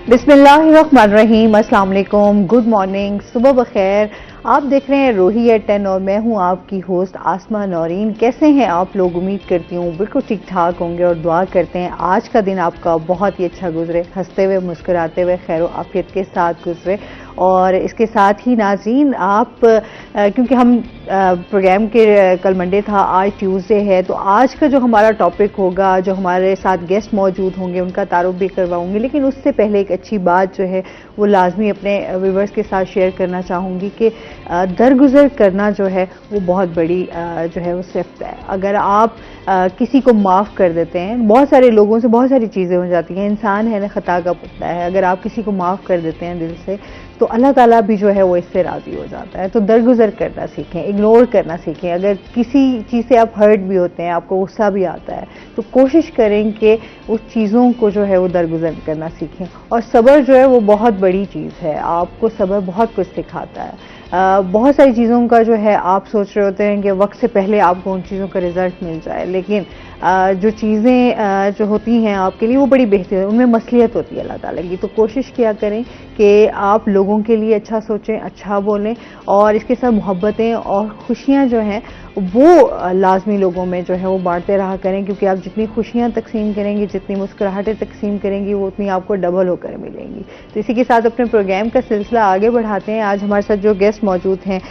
बिस्मिल्लाहिर्रहमानिर्रहीम, अस्सलाम वालेकुम, गुड मॉर्निंग, सुबह बखैर। आप देख रहे हैं रोही एट 10 और मैं हूं आपकी होस्ट आसमा नौरीन। कैसे हैं आप लोग? उम्मीद करती हूँ बिल्कुल ठीक ठाक होंगे और दुआ करते हैं आज का दिन आपका बहुत ही अच्छा गुजरे, हंसते हुए मुस्कुराते हुए खैर आफियत के साथ गुजरे। और इसके साथ ही नाज़रीन आप क्योंकि हम प्रोग्राम के कल मंडे था, आज ट्यूसडे है, तो आज का जो हमारा टॉपिक होगा, जो हमारे साथ गेस्ट मौजूद होंगे उनका तारुफ भी करवाऊंगी, लेकिन उससे पहले एक अच्छी बात जो है वो लाजमी अपने व्यूवर्स के साथ शेयर करना चाहूँगी कि दरगुजर करना जो है वो बहुत बड़ी जो है वो सिफ्त है। अगर आप किसी को माफ़ कर देते हैं, बहुत सारे लोगों से बहुत सारी चीज़ें हो जाती हैं, इंसान है ना, ख़ता का पुतला है। अगर आप किसी को माफ़ कर देते हैं दिल से तो अल्लाह ताला भी जो है वो इससे राज़ी हो जाता है। तो दरगुजर करना सीखें, इग्नोर करना सीखें। अगर किसी चीज़ से आप हर्ट भी होते हैं, आपको गुस्सा भी आता है, तो कोशिश करें कि उस चीज़ों को जो है वो दरगुजर करना सीखें। और सब्र जो है वो बहुत बड़ी चीज़ है, आपको सब्र बहुत कुछ सिखाता है। बहुत सारी चीज़ों का जो है आप सोच रहे होते हैं कि वक्त से पहले आपको उन चीज़ों का रिजल्ट मिल जाए, लेकिन जो चीज़ें जो होती हैं आपके लिए वो बड़ी बेहतर है, उनमें मसलियत होती है अल्लाह ताला की। तो कोशिश किया करें कि आप लोगों के लिए अच्छा सोचें, अच्छा बोलें और इसके साथ मोहब्बतें और खुशियाँ जो हैं वो लाजमी लोगों में जो है वो बांटते रहा करें, क्योंकि आप जितनी खुशियाँ तकसीम करेंगे, जितनी मुस्कुराहटें तकसीम करेंगी, वो उतनी आपको डबल होकर मिलेंगी। तो इसी के साथ अपने प्रोग्राम का सिलसिला आगे बढ़ाते हैं। आज हमारे साथ जो गेस्ट मौजूद हैं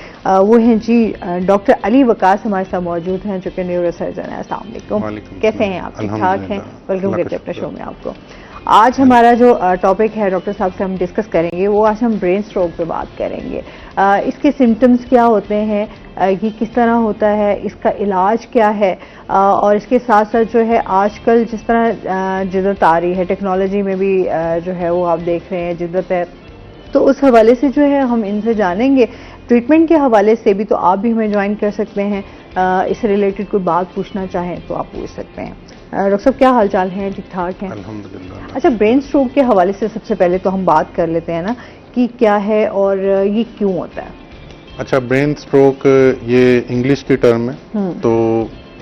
वो हैं जी डॉक्टर अली वकास हमारे साथ मौजूद हैं, जो कि न्यूरो सर्जन है। अस्सलाम वालेकुम, कैसे हैं आप? ठीक ठाक हैं? वेलकम करते हैं अपने शो में आपको। आज हमारा जो टॉपिक है डॉक्टर साहब से हम डिस्कस करेंगे वो आज हम ब्रेन स्ट्रोक पे बात करेंगे। इसके सिम्टम्स क्या होते हैं, ये किस तरह होता है, इसका इलाज क्या है, और इसके साथ साथ जो है आजकल जिस तरह जिद्दत आ रही है, टेक्नोलॉजी में भी जो है वो आप देख रहे हैं जिद्दत है, तो उस हवाले से जो है हम इनसे जानेंगे। ट्रीटमेंट के हवाले से भी तो आप भी हमें ज्वाइन कर सकते हैं, इससे रिलेटेड कोई बात पूछना चाहें तो आप पूछ सकते हैं। डॉक्टर साहब क्या हाल चाल हैं? ठीक ठाक हैं? अल्हम्दुलिल्लाह। अच्छा, ब्रेन स्ट्रोक के हवाले से सबसे पहले तो हम बात कर लेते हैं ना कि क्या है और ये क्यों होता है। अच्छा, ब्रेन स्ट्रोक ये इंग्लिश की टर्म है, तो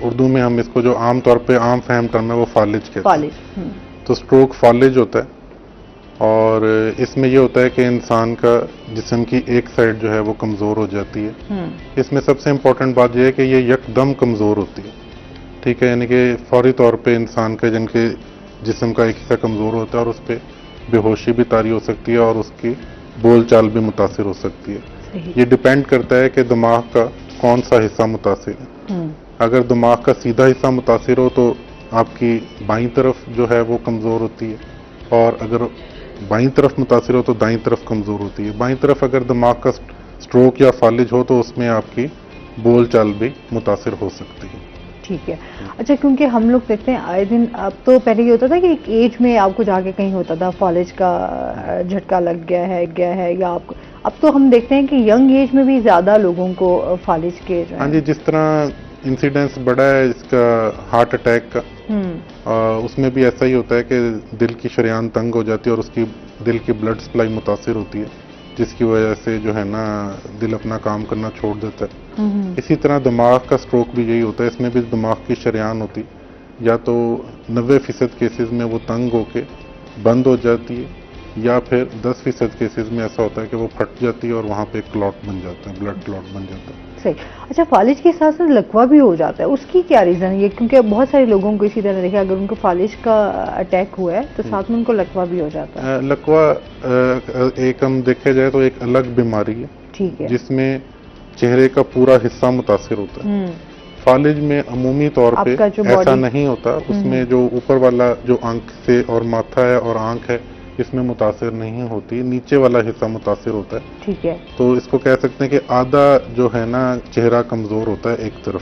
उर्दू में हम इसको जो आम तौर पे आम फहम टर्म है वो फालिज कहते हैं। फालिज। तो स्ट्रोक फालिज होता है और इसमें ये होता है कि इंसान का जिस्म की एक साइड जो है वो कमज़ोर हो जाती है। इसमें सबसे इम्पोर्टेंट बात यह है कि ये यकदम कमज़ोर होती है, ठीक है, यानी कि फौरी तौर पे इंसान का जिनके जिस्म का एक हिस्सा कमज़ोर होता है और उस पर बेहोशी भी तारी हो सकती है और उसकी बोलचाल भी मुतासिर हो सकती है। ये डिपेंड करता है कि दिमाग का कौन सा हिस्सा मुतासिर है। अगर दिमाग का सीधा हिस्सा मुतासिर हो तो आपकी बाईं तरफ जो है वो कमज़ोर होती है, और अगर बाईं तरफ मुतासिर हो तो दाईं तरफ कमज़ोर होती है। बाईं तरफ अगर दिमाग का स्ट्रोक या फालिज हो तो उसमें आपकी बोलचाल भी मुतासिर हो सकती है। ठीक है। अच्छा, क्योंकि हम लोग देखते हैं आए दिन, अब तो पहले ये होता था कि एक एज में आपको जाके कहीं होता था फॉलेज का झटका लग गया है या आपको, अब तो हम देखते हैं कि यंग एज में भी ज्यादा लोगों को फॉलेज के जो है। हाँ जी, जिस तरह इंसिडेंस बढ़ा है इसका हार्ट अटैक का, उसमें भी ऐसा ही होता है कि दिल की शरेयान तंग हो जाती है और उसकी दिल की ब्लड सप्लाई मुतासिर होती है, जिसकी वजह से जो है ना दिल अपना काम करना छोड़ देता है। इसी तरह दिमाग का स्ट्रोक भी यही होता है, इसमें भी दिमाग की शरेयान होती, या तो 90% केसेस में वो तंग होके बंद हो जाती है, या फिर 10% केसेस में ऐसा होता है कि वो फट जाती है और वहाँ पे क्लॉट बन जाता है, ब्लड क्लॉट बन जाता है। सही। अच्छा, फालिज के साथ साथ लकवा भी हो जाता है, उसकी क्या रीज़न है? ये क्योंकि बहुत सारे लोगों को इसी तरह देखा, अगर उनको फालिज का अटैक हुआ है तो साथ में उनको लकवा भी हो जाता है। लकवा एक हम देखे जाए तो एक अलग बीमारी है, ठीक है, जिसमें चेहरे का पूरा हिस्सा मुतासिर होता है। फालिज में अमूमी तौर पे ऐसा नहीं होता, उसमें जो ऊपर वाला जो आंख से और माथा है और आंख है इसमें मुतासिर नहीं होती, नीचे वाला हिस्सा मुतासिर होता है। ठीक है। तो इसको कह सकते हैं कि आधा जो है ना चेहरा कमज़ोर होता है एक तरफ,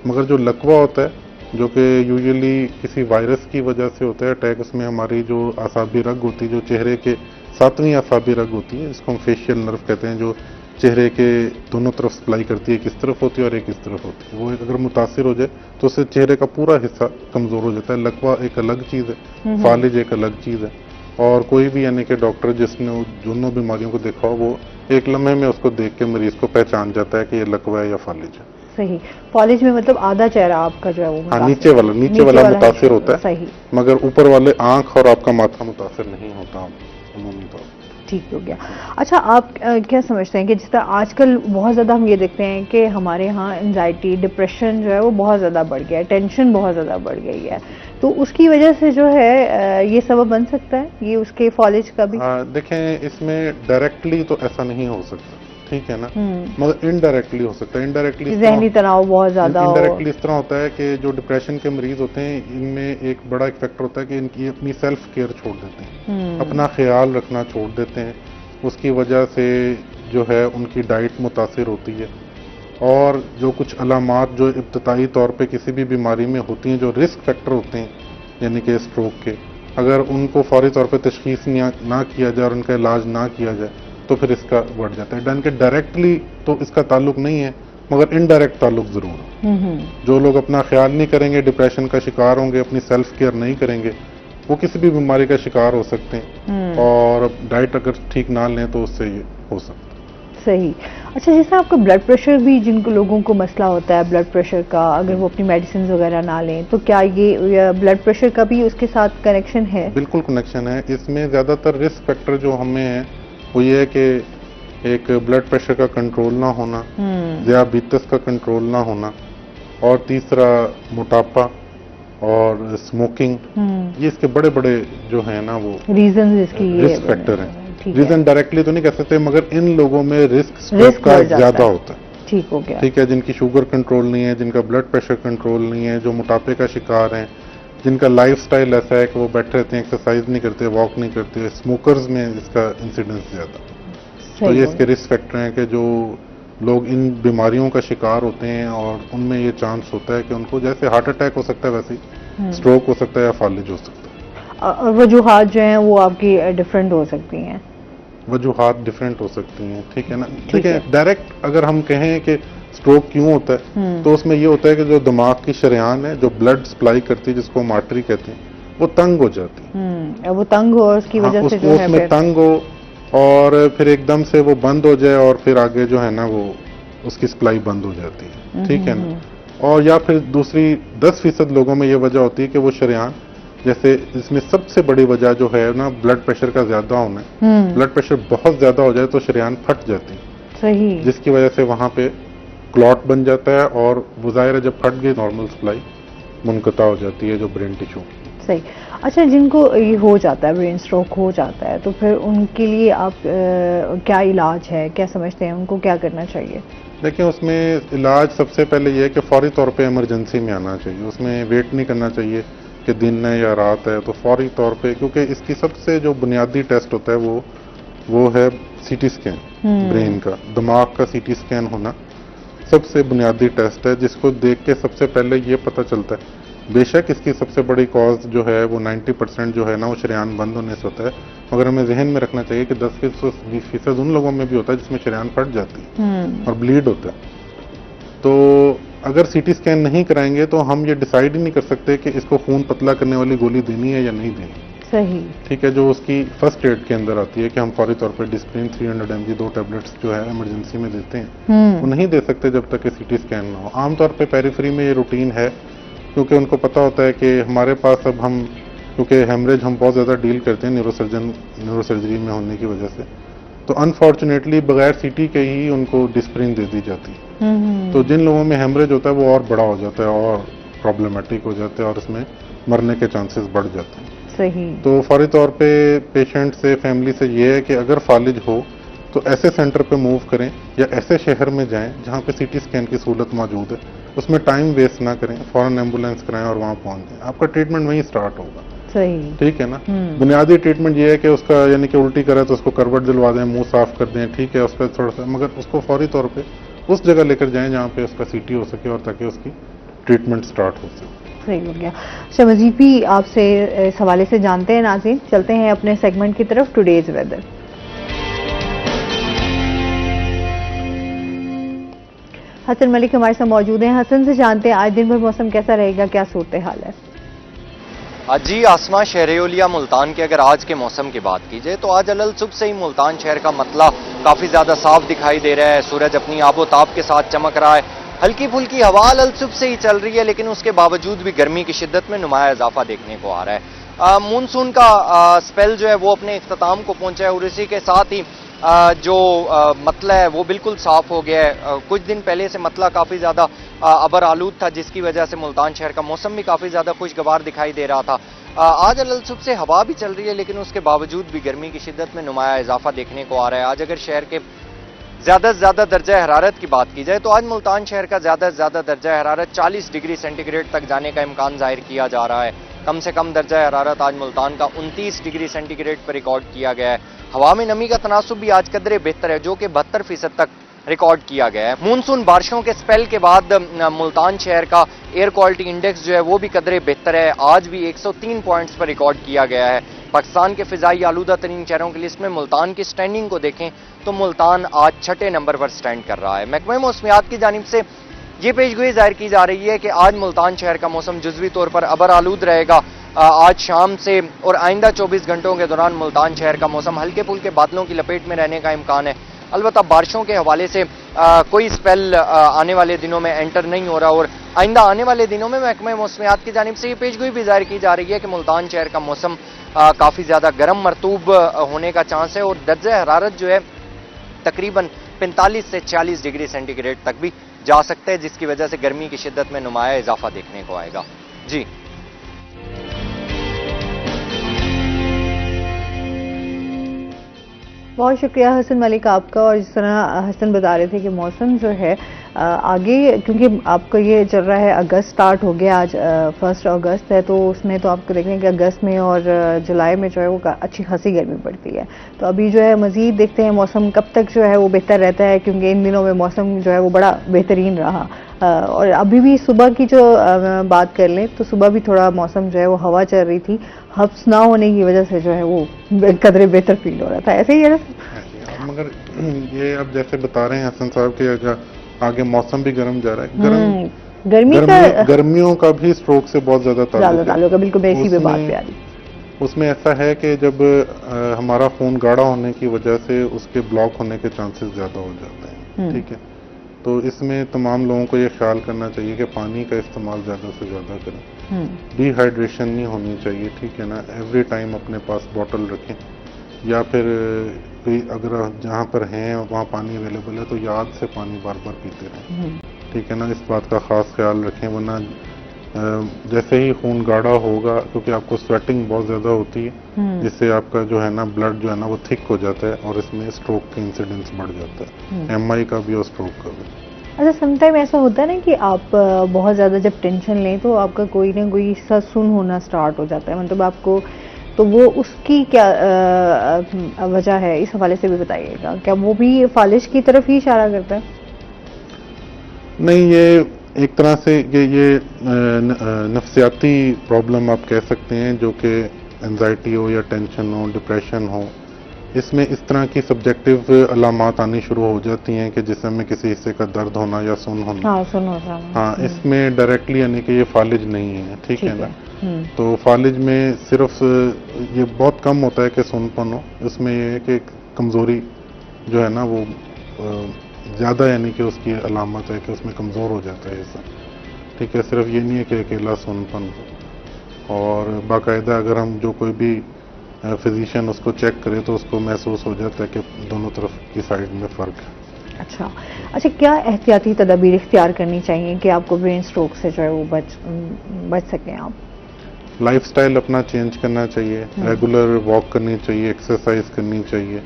मगर जो लकवा होता है जो कि यूजुअली किसी वायरस की वजह से होता है अटैक, उसमें हमारी जो आसाबी रग होती है, जो चेहरे के 7वीं आसाबी रग होती है, इसको हम फेशियल नर्व कहते हैं, जो चेहरे के दोनों तरफ सप्लाई करती है, एक इस तरफ होती है और एक इस तरफ होती है, वो अगर मुतासिर हो जाए तो उससे चेहरे का पूरा हिस्सा कमज़ोर हो जाता है। लकवा एक अलग चीज़ है, फालिज एक अलग चीज़ है, और कोई भी यानी कि डॉक्टर जिसने दोनों बीमारियों को देखा हो वो एक लम्हे में उसको देख के मरीज को पहचान जाता है कि ये लकवा है या फालिज है। सही। फॉलेज में मतलब आधा चेहरा आपका जो है वो, हाँ, नीचे वाला मुतासिर होता है, सही, मगर ऊपर वाले आंख और आपका माथा मुतासिर नहीं होता। अमूमी तौर पर। ठीक हो गया। अच्छा, आप क्या समझते हैं कि जिस तरह आजकल बहुत ज़्यादा हम ये देखते हैं कि हमारे यहाँ एंजाइटी, डिप्रेशन जो है वो बहुत ज़्यादा बढ़ गया है, टेंशन बहुत ज़्यादा बढ़ गई है, तो उसकी वजह से जो है ये सबब बन सकता है, ये उसके फॉलेज का भी? देखें, इसमें डायरेक्टली तो ऐसा नहीं हो सकता, ठीक है ना, मगर इनडायरेक्टली हो सकता है। इनडायरेक्टली ज़हनी तनाव बहुत ज़्यादा हो। इनडायरेक्टली इस तरह होता है कि जो डिप्रेशन के मरीज होते हैं, इनमें एक बड़ा एक फैक्टर होता है कि इनकी अपनी सेल्फ केयर छोड़ देते हैं, अपना ख्याल रखना छोड़ देते हैं। उसकी वजह से जो है उनकी डाइट मुतासिर होती है, और जो कुछ अलामात जो इब्तदाई तौर पे किसी भी बीमारी में होती हैं, जो रिस्क फैक्टर होते हैं, यानी कि स्ट्रोक के, अगर उनको फौरी तौर पे तशखीस ना किया जाए और उनका इलाज ना किया जाए तो फिर इसका बढ़ जाता है। कि डायरेक्टली तो इसका ताल्लुक नहीं है, मगर इनडायरेक्ट ताल्लुक जरूर है। जो लोग अपना ख्याल नहीं करेंगे, डिप्रेशन का शिकार होंगे, अपनी सेल्फ केयर नहीं करेंगे, वो किसी भी बीमारी का शिकार हो सकते हैं, और डाइट अगर ठीक ना लें तो उससे ये हो सकता है। सही। अच्छा, जैसे आपका ब्लड प्रेशर भी, जिनको लोगों को मसला होता है ब्लड प्रेशर का, अगर वो अपनी मेडिसिन वगैरह ना लें, तो क्या ये ब्लड प्रेशर का भी उसके साथ कनेक्शन है? बिल्कुल कनेक्शन है। इसमें ज़्यादातर रिस्क फैक्टर जो हमें है वो ये है कि एक ब्लड प्रेशर का कंट्रोल ना होना, दियाबितस का कंट्रोल ना होना, और तीसरा मोटापा और स्मोकिंग, ये इसके बड़े बड़े जो है ना वो रीजन इसकी रिस्क फैक्टर हैं। रीजन डायरेक्टली तो नहीं कह सकते, मगर इन लोगों में रिस्क का ज्यादा होता है। ठीक हो गया। ठीक है, जिनकी शुगर कंट्रोल नहीं है, जिनका ब्लड प्रेशर कंट्रोल नहीं है, जो मोटापे का शिकार हैं, जिनका लाइफस्टाइल ऐसा है कि वो बैठे रहते हैं, एक्सरसाइज नहीं करते, वॉक नहीं करते, स्मोकर्स में इसका इंसिडेंस ज्यादा। तो ये इसके रिस्क फैक्टर हैं कि जो लोग इन बीमारियों का शिकार होते हैं, और उनमें ये चांस होता है कि उनको जैसे हार्ट अटैक हो सकता है वैसे स्ट्रोक हो सकता है या फालिज हो सकता है। और वजूहात जो हैं वो आपकी डिफरेंट हो सकती हैं। वजूहात डिफरेंट हो सकती हैं, ठीक है ना। देखिए, डायरेक्ट अगर हम कहें कि स्ट्रोक क्यों होता है, तो उसमें ये होता है कि जो दिमाग की शरेआन है, जो ब्लड सप्लाई करती है, जिसको आर्टरी कहते हैं, वो तंग हो जाती है। वो तंग हो और उसकी वजह से जो है उसमें तंग हो, और फिर एकदम से वो बंद हो जाए, और फिर आगे जो है ना वो उसकी सप्लाई बंद हो जाती है, ठीक है ना। और या फिर दूसरी 10% लोगों में ये वजह होती है कि वो शरेआन, जैसे इसमें सबसे बड़ी वजह जो है ना ब्लड प्रेशर का ज्यादा होना है। ब्लड प्रेशर बहुत ज्यादा हो जाए तो शरेआन फट जाती है, सही, जिसकी वजह से वहां पे क्लॉट बन जाता है, और वो जाहिर है जब फट गई नॉर्मल सप्लाई मुनक़ता हो जाती है जो ब्रेन टिश्यू की। सही। अच्छा, जिनको ये हो जाता है, ब्रेन स्ट्रोक हो जाता है, तो फिर उनके लिए आप क्या इलाज है, क्या समझते हैं, उनको क्या करना चाहिए? देखिए, उसमें इलाज सबसे पहले ये है कि फौरी तौर पे इमरजेंसी में आना चाहिए। उसमें वेट नहीं करना चाहिए कि दिन है या रात है, तो फौरी तौर पे, क्योंकि इसकी सबसे जो बुनियादी टेस्ट होता है वो है सीटी स्कैन ब्रेन का, दिमाग का सीटी स्कैन होना सबसे बुनियादी टेस्ट है, जिसको देख के सबसे पहले ये पता चलता है। बेशक इसकी सबसे बड़ी कॉज जो है वो 90% जो है ना वो शरेआन बंद होने से होता है, मगर हमें जहन में रखना चाहिए कि 10-20% उन लोगों में भी होता है जिसमें शरेआन फट जाती है और ब्लीड होता है। तो अगर सीटी स्कैन नहीं कराएंगे तो हम ये डिसाइड ही नहीं कर सकते कि इसको खून पतला करने वाली गोली देनी है या नहीं देनी। सही, ठीक है, जो उसकी फर्स्ट एड के अंदर आती है कि हम फौरी तौर पर डिस्प्रिन 300 mg 2 टैबलेट्स जो है इमरजेंसी में देते हैं, वो नहीं दे सकते जब तक कि सीटी स्कैन ना हो। आमतौर पर पेरिफेरी में ये रूटीन है, क्योंकि उनको पता होता है कि हमारे पास अब हम, क्योंकि हेमरेज हम बहुत ज़्यादा डील करते हैं न्यूरोसर्जरी में होने की वजह से, तो अनफॉर्चुनेटली बगैर सीटी के ही उनको डिस्प्रिन दे दी जाती है। तो जिन लोगों में हेमरेज होता है वो और बड़ा हो जाता है और प्रॉब्लमेटिक हो जाता है और उसमें मरने के चांसेस बढ़ जाते हैं। सही। तो फौरी तौर पे पेशेंट से, फैमिली से ये है कि अगर फालिज हो तो ऐसे सेंटर पे मूव करें या ऐसे शहर में जाएं जहां पे सीटी स्कैन की सहूलत मौजूद है। उसमें टाइम वेस्ट ना करें, फौरन एम्बुलेंस कराएं और वहां पहुंच जाएं। आपका ट्रीटमेंट वहीं स्टार्ट होगा। सही, ठीक है ना। बुनियादी ट्रीटमेंट ये है कि उसका, यानी कि उल्टी करे तो उसको करवट दिलवा दें, मुंह साफ कर दें, ठीक है, उसका थोड़ा सा, मगर उसको फौरी तौर पे उस जगह लेकर जाएं जहाँ पे उसका सीटी हो सके और ताकि उसकी ट्रीटमेंट स्टार्ट हो सके। सही हो गया। अच्छा, मजीद भी आपसे इस हवाले से जानते हैं नाज़रीन। चलते हैं अपने सेगमेंट की तरफ, टुडेज वेदर। हसन मलिक हमारे साथ मौजूद हैं। हसन से जानते हैं आज दिन भर मौसम कैसा रहेगा, क्या सूरत हाल है? जी आसमा शहरियोलिया मुल्तान के अगर आज के मौसम की बात की जाए तो आज अलल सुबह से ही मुल्तान शहर का मतला काफी ज्यादा साफ दिखाई दे रहा है। सूरज अपनी आबोताब के साथ चमक रहा है, हल्की फुल्की हवा अलल सुबह से ही चल रही है, लेकिन उसके बावजूद भी गर्मी की शिद्दत में नुमाया इजाफा देखने को आ रहा है। मानसून का स्पेल जो है वो अपने इख्तिताम को पहुंचा है और इसी के साथ ही जो मतला है वो बिल्कुल साफ हो गया है। कुछ दिन पहले से मतला काफी ज्यादा अबर आलूद था, जिसकी वजह से मुल्तान शहर का मौसम भी काफी ज्यादा खुशगवार दिखाई दे रहा था। आज अलल सुबह से हवा भी चल रही है, लेकिन उसके बावजूद भी गर्मी की शिद्दत में नुमाया इजाफा देखने को आ रहा है। आज अगर शहर के ज्यादा से ज्यादा दर्जा हरारत की बात की जाए तो आज मुल्तान शहर का ज्यादा से ज्यादा दर्जा हरारत 40 डिग्री सेंटीग्रेड तक जाने का इम्कान जाहिर किया जा रहा है। कम से कम दर्जा हरारत आज मुल्तान का 29 डिग्री सेंटीग्रेड पर रिकॉर्ड किया गया है। हवा में नमी का तनासुब भी आज कदरे बेहतर है, जो कि 72% तक रिकॉर्ड किया गया है। मानसून बारिशों के स्पेल के बाद मुल्तान शहर का एयर क्वालिटी इंडेक्स जो है वो भी कदरे बेहतर है। आज भी 103 पॉइंट्स पर रिकॉर्ड किया गया है। पाकिस्तान के फिजाई आलूदा तरीन शहरों की लिस्ट में मुल्तान की स्टैंडिंग को देखें तो मुल्तान आज 6ठे नंबर पर स्टैंड कर रहा है। महकमा मौसमियात की जानिब से ये पेशगोई जाहिर की जा रही है कि आज मुल्तान शहर का मौसम जुज़वी तौर पर अबर आलूद रहेगा। आज शाम से और आइंदा 24 घंटों के दौरान मुल्तान शहर का मौसम हल्के फुल्के बादलों की लपेट में रहने का इम्कान है। अलबत्ता बारिशों के हवाले से कोई स्पेल आने वाले दिनों में एंटर नहीं हो रहा और आइंदा आने वाले दिनों में महकमा मौसमियात की जानिब से ये पेशगोई भी जाहिर की जा रही है कि मुल्तान शहर का मौसम काफ़ी ज़्यादा गर्म मरतूब होने का चांस है और दर्जा हरारत जो है तकरीबन 45 से 46 डिग्री सेंटीग्रेड तक भी जा सकता है, जिसकी वजह से गर्मी की शिद्दत में नुमाया इजाफा देखने को आएगा। जी बहुत शुक्रिया हसन मलिक आपका। और जिस तरह हसन बता रहे थे कि मौसम जो है आगे, क्योंकि आपका ये चल रहा है अगस्त स्टार्ट हो गया, आज 1 अगस्त है, तो उसमें तो आपको देखें कि अगस्त में और जुलाई में जो है वो अच्छी खासी गर्मी पड़ती है। तो अभी जो है मज़ीद देखते हैं मौसम कब तक जो है वो बेहतर रहता है, क्योंकि इन दिनों में मौसम जो है वो बड़ा बेहतरीन रहा। और अभी भी सुबह की जो बात कर लें तो सुबह भी थोड़ा मौसम जो है वो हवा चल रही थी, हब्स ना होने की वजह से जो है वो कदरे बेहतर फील हो रहा था। ऐसे ही है ना? मगर ये आप जैसे बता रहे हैं हसन साहब कि आगे मौसम भी गर्म जा रहा है। गर्मियों का भी स्ट्रोक से बहुत ज्यादा ताल्लुक है। बिल्कुल ऐसी भी बात पे आ रही। उसमें ऐसा है कि जब हमारा खून गाढ़ा होने की वजह से उसके ब्लॉक होने के चांसेस ज्यादा हो जाते हैं। ठीक है, तो इसमें तमाम लोगों को ये ख्याल करना चाहिए कि पानी का इस्तेमाल ज़्यादा से ज़्यादा करें। डिहाइड्रेशन नहीं होनी चाहिए, ठीक है ना। एवरी टाइम अपने पास बॉटल रखें, या फिर कोई अगर जहाँ पर हैं वहाँ पानी अवेलेबल है तो याद से पानी बार बार पीते रहें, ठीक है ना। इस बात का ख़ास ख्याल रखें, वरना जैसे ही खून गाढ़ा होगा, क्योंकि आपको स्वेटिंग बहुत ज़्यादा होती है, जिससे आपका जो है ना ब्लड जो है ना वो थिक हो जाता है और इसमें स्ट्रोक के इंसिडेंस बढ़ जाता है, एमआई का भी और स्ट्रोक का भी। अच्छा, समटाइम ऐसा होता है ना कि आप बहुत ज़्यादा जब टेंशन लें तो आपका कोई ना कोई सा सुन होना स्टार्ट हो जाता है, मतलब आपको, तो वो उसकी क्या वजह है, इस हवाले से भी बताइएगा। क्या वो भी फालिश की तरफ ही इशारा करता है? नहीं, ये एक तरह से ये नफ्सियाती प्रॉब्लम आप कह सकते हैं, जो कि एंजाइटी हो या टेंशन हो, डिप्रेशन हो, इसमें इस तरह की सब्जेक्टिव अलामात आनी शुरू हो जाती हैं कि जिसमें में किसी हिस्से का दर्द होना या सुन होना। हाँ, सुन होना। हाँ, इसमें डायरेक्टली यानी कि ये फालिज नहीं है, ठीक है ना। तो फालिज में सिर्फ ये बहुत कम होता है कि सुनपन हो, इसमें ये है कि कमज़ोरी जो है ना वो ज़्यादा, यानी कि उसकी अलामत है कि उसमें कमज़ोर हो जाता है हिस्सा, ठीक है। सिर्फ ये नहीं है कि अकेला सुनपन हो, और बाकायदा अगर हम जो कोई भी फिजिशियन उसको चेक करे तो उसको महसूस हो जाता है कि दोनों तरफ की साइड में फ़र्क है। अच्छा, क्या एहतियाती तदाबीर इख्तियार करनी चाहिए कि आपको ब्रेन स्ट्रोक से जो है वो बच सकें आप? लाइफस्टाइल अपना चेंज करना चाहिए, रेगुलर वॉक करनी चाहिए, एक्सरसाइज करनी चाहिए,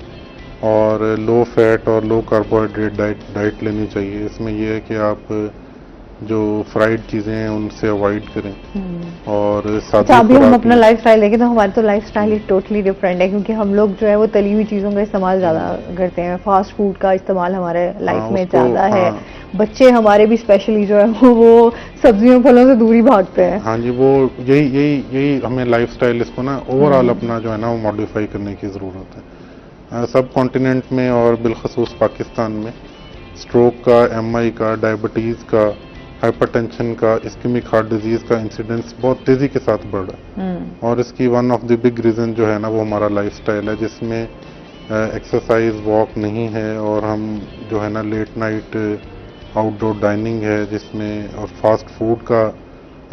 और लो फैट और लो कार्बोहाइड्रेट डाइट लेनी चाहिए। इसमें यह है कि आप जो फ्राइड चीज़ें हैं उनसे अवॉइड करें, और सादी अभी हम अपना लाइफ स्टाइल देखें तो हमारी तो लाइफ स्टाइल ही टोटली डिफरेंट है, क्योंकि हम लोग जो है वो तली हुई चीज़ों का इस्तेमाल ज़्यादा करते हैं, फास्ट फूड का इस्तेमाल हमारे लाइफ में ज़्यादा है। बच्चे हमारे भी स्पेशली जो है वो सब्जियों फलों से दूरी भागते हैं। हाँ जी, वो यही हमें लाइफ स्टाइल इसको ना ओवरऑल अपना जो है ना वो मॉडिफाई करने की ज़रूरत है। सब कॉन्टिनेंट में और बिलखसूस पाकिस्तान में स्ट्रोक का, एमआई का, डायबिटीज़ का, हाइपरटेंशन का, इस्केमिक हार्ट डिजीज़ का इंसिडेंस बहुत तेज़ी के साथ बढ़ रहा है, और इसकी one of the big reason जो है ना वो हमारा लाइफस्टाइल है, जिसमें एक्सरसाइज, वॉक नहीं है, और हम जो है ना लेट नाइट आउटडोर डाइनिंग है जिसमें, और फास्ट फूड का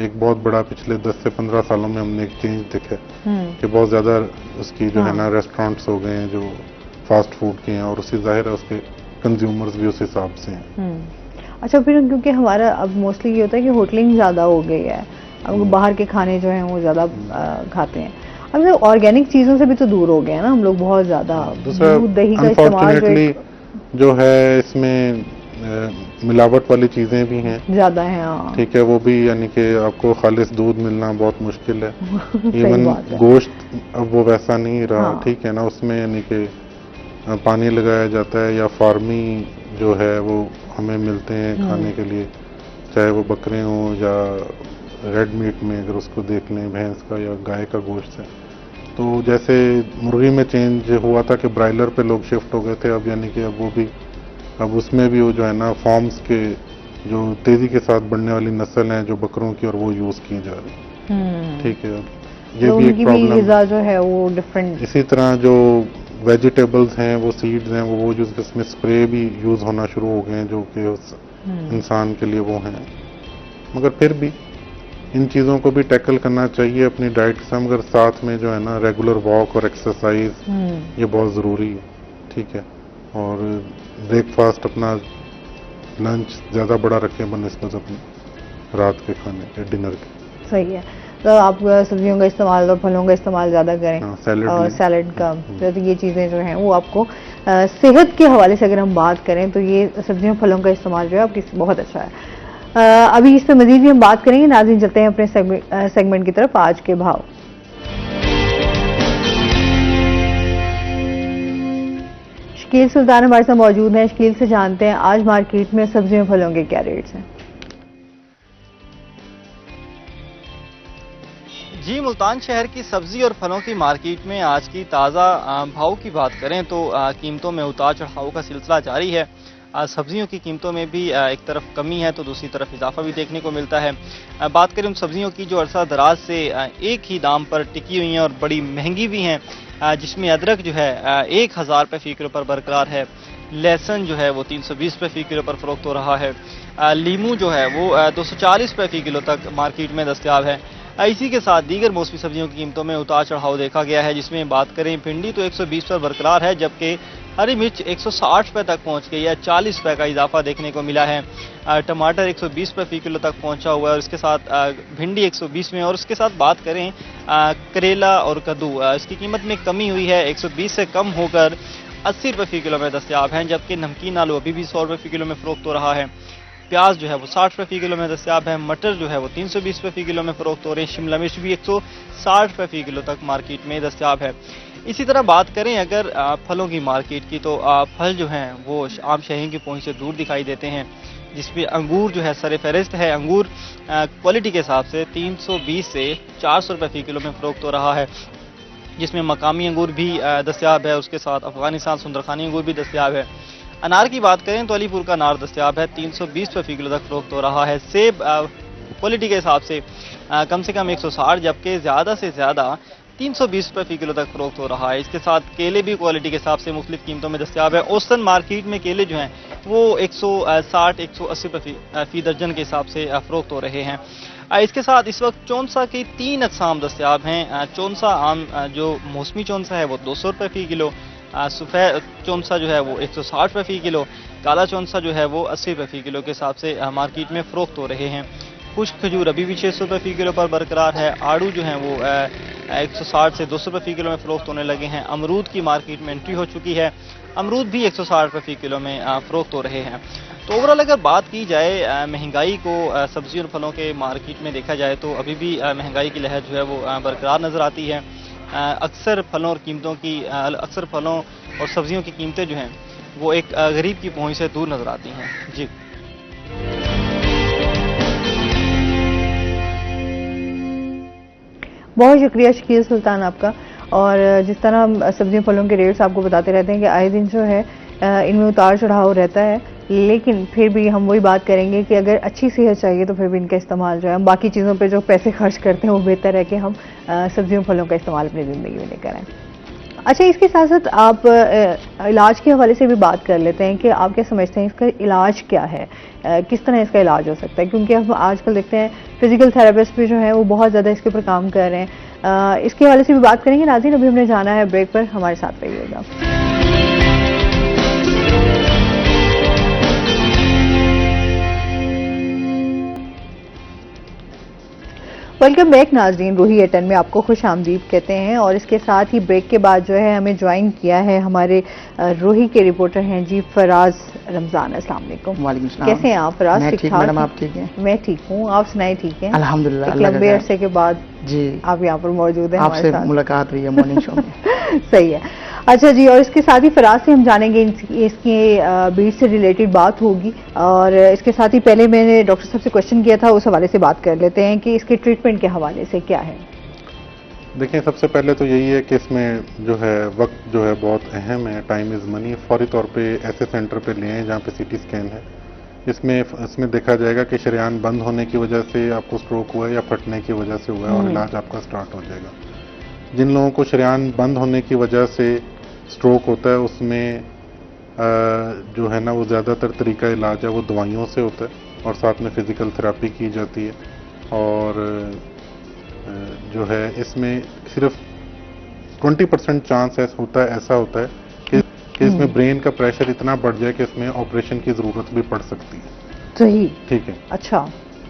एक बहुत बड़ा पिछले 10 से 15 सालों में हमने एक चेंज देखा है कि बहुत ज़्यादा उसकी जो है ना रेस्टोरेंट्स हो गए हैं जो फास्ट फूड के हैं, और उसी जाहिर है उसके कंज्यूमर्स भी उस हिसाब से हैं। अच्छा, फिर क्योंकि हमारा अब मोस्टली ये होता है कि होटलिंग ज़्यादा हो गई है, अब बाहर के खाने जो हैं वो ज़्यादा खाते हैं। अब ऑर्गेनिक चीज़ों से भी तो दूर हो गए हैं ना हम लोग बहुत ज़्यादा। दूध दही का इस्तेमाल जो है इसमें मिलावट वाली चीज़ें भी हैं ज़्यादा हैं। हाँ, ठीक है, वो भी यानी कि आपको खालिश दूध मिलना बहुत मुश्किल है। इवन गोश्त अब वो वैसा नहीं रहा। हाँ। ठीक है ना, उसमें यानी कि पानी लगाया जाता है, या फार्मी जो है वो हमें मिलते हैं खाने के लिए, चाहे वो बकरे हों या रेड मीट में अगर उसको देख लें भैंस का या गाय का गोश्त है। तो जैसे मुर्गी में चेंज हुआ था कि ब्रायलर पे लोग शिफ्ट हो गए थे, अब यानी कि अब वो भी अब उसमें भी वो जो है ना फॉर्म्स के जो तेजी के साथ बढ़ने वाली नस्ल हैं जो बकरों की, और वो यूज की जा रही। ठीक है, ये तो भी एक प्रॉब्लम जो है वो डिफरेंट। इसी तरह जो वेजिटेबल्स हैं वो सीड्स हैं वो जिसमें स्प्रे भी यूज होना शुरू हो गए हैं जो कि उस इंसान के लिए वो हैं। मगर फिर भी इन चीज़ों को भी टैकल करना चाहिए अपनी डाइट से, मगर साथ में जो है ना रेगुलर वॉक और एक्सरसाइज ये बहुत ज़रूरी है। ठीक है, और ब्रेकफास्ट अपना लंच ज़्यादा बड़ा रखें बनस्बत अपने रात के खाने के डिनर के। सही है, तो आप सब्जियों का इस्तेमाल और फलों का इस्तेमाल ज़्यादा करें। और सैलड का, तो ये चीज़ें जो हैं वो आपको सेहत के हवाले से अगर हम बात करें तो ये सब्जियों फलों का इस्तेमाल जो है आपकी बहुत अच्छा है। अभी इस पर मजीद भी हम बात करेंगे। नाज़रीन, चलते हैं अपने सेगमेंट की तरफ। आज के भाव। शकील सुल्तान हमारे साथ मौजूद हैं। शकील से जानते हैं आज मार्केट में सब्जियों फलों के क्या रेट्स हैं। जी, मुल्तान शहर की सब्जी और फलों की मार्केट में आज की ताज़ा भाव की बात करें तो कीमतों में उतार चढ़ाव का सिलसिला जारी है। सब्जियों की कीमतों में भी एक तरफ कमी है तो दूसरी तरफ इजाफा भी देखने को मिलता है। बात करें उन सब्जियों की जो अरसा दराज से एक ही दाम पर टिकी हुई हैं और बड़ी महंगी भी हैं, जिसमें अदरक जो है 1000 रुपये फ़ी किलो पर बरकरार है। लहसुन जो है वो 320 रुपये फ़ी किलो पर फ़रोख्त हो रहा है। लीमू जो है वो 240 रुपये फ़ी किलो तक मार्केट में दस्तयाब है। इसी के साथ दीगर मौसमी सब्जियों की कीमतों में उतार चढ़ाव देखा गया है, जिसमें बात करें भिंडी तो 120 पर बरकरार है, जबकि हरी मिर्च 160 रुपये तक पहुंच गई है। 40 रुपये का इजाफा देखने को मिला है। टमाटर 120 रुपये फ़ी किलो तक पहुंचा हुआ है, और इसके साथ भिंडी 120 में। और उसके साथ बात करें करेला और कद्दू, इसकी कीमत में कमी हुई है, 120 से कम होकर 80 रुपये फ़ी किलो में दस्तयाब हैं, जबकि नमकीन आलू अभी भी 100 रुपये फ़ी किलो में फ़रोख्त हो रहा है। प्याज जो है वो 60 रुपये फ़ी किलो में दस्तयाब है। मटर जो है वो 320 रुपये फ़ी किलो में फ़रोख्त हो रहे हैं। शिमला मिर्च भी 160 रुपये फ़ी किलो तक मार्केट में दस्तयाब है। इसी तरह बात करें अगर फलों की मार्केट की, तो फल जो हैं वो आम शहरी की पहुंच से दूर दिखाई देते हैं, जिसमें अंगूर जो है सर फहरिस्त है। अंगूर क्वालिटी के हिसाब से 320 से 400 रुपये फ़ी किलो में फ़रोख्त हो रहा है, जिसमें मकामी अंगूर भी दस्तयाब है। उसके साथ अफगानिस्तान सुंदरखानी अंगूर भी दस्तयाब है। अनार की बात करें तो अलीपुर का अनार दस्तयाब है, 320 रुपये फ़ी किलो तक फ़रोख्त हो रहा है। सेब क्वालिटी के हिसाब से कम 160, जबकि ज़्यादा से ज़्यादा 320 रुपये फ़ी किलो तक फ़रोख्त हो रहा है। इसके साथ केले भी क्वालिटी के हिसाब से मुख्तलिफ कीमतों में दस्तयाब है। औसतन मार्केट में केले जो हैं वो 160-180 रुपये फ़ी दर्जन के हिसाब से फ़रोख्त हो रहे हैं। इसके साथ इस वक्त चौंसा की 3 अक़साम दस्तयाब हैं। चौंसा आम जो मौसमी चौंसा है वो 200 रुपये फ़ी किलो, सफ़ेद चौंसा जो है वो 160 रुपये फ़ी किलो, काला चौंसा जो है वो 80 रुपये फ़ी किलो के हिसाब से मार्केट में फ़रोख्त हो रहे हैं। खुश्क खजूर अभी भी 600 रुपये फ़ी किलो पर बरकरार है। आड़ू जो है वो 160 से 200 रुपये फ़ी किलो में फ़रोख्त होने लगे हैं। अमरूद की मार्केट में एंट्री हो चुकी है, अमरूद भी 160 रुपये फ़ी किलो में फ़रोख्त हो रहे हैं। तो ओवरऑल अगर बात की जाए महंगाई को सब्जी और फलों के मार्केट में देखा जाए तो अभी भी महंगाई की लहर जो है वो बरकरार नज़र आती है। अक्सर फलों और कीमतों की अक्सर फलों और सब्जियों की कीमतें जो हैं वो एक गरीब की पहुंच से दूर नज़र आती हैं। जी, बहुत शुक्रिया शकील सुल्तान आपका। और जिस तरह हम सब्जियों फलों के रेट्स आपको बताते रहते हैं कि आए दिन जो है इनमें उतार चढ़ाव रहता है, लेकिन फिर भी हम वही बात करेंगे कि अगर अच्छी सेहत चाहिए तो फिर भी इनका इस्तेमाल जो है, हम बाकी चीज़ों पे जो पैसे खर्च करते हैं वो बेहतर है कि हम सब्जियों फलों का इस्तेमाल अपनी ज़िंदगी में लेकर आएँ। अच्छा, इसके साथ साथ आप इलाज के हवाले से भी बात कर लेते हैं कि आप क्या समझते हैं इसका इलाज क्या है, किस तरह इसका इलाज हो सकता है, क्योंकि हम आजकल देखते हैं फिजिकल थेरेपिस्ट भी जो है वो बहुत ज़्यादा इसके ऊपर काम कर रहे हैं। इसके हवाले से भी बात करेंगे नाज़रीन। अभी हमने जाना है ब्रेक पर, हमारे साथ रहिएगा। वेलकम बैक नाज़रीन, रूही एटन में आपको खुश आमदीद कहते हैं। और इसके साथ ही ब्रेक के बाद जो है हमें ज्वाइन किया है हमारे रूही के रिपोर्टर हैं जी फराज रमजान। अस्सलाम वालेकुम। वालेकुम सलाम। कैसे हैं आप फराज? मैं ठीक ठीक ठाक मैडम, हैं? आप ठीक हैं? मैं ठीक हूँ, आप सुनाए ठीक हैं? अल्हम्दुलिल्लाह, एक अल्लाह का लंबे खैर। अरसे के बाद जी आप यहाँ पर मौजूद हैं हमारे आपसे साथ। मुलाकात हुई है मॉर्निंग शो में। सही है। अच्छा जी, और इसके साथ ही फराज से हम जानेंगे इसकी बीट से रिलेटेड बात होगी। और इसके साथ ही पहले मैंने डॉक्टर साहब से क्वेश्चन किया था, उस हवाले से बात कर लेते हैं कि इसके ट्रीटमेंट के हवाले से क्या है। देखिए, सबसे पहले तो यही है कि इसमें जो है वक्त जो है बहुत अहम है, टाइम इज़ मनी। फौरी तौर पे ऐसे सेंटर पे ले आएं जहाँ पे सीटी स्कैन है। इसमें देखा जाएगा कि शरेयान बंद होने की वजह से आपको स्ट्रोक हुआ है या फटने की वजह से हुआ है, और इलाज आपका स्टार्ट हो जाएगा। जिन लोगों को शरेयान बंद होने की वजह से स्ट्रोक होता है, उसमें जो है ना वो ज़्यादातर तरीका इलाज है वो दवाइयों से होता है, और साथ में फिज़िकल थेरेपी की जाती है। और जो है इसमें सिर्फ 20% चांस ऐसा होता है कि इसमें ब्रेन का प्रेशर इतना बढ़ जाए कि इसमें ऑपरेशन की ज़रूरत भी पड़ सकती है। सही, ठीक है। अच्छा,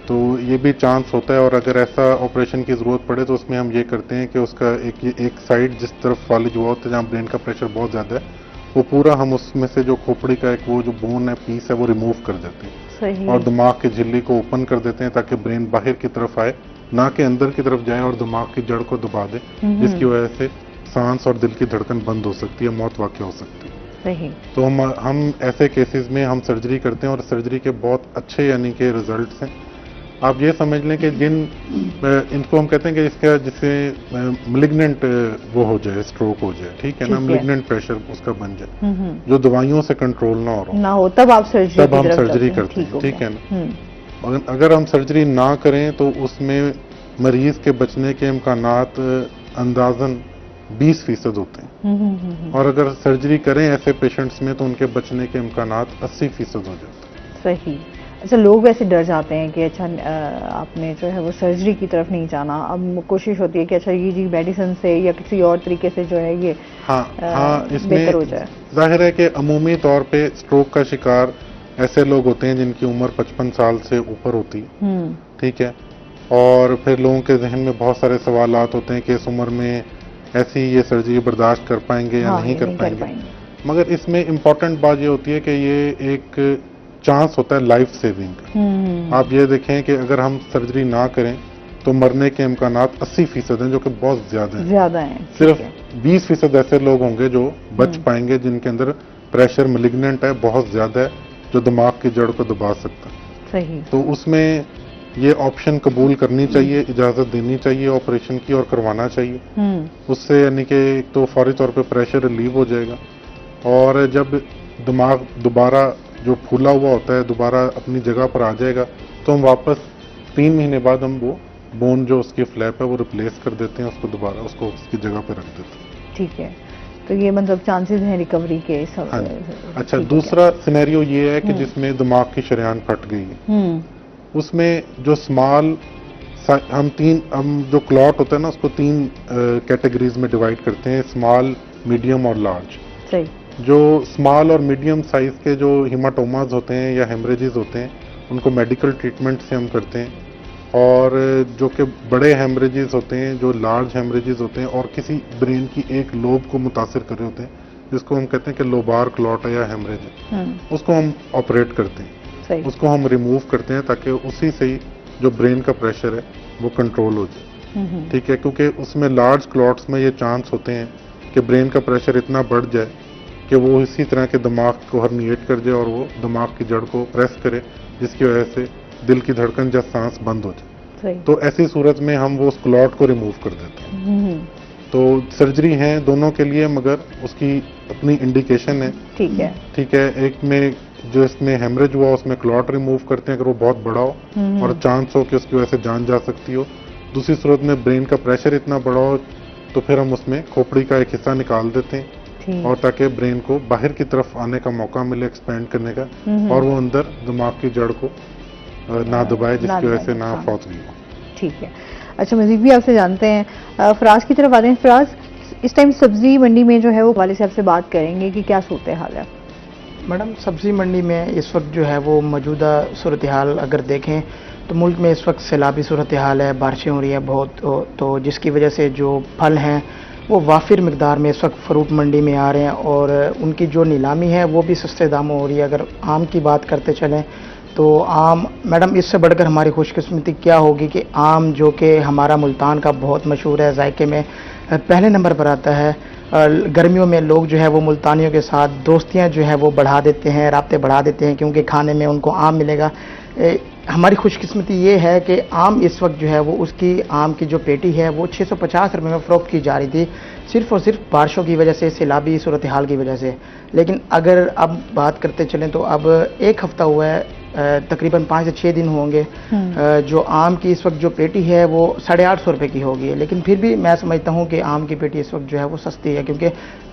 तो ये भी चांस होता है, और अगर ऐसा ऑपरेशन की ज़रूरत पड़े तो उसमें हम ये करते हैं कि उसका एक साइड जिस तरफ फॉलिज हुआ होता है जहाँ ब्रेन का प्रेशर बहुत ज़्यादा है, वो पूरा हम उसमें से जो खोपड़ी का एक वो जो बोन है, पीस है, वो रिमूव कर देते हैं। सही। और दिमाग की झिल्ली को ओपन कर देते हैं ताकि ब्रेन बाहर की तरफ आए, ना कि अंदर की तरफ जाए और दिमाग की जड़ को दबा दे, जिसकी वजह से सांस और दिल की धड़कन बंद हो सकती है, मौत वाक़या हो सकती है। सही। तो हम ऐसे केसेस में हम सर्जरी करते हैं, और सर्जरी के बहुत अच्छे यानी कि रिजल्ट्स हैं। आप ये समझ लें कि इनको हम कहते हैं कि इसका जिससे मलिग्नेंट वो हो जाए, स्ट्रोक हो जाए, ठीक है ना, मलिग्नेंट प्रेशर उसका बन जाए, जो दवाइयों से कंट्रोल ना हो, तब आप सर्जरी तब हम सर्जरी करते हैं, ठीक है ना। अगर हम सर्जरी ना करें तो उसमें मरीज के बचने के इम्कानात अंदाजन 20% होते हैं, और अगर सर्जरी करें ऐसे पेशेंट्स में तो उनके बचने के इम्कानात 80% हो जाते हैं। सही। अच्छा, लोग वैसे डर जाते हैं कि अच्छा आपने जो है वो सर्जरी की तरफ नहीं जाना, अब कोशिश होती है कि अच्छा ये जी मेडिसिन से या किसी और तरीके से जो है ये इसमें बेहतर हो जाए। जाहिर है कि अमूमी तौर पे स्ट्रोक का शिकार ऐसे लोग होते हैं जिनकी उम्र 55 साल से ऊपर होती है, ठीक है। और फिर लोगों के जहन में बहुत सारे सवालात होते हैं कि इस उम्र में ऐसी ये सर्जरी बर्दाश्त कर पाएंगे या नहीं कर पाएंगे। मगर इसमें इम्पोर्टेंट बात ये होती है कि ये एक चांस होता है लाइफ सेविंग का। आप ये देखें कि अगर हम सर्जरी ना करें तो मरने के इम्कानात 80% हैं, जो कि बहुत ज्यादा हैं। सिर्फ 20% ऐसे लोग होंगे जो बच पाएंगे जिनके अंदर प्रेशर मलिग्नेंट है, बहुत ज्यादा है, जो दिमाग की जड़ को दबा सकता है। सही। तो उसमें ये ऑप्शन कबूल करनी चाहिए, इजाजत देनी चाहिए ऑपरेशन की, और करवाना चाहिए। उससे यानी कि एक तो फौरी तौर पे प्रेशर रिलीव हो जाएगा, और जब दिमाग दोबारा जो फूला हुआ होता है दोबारा अपनी जगह पर आ जाएगा, तो हम वापस 3 महीने बाद हम वो बोन जो उसकी फ्लैप है वो रिप्लेस कर देते हैं, उसको दोबारा उसको उसकी जगह पर रख देते हैं। ठीक है, तो ये मतलब चांसेस हैं रिकवरी के सब। अच्छा, दूसरा सिनेरियो ये है कि जिसमें दिमाग की शरेयान फट गई है, उसमें जो स्मॉल हम जो क्लॉट होता है ना उसको 3 कैटेगरीज में डिवाइड करते हैं, स्मॉल, मीडियम और लार्ज। सही। जो स्मॉल और मीडियम साइज के जो हिमाटोमाज होते हैं या हेमरेजेस होते हैं, उनको मेडिकल ट्रीटमेंट से हम करते हैं। और जो कि बड़े हेमरेजेस होते हैं, जो लार्ज हेमरेजेस होते हैं और किसी ब्रेन की एक लोब को मुतासिर कर रहे होते हैं, जिसको हम कहते हैं कि लोबार क्लॉट है या हेमरेज है, उसको हम ऑपरेट करते हैं। सही। उसको हम रिमूव करते हैं ताकि उसी से ही जो ब्रेन का प्रेशर है वो कंट्रोल हो जाए, ठीक है। क्योंकि उसमें लार्ज क्लॉट्स में ये चांस होते हैं कि ब्रेन का प्रेशर इतना बढ़ जाए कि वो इसी तरह के दिमाग को हर्निएट कर जाए और वो दिमाग की जड़ को प्रेस करे, जिसकी वजह से दिल की धड़कन या सांस बंद हो जाए। तो ऐसी सूरत में हम वो उस क्लॉट को रिमूव कर देते हैं। तो सर्जरी है दोनों के लिए, मगर उसकी अपनी इंडिकेशन है। ठीक है। एक में जो इसमें हेमरेज हुआ उसमें क्लॉट रिमूव करते हैं अगर वो बहुत बड़ा हो और चांस हो कि उसकी वजह से जान जा सकती हो। दूसरी सूरत में ब्रेन का प्रेशर इतना बड़ा हो तो फिर हम उसमें खोपड़ी का एक हिस्सा निकाल देते हैं ठीक। और ताकि ब्रेन को बाहर की तरफ आने का मौका मिले एक्सपेंड करने का, और वो अंदर दिमाग की जड़ को ना दबाए, जिसकी वजह से ना हाँ। फौतगी हो। ठीक है। अच्छा, मजीद भी आपसे जानते हैं, फराज की तरफ आते हैं। फराज, इस टाइम सब्जी मंडी में जो है वो वाले साहब से बात करेंगे कि क्या सूरत हाल है। मैडम, सब्जी मंडी में इस वक्त जो है वो मौजूदा सूरत हाल अगर देखें तो मुल्क में इस वक्त सैलाबी सूरत हाल है, बारिशें हो रही है बहुत, तो जिसकी वजह से जो फल हैं वो वाफिर मिकदार में इस वक्त फ्रूट मंडी में आ रहे हैं और उनकी जो नीलामी है वो भी सस्ते दामों हो रही है। अगर आम की बात करते चलें तो आम, मैडम, इससे बढ़कर हमारी खुशकिस्मती क्या होगी कि आम जो कि हमारा मुल्तान का बहुत मशहूर है, जायके में पहले नंबर पर आता है। गर्मियों में लोग जो है वो मुल्तानियों के साथ दोस्तियां जो है वो बढ़ा देते हैं, राब्ते बढ़ा देते हैं, क्योंकि खाने में उनको आम मिलेगा। हमारी खुशकिस्मती ये है कि आम इस वक्त जो है वो उसकी आम की जो पेटी है वो 650 रुपये में फ़रोख्त की जा रही थी, सिर्फ़ और सिर्फ बारिशों की वजह से, सैलाबी सूरत हाल की वजह से। लेकिन अगर अब बात करते चलें तो अब एक हफ़्ता हुआ है, तकरीबन 5 से 6 दिन होंगे, जो आम की इस वक्त जो पेटी है वो 850 रुपये की होगी। लेकिन फिर भी मैं समझता हूँ कि आम की पेटी इस वक्त जो है वो सस्ती है, क्योंकि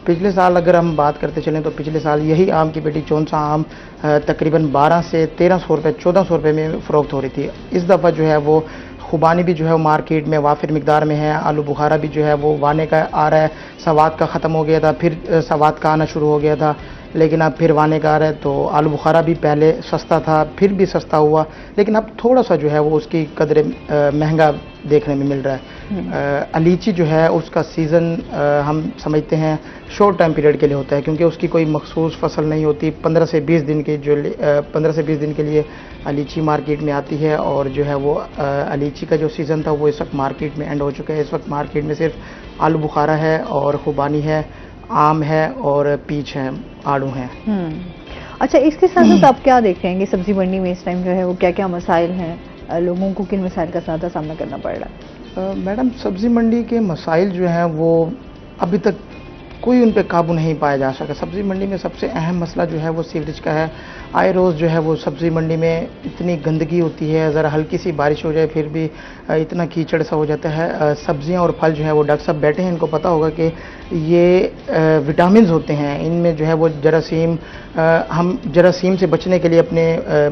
पिछले साल अगर हम बात करते चलें तो पिछले साल यही आम की पेटी चौंसा आम तकरीबन 12 से 1300 रुपये, 1400 रुपये में फ़रोख्त हो रही थी। इस दफ़ा जो है वो खुबानी भी जो है वो मार्केट में वाफिर मिकदार में है, आलू बुखारा भी जो है वो वाने का आ रहा है। सवात का ख़त्म हो गया था, फिर सवात का आना शुरू हो गया था, लेकिन अब फिर वाने का आ रहा है। तो आलू बुखारा भी पहले सस्ता था, फिर भी सस्ता हुआ, लेकिन अब थोड़ा सा जो है वो उसकी कदर महंगा देखने में मिल रहा है। अलीची जो है उसका सीज़न हम समझते हैं शॉर्ट टाइम पीरियड के लिए होता है, क्योंकि उसकी कोई मखसूस फसल नहीं होती। 15 से 20 दिन के जो 15 से 20 दिन के लिए अलीची मार्केट में आती है, और जो है वो अलीची का जो सीज़न था वो इस वक्त मार्केट में एंड हो चुका है। इस वक्त मार्केट में सिर्फ आलू बुखारा है और खुबानी है, आम है और पीच है, आड़ू है। अच्छा, इसके साथ साथ आप क्या देख रहे हैं कि सब्जी मंडी में इस टाइम जो है वो क्या क्या मसाइल हैं, लोगों को किन मसाइल का ज़्यादा सामना करना पड़ रहा है? मैडम, सब्जी मंडी के मसाइल जो हैं वो अभी तक कोई उन पे काबू नहीं पाया जा सका। सब्जी मंडी में सबसे अहम मसला जो है वो सीवरेज का है। आए रोज़ जो है वो सब्जी मंडी में इतनी गंदगी होती है, ज़रा हल्की सी बारिश हो जाए फिर भी इतना कीचड़ सा हो जाता है। सब्जियां और फल जो है वो डॉक्टर साहब बैठे हैं, इनको पता होगा कि ये विटामिन्स होते हैं, इनमें जो है वो जरासीम, हम जरासीम से बचने के लिए अपने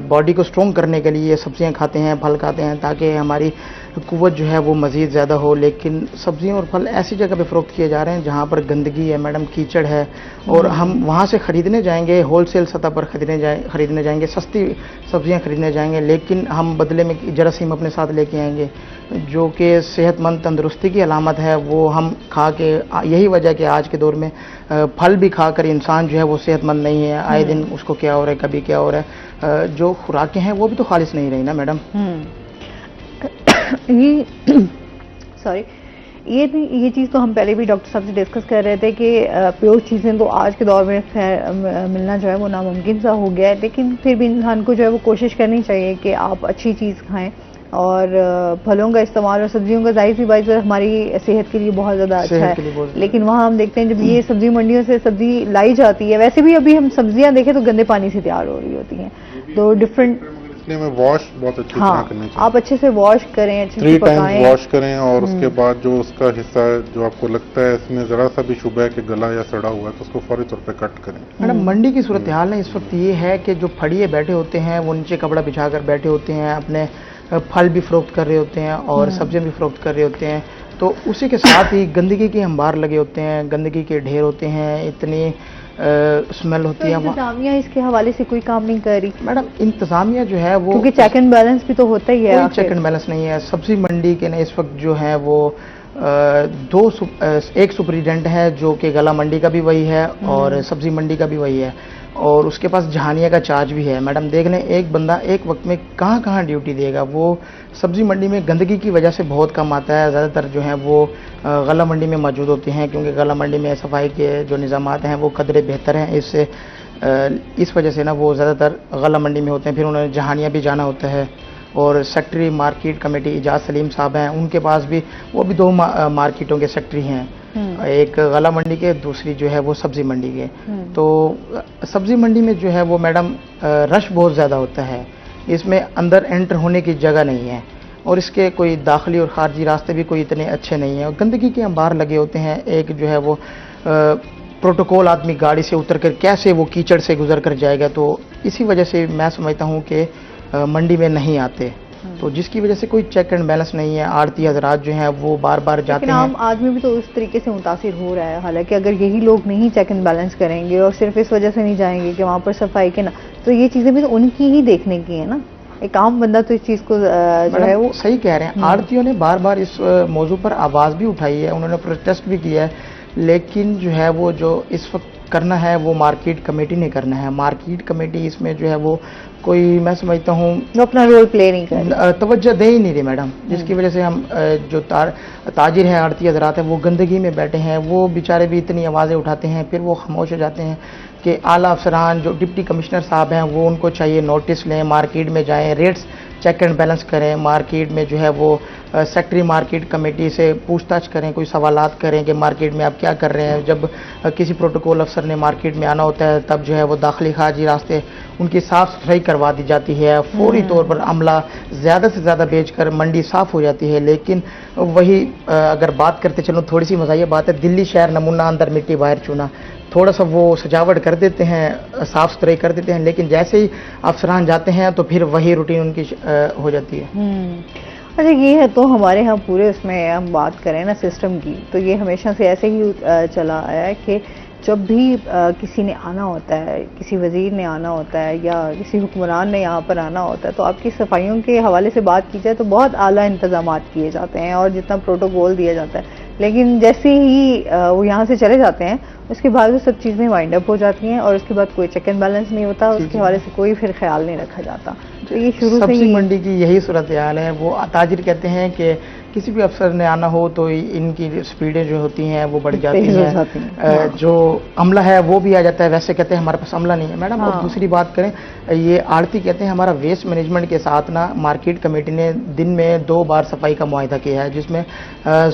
बॉडी को स्ट्रॉन्ग करने के लिए सब्जियां खाते हैं, फल खाते हैं, ताकि हमारी कुव्वत जो है वो मज़ीद ज़्यादा हो। लेकिन सब्जियां और फल ऐसी जगह पे फ़रोख्त किए जा रहे हैं जहां पर गंदगी है, मैडम, कीचड़ है, और हम वहां से ख़रीदने जाएंगे, होलसेल सतह पर ख़रीदने जाएंगे, सस्ती सब्जियां ख़रीदने जाएंगे, लेकिन हम बदले में जरासीम अपने साथ लेके आएंगे, जो कि सेहतमंद तंदुरुस्ती की अलामत है। वो हम खा के, यही वजह कि आज के दौर में फल भी खाकर इंसान जो है वो सेहतमंद नहीं है। आए दिन उसको क्या हो रहा है, कभी क्या हो रहा है। जो खुराकें हैं वो भी तो खालिश नहीं रही ना मैडम। ये सॉरी, ये चीज़ तो हम पहले भी डॉक्टर साहब से डिस्कस कर रहे थे कि प्योर चीज़ें तो आज के दौर में खैर मिलना जो है वो नामुमकिन सा हो गया है, लेकिन फिर भी इंसान को जो है वो कोशिश करनी चाहिए कि आप अच्छी चीज़ खाएं, और फलों का इस्तेमाल और सब्जियों का जाहिर सी बात है हमारी सेहत के लिए बहुत ज़्यादा अच्छा है। लेकिन वहाँ हम देखते हैं जब ये सब्जी मंडियों से सब्जी लाई जाती है, वैसे भी अभी हम सब्जियां देखें तो गंदे पानी से तैयार हो रही होती हैं, तो डिफरेंट, में वॉश बहुत अच्छी तरह करनी चाहिए। आप अच्छे से वॉश करें, अच्छे से 3 पकाएं, टाइम्स वॉश करें, और उसके बाद जो उसका हिस्सा है जो आपको लगता है इसमें जरा सा भी शुबह है कि गला या सड़ा हुआ है तो उसको फौरी तौर पे कट करें। मैडम, मंडी की सूरत हाल है इस वक्त ये है कि जो फड़िए बैठे होते हैं वो नीचे कपड़ा बिछाकर बैठे होते हैं, अपने फल भी फ़रोख्त कर रहे होते हैं और सब्जियां भी फ़रोख्त कर रहे होते हैं, तो उसी के साथ ही गंदगी के अंबार लगे होते हैं, गंदगी के ढेर होते हैं, इतनी स्मेल होती है। इंतजामिया इसके हवाले से कोई काम नहीं कर रही मैडम। इंतजामिया जो है वो, क्योंकि चेक एंड बैलेंस भी तो होता ही है, कोई चेक एंड बैलेंस नहीं है। सब्जी मंडी के ना इस वक्त जो है वो एक सुपरिटेंडेंट है जो कि गला मंडी का भी वही है और सब्जी मंडी का भी वही है, और उसके पास जहानिया का चार्ज भी है। मैडम, देख लें एक बंदा एक वक्त में कहाँ कहाँ ड्यूटी देगा। वो सब्जी मंडी में गंदगी की वजह से बहुत कम आता है, ज़्यादातर जो है वो गला मंडी में मौजूद होते हैं, क्योंकि गला मंडी में सफाई के जो निज़ामात हैं वो कदरे बेहतर हैं। इस वजह से ना वो ज़्यादातर गला मंडी में होते हैं। फिर उन्होंने जहानिया भी जाना होता है, और secretary market committee Ejaz Salim साहब हैं, उनके पास भी, वो भी 2 मार्केटों के सेक्रेटरी हैं, एक गला मंडी के, दूसरी जो है वो सब्जी मंडी के। तो सब्जी मंडी में जो है वो मैडम रश बहुत ज़्यादा होता है, इसमें अंदर एंटर होने की जगह नहीं है, और इसके कोई दाखिली और खारजी रास्ते भी कोई इतने अच्छे नहीं हैं और गंदगी के अंबार लगे होते हैं। एक जो है वो प्रोटोकॉल आदमी गाड़ी से उतर कर कैसे वो कीचड़ से गुजर कर जाएगा, तो इसी वजह से मैं समझता हूँ कि मंडी में नहीं आते, तो जिसकी वजह से कोई चेक एंड बैलेंस नहीं है। आड़ती हजरात जो हैं वो बार बार जाते हैं। आम आदमी भी तो उस तरीके से मुतासिर हो रहा है, हालांकि अगर यही लोग नहीं चेक एंड बैलेंस करेंगे और सिर्फ इस वजह से नहीं जाएंगे कि वहाँ पर सफाई के ना, तो ये चीजें भी तो उनकी ही देखने की है ना। एक आम बंदा तो इस चीज को जो है वो सही कह रहे हैं। आड़तियों ने बार बार इस मौजू पर आवाज भी उठाई है, उन्होंने प्रोटेस्ट भी किया है, लेकिन जो है वो जो इस वक्त करना है वो मार्केट कमेटी ने करना है। मार्केट कमेटी इसमें जो है वो कोई, मैं समझता हूँ, वो अपना रोल प्ले नहीं कर तवज्जो दे ही नहीं रही मैडम, जिसकी वजह से हम जो ताजिर हैं, आड़ती हजरात हैं, वो गंदगी में बैठे हैं। वो बेचारे भी इतनी आवाज़ें उठाते हैं, फिर वो खामोश हो जाते हैं कि आला अफसरान जो डिप्टी कमिश्नर साहब हैं वो उनको चाहिए नोटिस लें, मार्केट में जाएं, रेट्स चेक एंड बैलेंस करें, मार्केट में जो है वो सेक्रेटरी मार्केट कमेटी से पूछताछ करें, कोई सवालात करें कि मार्केट में आप क्या कर रहे हैं। जब किसी प्रोटोकॉल अफसर ने मार्केट में आना होता है तब जो है वो दाखिली खारजी रास्ते उनकी साफ सफाई करवा दी जाती है, फौरी तौर पर अमला ज़्यादा से ज़्यादा बेचकर मंडी साफ हो जाती है। लेकिन वही अगर बात करते चलो, थोड़ी सी मज़ाहिया बात है, दिल्ली शहर नमूना अंदर मिट्टी बाहर चूना, थोड़ा सा वो सजावट कर देते हैं, साफ सुथराई कर देते हैं, लेकिन जैसे ही अफसरान जाते हैं तो फिर वही रूटीन उनकी हो जाती है। अच्छा, ये है तो हमारे यहाँ पूरे उसमें हम बात करें ना सिस्टम की, तो ये हमेशा से ऐसे ही चला आया है कि जब भी किसी ने आना होता है, किसी वजीर ने आना होता है या किसी हुक्मरान ने यहाँ पर आना होता है, तो आपकी सफाइयों के हवाले से बात की जाए तो बहुत आला इंतजामात किए जाते हैं और जितना प्रोटोकॉल दिया जाता है, लेकिन जैसे ही वो यहाँ से चले जाते हैं उसके बाद वो सब चीज़ें वाइंड अप हो जाती हैं और उसके बाद कोई चेक एंड बैलेंस नहीं होता, उसके हवाले से कोई फिर ख्याल नहीं रखा जाता। तो ये शुरू से सब्जी ही मंडी की यही सूरत हाल है। वो ताजिर कहते हैं कि किसी भी अफसर ने आना हो तो इनकी स्पीडें जो होती हैं वो बढ़ जाती हैं, जो अमला है वो भी आ जाता है, वैसे कहते हैं हमारे पास अमला नहीं है मैडम। और दूसरी बात करें, ये आड़ती कहते हैं हमारा वेस्ट मैनेजमेंट के साथ ना मार्केट कमेटी ने दिन में 2 बार सफाई का मुआहिदा किया है, जिसमें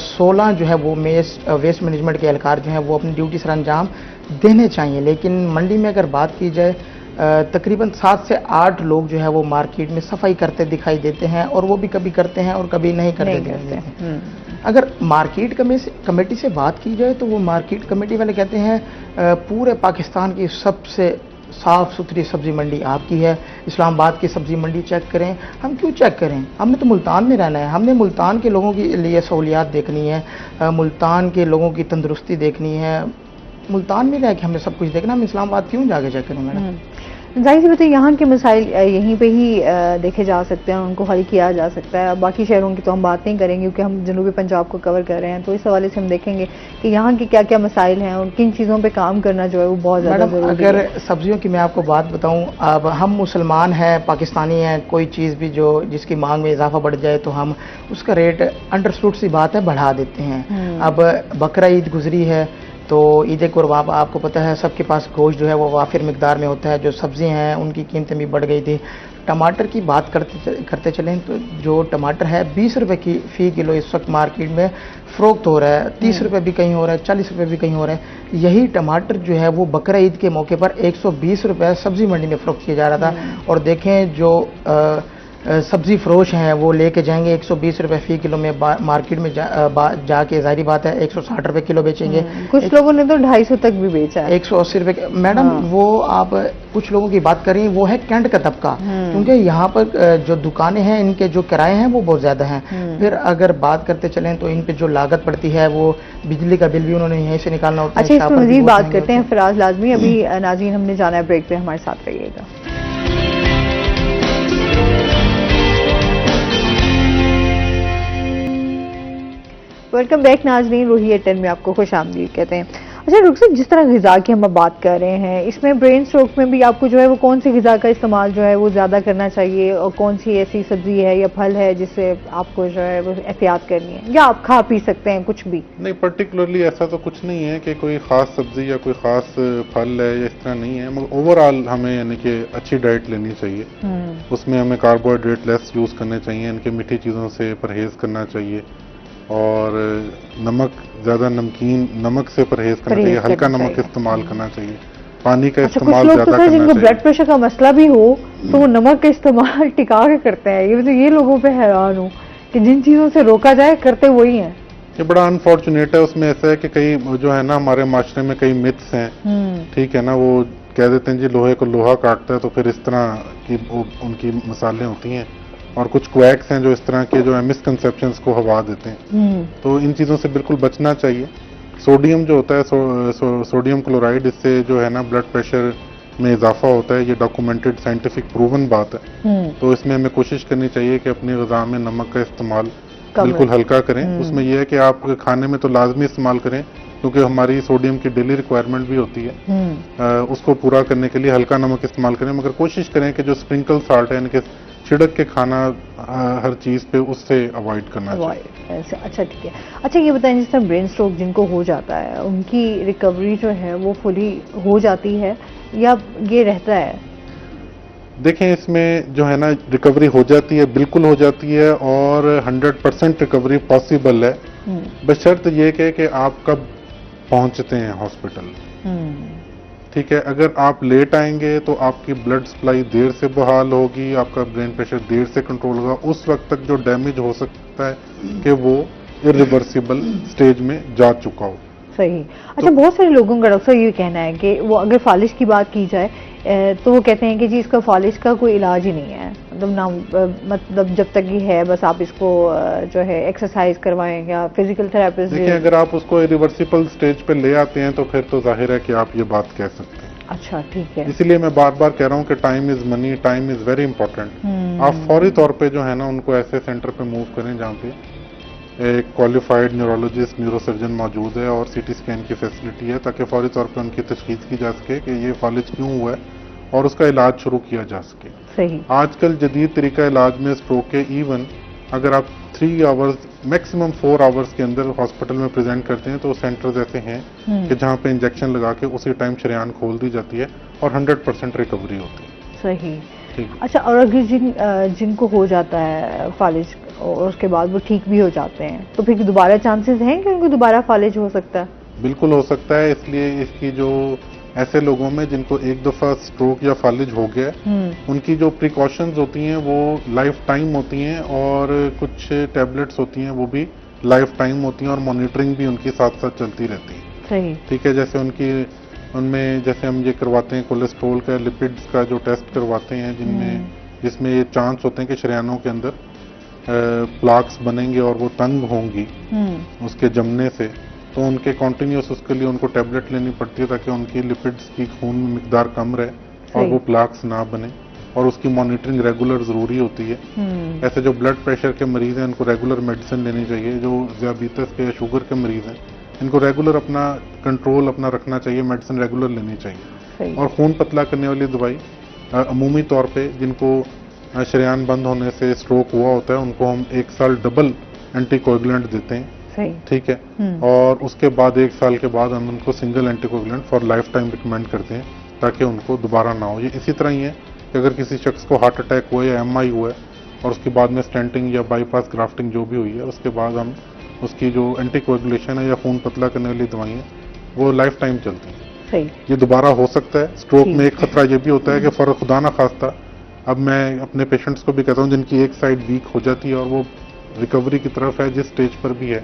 16 जो है वो वेस्ट मैनेजमेंट के एहलकार जो हैं वो अपनी ड्यूटी सर अंजाम देने चाहिए। लेकिन मंडी में अगर बात की जाए, तकरीबन 7 से 8 लोग जो है वो मार्केट में सफाई करते दिखाई देते हैं, और वो भी कभी करते हैं और कभी नहीं करते। अगर मार्केट कमेटी से बात की जाए तो वो मार्केट कमेटी वाले कहते हैं पूरे पाकिस्तान की सबसे साफ सुथरी सब्जी मंडी आपकी है, इस्लामाबाद की सब्जी मंडी चेक करें। हम क्यों चेक करें? हमने तो मुल्तान में रहना है, हमने मुल्तान के लोगों के लिए सहूलियात देखनी है, मुल्तान के लोगों की तंदुरुस्ती देखनी है, मुल्तान में रह के हमने सब कुछ देखना, हम इस्लामाबाद क्यों जाके चेक करें मैडम? जाहिर सी बात है यहाँ के मसाइल यहीं पे ही देखे जा सकते हैं, उनको हल किया जा सकता है। बाकी शहरों की तो हम बात नहीं करेंगे क्योंकि हम जनूबी पंजाब को कवर कर रहे हैं, तो इस हवाले से हम देखेंगे कि यहाँ के क्या क्या मसाइल हैं और किन चीज़ों पे काम करना जो है वो बहुत ज़्यादा ज़रूरी है। अगर सब्जियों की मैं आपको बात बताऊँ, अब हम मुसलमान हैं, पाकिस्तानी हैं, कोई चीज़ भी जो जिसकी मांग में इजाफा बढ़ जाए तो हम उसका रेट अंडरस्टूड सी बात है बढ़ा देते हैं। अब बकरा ईद गुजरी है तो ईद कुर्बान आपको पता है सबके पास गोश्त जो है वो वाफिर मिकदार में होता है, जो सब्ज़ी हैं उनकी कीमतें भी बढ़ गई थी। टमाटर की बात करते चलें तो जो टमाटर है 20 रुपए की फ़ी किलो इस वक्त मार्केट में फ़रोख्त हो रहा है, 30 रुपए भी कहीं हो रहा है, 40 रुपए भी कहीं हो रहा है। यही टमाटर जो है वो बकरा ईद के मौके पर 120 रुपए सब्ज़ी मंडी में फ़रोख्त किया जा रहा था, और देखें जो सब्जी फरोश हैं वो लेके जाएंगे 120 रुपए फ़ी किलो में, मार्केट में जाके जाहिर बात है 160 रुपए किलो बेचेंगे। कुछ लोगों ने तो 250 तक भी बेचा है, 180 रुपए। मैडम वो आप कुछ लोगों की बात करें, वो है कैंट का तबका, क्योंकि यहाँ पर जो दुकानें हैं इनके जो किराए हैं वो बहुत ज़्यादा हैं। फिर अगर बात करते चलें तो इन पे जो लागत पड़ती है वो बिजली का बिल भी उन्होंने यहीं से निकालना होता है। अच्छा, इस पर मज़ीद बात करते हैं फराज लाजमी। अभी नाज़रीन हमने जाना है ब्रेक पे, हमारे साथ रहिएगा। वेलकम बैक नाजरीन, रोही 10 में आपको खुश आमदीद कहते हैं। अच्छा रुखसत, जिस तरह ग़िज़ा की हम बात कर रहे हैं, इसमें ब्रेन स्ट्रोक में भी आपको जो है वो कौन सी ग़िज़ा का इस्तेमाल जो है वो ज़्यादा करना चाहिए, और कौन सी ऐसी सब्ज़ी है या फल है जिससे आपको जो है वो एहतियात करनी है, या आप खा पी सकते हैं कुछ भी? नहीं, पर्टिकुलरली ऐसा तो कुछ नहीं है कि कोई ख़ास सब्ज़ी या कोई ख़ास फल है या इस तरह नहीं है, मगर ओवरऑल हमें यानी कि अच्छी डाइट लेनी चाहिए। उसमें हमें कार्बोहाइड्रेट लेस यूज़ करने चाहिए, इनके मीठी चीज़ों से परहेज़ करना चाहिए, और नमक ज़्यादा नमक से परहेज करना चाहिए, हल्का नमक इस्तेमाल करना चाहिए, पानी का इस्तेमाल ज़्यादा करना चाहिए। जिनको ब्लड प्रेशर का मसला भी हो तो वो नमक का इस्तेमाल टिका के करते हैं। ये लोगों पे हैरान हूँ कि जिन चीजों से रोका जाए करते वही हैं। ये बड़ा अनफॉर्चुनेट है। उसमें ऐसा है कि कई जो है ना हमारे माशरे में कई मिथ्स हैं, ठीक है ना, वो कह देते हैं जी लोहे को लोहा काटता है, तो फिर इस तरह की वो उनकी मिसालें होती हैं। और कुछ क्वैक्स हैं जो इस तरह के जो है मिसकंसेप्शंस को हवा देते हैं। तो इन चीज़ों से बिल्कुल बचना चाहिए। सोडियम जो होता है सोडियम क्लोराइड, इससे जो है ना ब्लड प्रेशर में इजाफा होता है। ये डॉक्यूमेंटेड साइंटिफिक प्रूवन बात है। तो इसमें हमें कोशिश करनी चाहिए कि अपनी ग़िज़ा में नमक का इस्तेमाल बिल्कुल हल्का करें। उसमें यह है कि आप खाने में तो लाजमी इस्तेमाल करें, क्योंकि हमारी सोडियम की डेली रिक्वायरमेंट भी होती है। उसको पूरा करने के लिए हल्का नमक इस्तेमाल करें, मगर कोशिश करें कि जो स्प्रिंकल साल्ट है, यानी कि छिड़क के खाना हर चीज़ पे, उससे अवॉइड करना चाहिए। अच्छा, ठीक है। अच्छा, ये बताएं, जिस तरह ब्रेन स्ट्रोक जिनको हो जाता है, उनकी रिकवरी जो है वो फुली हो जाती है या ये रहता है? देखें, इसमें जो है ना रिकवरी हो जाती है, बिल्कुल हो जाती है, और 100% रिकवरी पॉसिबल है। बशर्त ये कि आप कब पहुंचते हैं हॉस्पिटल। ठीक है, अगर आप लेट आएंगे तो आपकी ब्लड सप्लाई देर से बहाल होगी, आपका ब्रेन प्रेशर देर से कंट्रोल होगा। उस वक्त तक जो डैमेज हो सकता है कि वो इरिवर्सिबल स्टेज में जा चुका हो। सही। अच्छा, बहुत सारे लोगों का डॉक्टर ये कहना है कि वो अगर फालिश की बात की जाए तो वो कहते हैं कि जी इसका फालिश का कोई इलाज ही नहीं है, मतलब ना, मतलब जब तक ये है बस आप इसको जो है एक्सरसाइज करवाएं या फिजिकल थेरेपिस्ट। देखिए, अगर आप उसको इरिवर्सिबल स्टेज पे ले आते हैं तो फिर तो जाहिर है कि आप ये बात कह सकते हैं। अच्छा, ठीक है। इसीलिए मैं बार बार कह रहा हूँ कि time is money, time is very important. आप फौरी तौर पे जो है ना उनको ऐसे सेंटर पे मूव करें जहाँ पे एक क्वालिफाइड न्यूरोलॉजिस्ट, न्यूरोसर्जन मौजूद है और सीटी स्कैन की फैसिलिटी है, ताकि फौरी तौर पे उनकी तशखीस की जा सके कि ये फालिज क्यों हुआ है और उसका इलाज शुरू किया जा सके। सही। आजकल जदीद तरीका इलाज में स्ट्रोक के इवन अगर आप 3 आवर्स मैक्सिमम 4 आवर्स के अंदर हॉस्पिटल में प्रेजेंट करते हैं तो सेंटर्स ऐसे हैं कि जहाँ पे इंजेक्शन लगा के उसी टाइम शरेयान खोल दी जाती है और 100% रिकवरी होती है। सही। अच्छा, और अगर जिनको हो जाता है फालिज और उसके बाद वो ठीक भी हो जाते हैं, तो फिर दोबारा चांसेस हैं कि उनको दोबारा फालिज हो सकता है? बिल्कुल हो सकता है। इसलिए इसकी जो ऐसे लोगों में जिनको एक दफा स्ट्रोक या फालिज हो गया है, उनकी जो प्रिकॉशंस होती हैं वो लाइफ टाइम होती हैं, और कुछ टैबलेट्स होती हैं वो भी लाइफ टाइम होती हैं, और मॉनिटरिंग भी उनकी साथ साथ चलती रहती है। सही। ठीक है, जैसे उनमें जैसे हम ये करवाते हैं कोलेस्ट्रॉल का, लिपिड्स का जो टेस्ट करवाते हैं, जिसमें ये चांस होते हैं कि शरेयानों के अंदर प्लाक्स बनेंगे और वो तंग होंगी उसके जमने से, तो उनके कॉन्टिन्यूस उसके लिए उनको टैबलेट लेनी पड़ती है ताकि उनकी लिपिड्स की खून में मिकदार कम रहे और वो प्लाक्स ना बने, और उसकी मॉनिटरिंग रेगुलर जरूरी होती है। ऐसे जो ब्लड प्रेशर के मरीज हैं उनको रेगुलर मेडिसिन लेनी चाहिए। जो डायबिटीज के या शुगर के मरीज हैं इनको रेगुलर अपना कंट्रोल अपना रखना चाहिए, मेडिसिन रेगुलर लेनी चाहिए। और खून पतला करने वाली दवाई अमूमी तौर पे जिनको शरेयान बंद होने से स्ट्रोक हुआ होता है उनको हम 1 साल डबल एंटीकोएगुलेंट देते हैं। ठीक है, और उसके बाद 1 साल के बाद हम उनको single anticoagulant for life time recommend करते हैं ताकि उनको दोबारा ना हो। ये इसी तरह ही है कि अगर किसी शख्स को हार्ट अटैक हुआ या MI हुआ है और उसके बाद में स्टेंटिंग या बाईपास ग्राफ्टिंग जो भी हुई है, उसके बाद हम उसकी जो एंटीकोएगुलेशन है या खून पतला करने वाली दवाइयाँ वो लाइफ टाइम चलती हैं। सही। ये दोबारा हो सकता है। स्ट्रोक में एक खतरा ये भी होता है कि फर खुदा ना खास्ता, अब मैं अपने पेशेंट्स को भी कहता हूँ जिनकी एक साइड वीक हो जाती है और वो रिकवरी की तरफ है, जिस स्टेज पर भी है,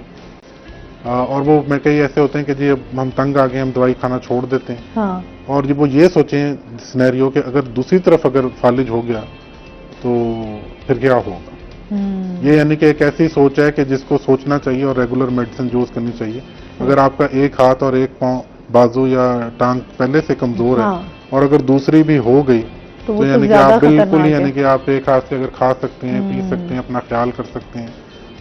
और वो मैं कई ऐसे होते हैं कि जी अब हम तंग आ गए, हम दवाई खाना छोड़ देते हैं। हाँ। और जब वो ये सोचें सिनेरियो कि अगर दूसरी तरफ अगर फालिज हो गया तो फिर क्या होगा। ये यानी कि एक ऐसी सोच है कि जिसको सोचना चाहिए और रेगुलर मेडिसिन यूज करनी चाहिए। अगर आपका एक हाथ और एक पांव, बाजू या टांग पहले से कमजोर है और अगर दूसरी भी हो गई तो यानी कि आप बिल्कुल ही, यानी कि आप एक हाथ से अगर खा सकते हैं, पी सकते हैं, अपना ख्याल कर सकते हैं,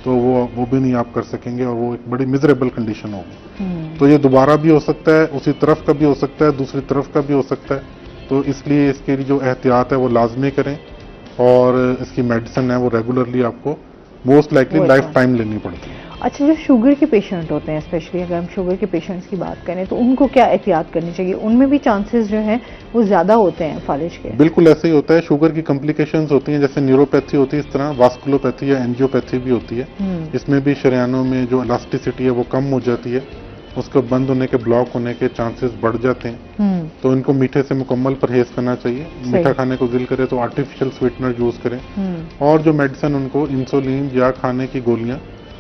तो वो भी नहीं आप कर सकेंगे और वो एक बड़ी मिजरेबल कंडीशन होगी। तो ये दोबारा भी हो सकता है, उसी तरफ का भी हो सकता है, दूसरी तरफ का भी हो सकता है। तो इसलिए इसके लिए जो एहतियात है वो लाजमी करें और इसकी मेडिसिन है वो रेगुलरली आपको मोस्ट लाइकली लाइफ टाइम लेनी पड़ती है। अच्छा, जो शुगर के पेशेंट होते हैं, स्पेशली अगर हम शुगर के पेशेंट्स की बात करें तो उनको क्या एहतियात करनी चाहिए? उनमें भी चांसेस जो हैं वो ज्यादा होते हैं फालिज के? बिल्कुल ऐसे ही होता है। शुगर की कॉम्प्लिकेशंस होती हैं, जैसे न्यूरोपैथी होती है, इस तरह वास्कुलोपैथी या एंजियोपैथी भी होती है। इसमें भी शरेयानों में जो इलास्टिसिटी है वो कम हो जाती है उसको बंद होने के, ब्लॉक होने के चांसेस बढ़ जाते हैं। तो इनको मीठे से मुकम्मल परहेज करना चाहिए। मीठा खाने को दिल करे तो आर्टिफिशियल स्वीटनर यूज करें। और जो मेडिसिन उनको इंसुलिन या खाने की गोलियां,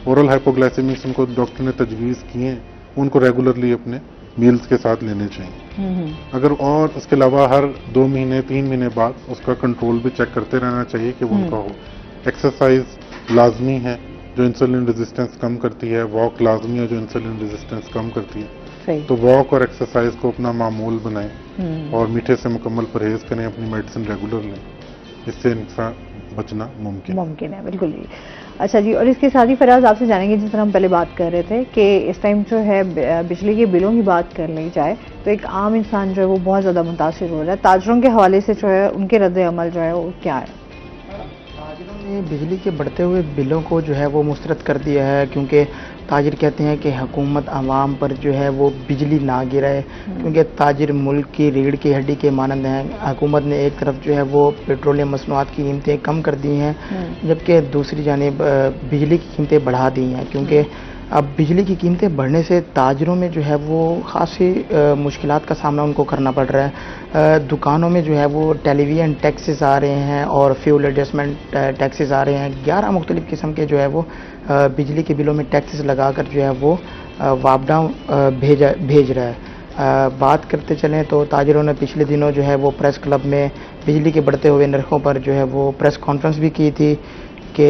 ओरल हाइपोग्लाइसेमिक्स उनको डॉक्टर ने तजवीज़ किए हैं, उनको रेगुलरली अपने मील्स के साथ लेने चाहिए। अगर और इसके अलावा हर 2 महीने 3 महीने बाद उसका कंट्रोल भी चेक करते रहना चाहिए कि वो उनका हो। एक्सरसाइज लाजमी है जो इंसुलिन रेजिस्टेंस कम करती है, वॉक लाजमी है जो इंसुलिन रेजिस्टेंस कम करती है। तो वॉक और एक्सरसाइज को अपना मामूल बनाएं और मीठे से मुकम्मल परहेज करें, अपनी मेडिसिन रेगुलर लें। इससे इंसान बचना मुमकिन है। बिल्कुल जी। अच्छा जी, और इसके साथ ही फराज आपसे जानेंगे, जिस तरह हम पहले बात कर रहे थे कि इस टाइम जो है बिजली के बिलों की बात कर ली जाए तो एक आम इंसान जो है वो बहुत ज़्यादा मुतासिर हो रहा है। ताजरों के हवाले से जो है उनके रद्द अमल जो है वो क्या है? ताजिरों ने बिजली के बढ़ते हुए बिलों को जो है वो मुस्तरद कर दिया है, क्योंकि ताजिर कहते हैं कि हुकूमत आवाम पर जो है वो बिजली ना गिराए, क्योंकि ताजिर मुल्क की रीढ़ की हड्डी के मानंद हैं। हुकूमत ने एक तरफ जो है वो पेट्रोलियम मसनूआत की कीमतें कम कर दी हैं, जबकि दूसरी जानिब बिजली की कीमतें बढ़ा दी हैं, क्योंकि अब बिजली की कीमतें बढ़ने से ताजिरों में जो है वो खासी मुश्किलात का सामना उनको करना पड़ रहा है। दुकानों में जो है वो टेलीविजन टैक्सेस आ रहे हैं और फ्यूल एडजस्टमेंट टैक्सेस आ रहे हैं। 11 मुख्तलिफ किस्म के जो है वो बिजली के बिलों में टैक्सेस लगाकर जो है वो वापडा भेज रहा है। बात करते चलें तो ताजिरों ने पिछले दिनों जो है वो प्रेस क्लब में बिजली के बढ़ते हुए नरखों पर जो है वो प्रेस कॉन्फ्रेंस भी की थी कि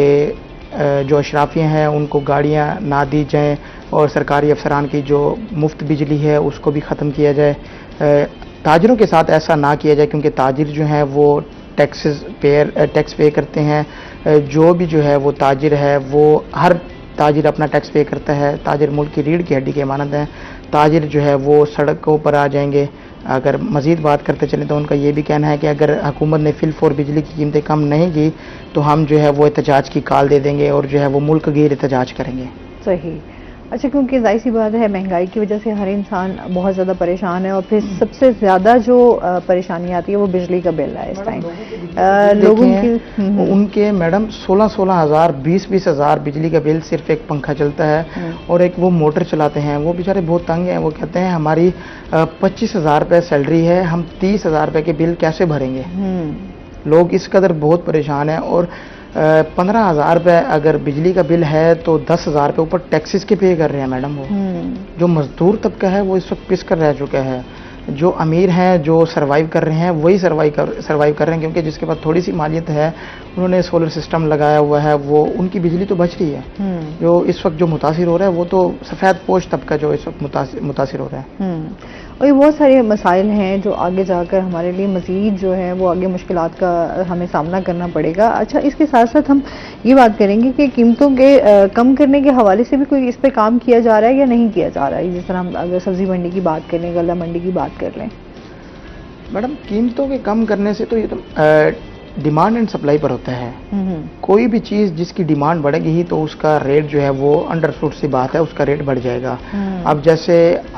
जो अशराफियाँ हैं उनको गाड़ियाँ ना दी जाएं और सरकारी अफसरान की जो मुफ्त बिजली है उसको भी ख़त्म किया जाए। ताजिरों के साथ ऐसा ना किया जाए, क्योंकि ताजिर जो हैं वो टैक्स पे करते हैं। जो भी जो है वो ताजिर है वो हर ताजिर अपना टैक्स पे करता है। ताजिर मुल्क की रीढ़ की हड्डी के मानंद हैं। ताजिर जो है वो सड़कों पर आ जाएंगे। अगर मज़ीद बात करते चलें तो उनका ये भी कहना है कि अगर हुकूमत ने फिलफोर बिजली की कीमतें कम नहीं की तो हम जो है वो एहतजाज की कॉल दे देंगे और जो है वो मुल्क गिर एहतजाज करेंगे। सही। अच्छा, क्योंकि जाहिर सी बात है महंगाई की वजह से हर इंसान बहुत ज़्यादा परेशान है और फिर सबसे ज़्यादा जो परेशानी आती है वो बिजली का बिल है इस टाइम। लोगों की उनके मैडम 16-16 हज़ार 20-20 हज़ार बिजली का बिल सिर्फ एक पंखा चलता है और एक वो मोटर चलाते हैं। वो बेचारे बहुत तंग हैं। वो कहते हैं हमारी 25 हज़ार रुपये सैलरी है, हम 30 हज़ार रुपये के बिल कैसे भरेंगे। लोग इस कदर बहुत परेशान हैं और 15 हज़ार रुपये अगर बिजली का बिल है तो 10 हज़ार रुपये ऊपर टैक्सेस के पे कर रहे हैं मैडम। वो जो मजदूर तबका है वो इस वक्त पिस कर रह चुका है। जो अमीर हैं जो सरवाइव कर रहे हैं वही सरवाइव कर रहे हैं, क्योंकि जिसके पास थोड़ी सी मालियत है उन्होंने सोलर सिस्टम लगाया हुआ है, वो उनकी बिजली तो बच रही है। जो इस वक्त जो मुतासिर हो रहा है वो तो सफ़ेद पोश तबका जो इस वक्त मुतासिर हो रहा है। और ये बहुत सारे मसाइल हैं जो आगे जाकर हमारे लिए मज़ीद जो है वो आगे मुश्किलात का हमें सामना करना पड़ेगा। अच्छा, इसके साथ साथ हम ये बात करेंगे कि कीमतों के कम करने के हवाले से भी कोई इस पर काम किया जा रहा है या नहीं किया जा रहा है। जिस तरह हम अगर सब्जी मंडी की बात कर लें, गल्ला मंडी की बात कर लें। मैडम, कीमतों के कम करने से तो ये तो डिमांड एंड सप्लाई पर होता है। कोई भी चीज़ जिसकी डिमांड बढ़ेगी ही तो उसका रेट जो है वो अंडरस्टूड सी बात है, उसका रेट बढ़ जाएगा। अब जैसे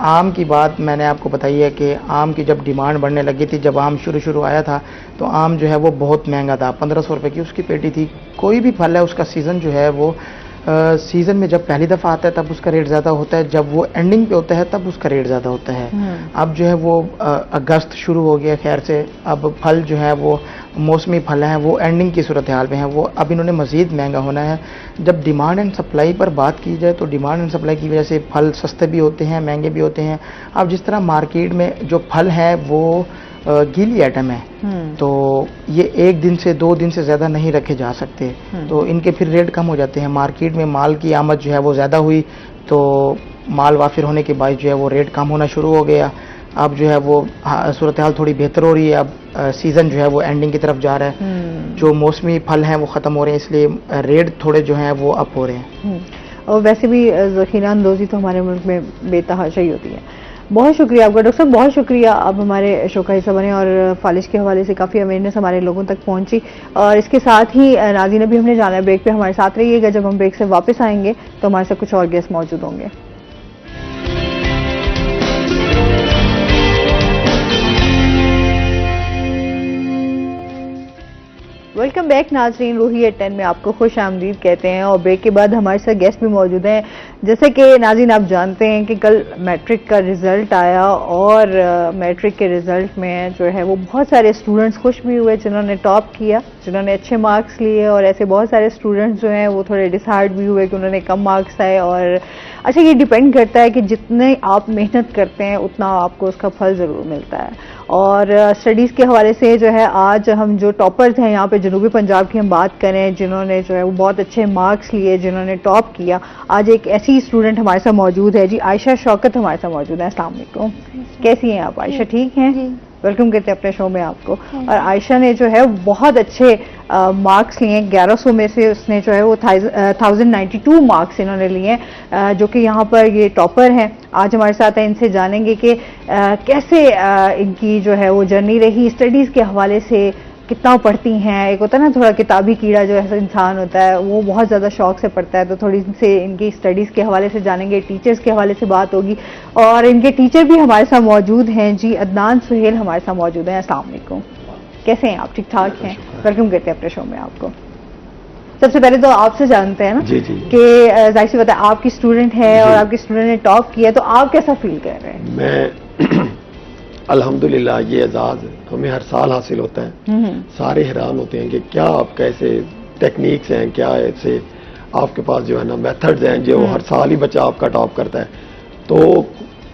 आम की बात मैंने आपको बताई है कि आम की जब डिमांड बढ़ने लगी थी, जब आम शुरू आया था तो आम जो है वो बहुत महंगा था, 1500 रुपये की उसकी पेटी थी। कोई भी फल है उसका सीज़न जो है वो सीज़न में जब पहली दफ़ा आता है तब उसका रेट ज़्यादा होता है, जब वो एंडिंग पे होता है तब उसका रेट ज़्यादा होता है। अब जो है वो अगस्त शुरू हो गया खैर से, अब फल जो है वो मौसमी फल हैं वो एंडिंग की सूरत हाल में है, वो अब इन्होंने मज़ीद महंगा होना है। जब डिमांड एंड सप्लाई पर बात की जाए तो डिमांड एंड सप्लाई की वजह से फल सस्ते भी होते हैं, महंगे भी होते हैं। अब जिस तरह मार्केट में जो फल है वो गीली आइटम है तो ये 1 दिन से 2 दिन से ज़्यादा नहीं रखे जा सकते, तो इनके फिर रेट कम हो जाते हैं। मार्केट में माल की आमद जो है वो ज़्यादा हुई तो माल वाफिर होने के बाद जो है वो रेट कम होना शुरू हो गया। अब जो है वो सूरत हाल थोड़ी बेहतर हो रही है। अब सीज़न जो है वो एंडिंग की तरफ जा रहा है, जो मौसमी फल हैं वो ख़त्म हो रहे हैं, इसलिए रेट थोड़े जो हैं वो अप हो रहे हैं। और वैसे भी ज़ख़ीरा अंदोज़ी तो हमारे मुल्क में बेतहाशा ही होती है। बहुत शुक्रिया आपका डॉक्टर साहब, बहुत शुक्रिया। आप हमारे शो का हिस्सा बने और फालिश के हवाले से काफ़ी अवेयरनेस हमारे लोगों तक पहुंची। और इसके साथ ही नाज़रीन, अभी हमने जाना है ब्रेक पे, हमारे साथ रहिएगा। जब हम ब्रेक से वापस आएंगे तो हमारे साथ कुछ और गेस्ट मौजूद होंगे। वेलकम बैक नाजरीन, रूही एट 10 में आपको खुश आमदीद कहते हैं। और ब्रेक के बाद हमारे साथ गेस्ट भी मौजूद हैं। जैसे कि नाज़रीन आप जानते हैं कि कल मैट्रिक का रिजल्ट आया और मैट्रिक के रिजल्ट में जो है वो बहुत सारे स्टूडेंट्स खुश भी हुए जिन्होंने टॉप किया, जिन्होंने अच्छे मार्क्स लिए, और ऐसे बहुत सारे स्टूडेंट्स जो हैं वो थोड़े डिसहार्ट भी हुए कि उन्होंने कम मार्क्स आए। और अच्छा, ये डिपेंड करता है कि जितने आप मेहनत करते हैं उतना आपको उसका फल ज़रूर मिलता है। और स्टडीज़ के हवाले से जो है आज हम जो टॉपर्स हैं यहाँ पे जनूबी पंजाब की हम बात करें, जिन्होंने जो है वो बहुत अच्छे मार्क्स लिए, जिन्होंने टॉप किया, आज एक ऐसी स्टूडेंट हमारे साथ मौजूद है जी, आयशा शौकत हमारे साथ मौजूद है। अस्सलाम वालेकुम, कैसी हैं आप आयशा? ठीक हैं, वेलकम करते हैं अपने शो में आपको। और आयशा ने जो है बहुत अच्छे मार्क्स लिए, 1100 में से उसने जो है वो 1092 मार्क्स इन्होंने लिए, जो कि यहाँ पर ये टॉपर हैं। आज हमारे साथ हैं, इनसे जानेंगे कि कैसे इनकी जो है वो जर्नी रही स्टडीज़ के हवाले से, कितना पढ़ती हैं। एक होता है ना थोड़ा किताबी कीड़ा जो ऐसा इंसान होता है वो बहुत ज़्यादा शौक से पढ़ता है, तो थोड़ी इनसे इनकी स्टडीज़ के हवाले से जानेंगे, टीचर्स के हवाले से बात होगी। और इनके टीचर भी हमारे साथ मौजूद हैं जी, अदनान सुहेल हमारे साथ मौजूद हैं। अस्सलाम वालेकुम, कैसे हैं आप? ठीक ठाक हैं, वेलकम करते हैं अपने शो में आपको। सबसे पहले तो आपसे जानते हैं ना जी जी कि जाहिर सी बात है आपकी स्टूडेंट है और आपकी स्टूडेंट ने टॉप किया, तो आप कैसा फील कर रहे हैं? मैं अल्हम्दुलिल्लाह, ये एजाज हमें हर साल हासिल होता है। सारे हैरान होते हैं कि क्या आप कैसे टेक्निक्स हैं, क्या ऐसे आपके पास जो है ना मेथड्स हैं जो हर साल ही बच्चा आपका टॉप करता है। तो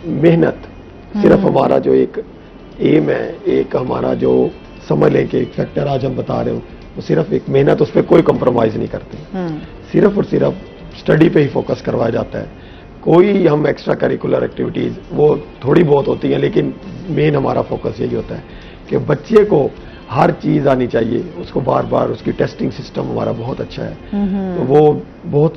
मेहनत सिर्फ हमारा जो एक एम है, एक हमारा जो समझ लें कि एक फैक्टर आज हम बता रहे हो, वो सिर्फ एक मेहनत, उस पर कोई कंप्रोमाइज नहीं करते, सिर्फ और सिर्फ स्टडी पे ही फोकस करवाया जाता है। कोई हम एक्स्ट्रा करिकुलर एक्टिविटीज वो थोड़ी बहुत होती हैं, लेकिन मेन हमारा फोकस यही होता है कि बच्चे को हर चीज आनी चाहिए, उसको बार बार उसकी टेस्टिंग सिस्टम हमारा बहुत अच्छा है। तो वो बहुत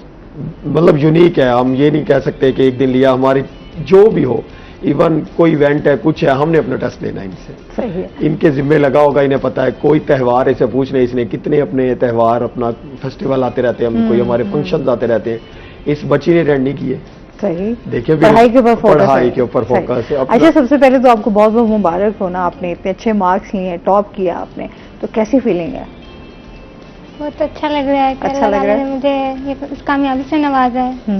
मतलब यूनिक है। हम ये नहीं कह सकते कि एक दिन लिया, हमारी जो भी हो, इवन कोई इवेंट है, कुछ है, हमने अपना टेस्ट लेना है इनसे। सही है। इनके जिम्मे लगा होगा, इन्हें पता है। कोई त्यौहार ऐसे पूछ रहे, इसने कितने अपने त्यौहार, अपना फेस्टिवल आते रहते हैं, कोई हमारे फंक्शंस आते रहते हैं, इस बच्ची ने अटेंड नहीं किए। सही, देखिए पढ़ाई के ऊपर फोकस, पढ़ाई के ऊपर फोकस है। अच्छा, सबसे पहले तो आपको बहुत बहुत मुबारक हो ना, आपने इतने अच्छे मार्क्स लिए हैं, टॉप किया आपने, तो कैसी फीलिंग है? बहुत अच्छा लग रहा है। अच्छा लग रहा है। मुझे ये इस कामयाबी से नवाजा है।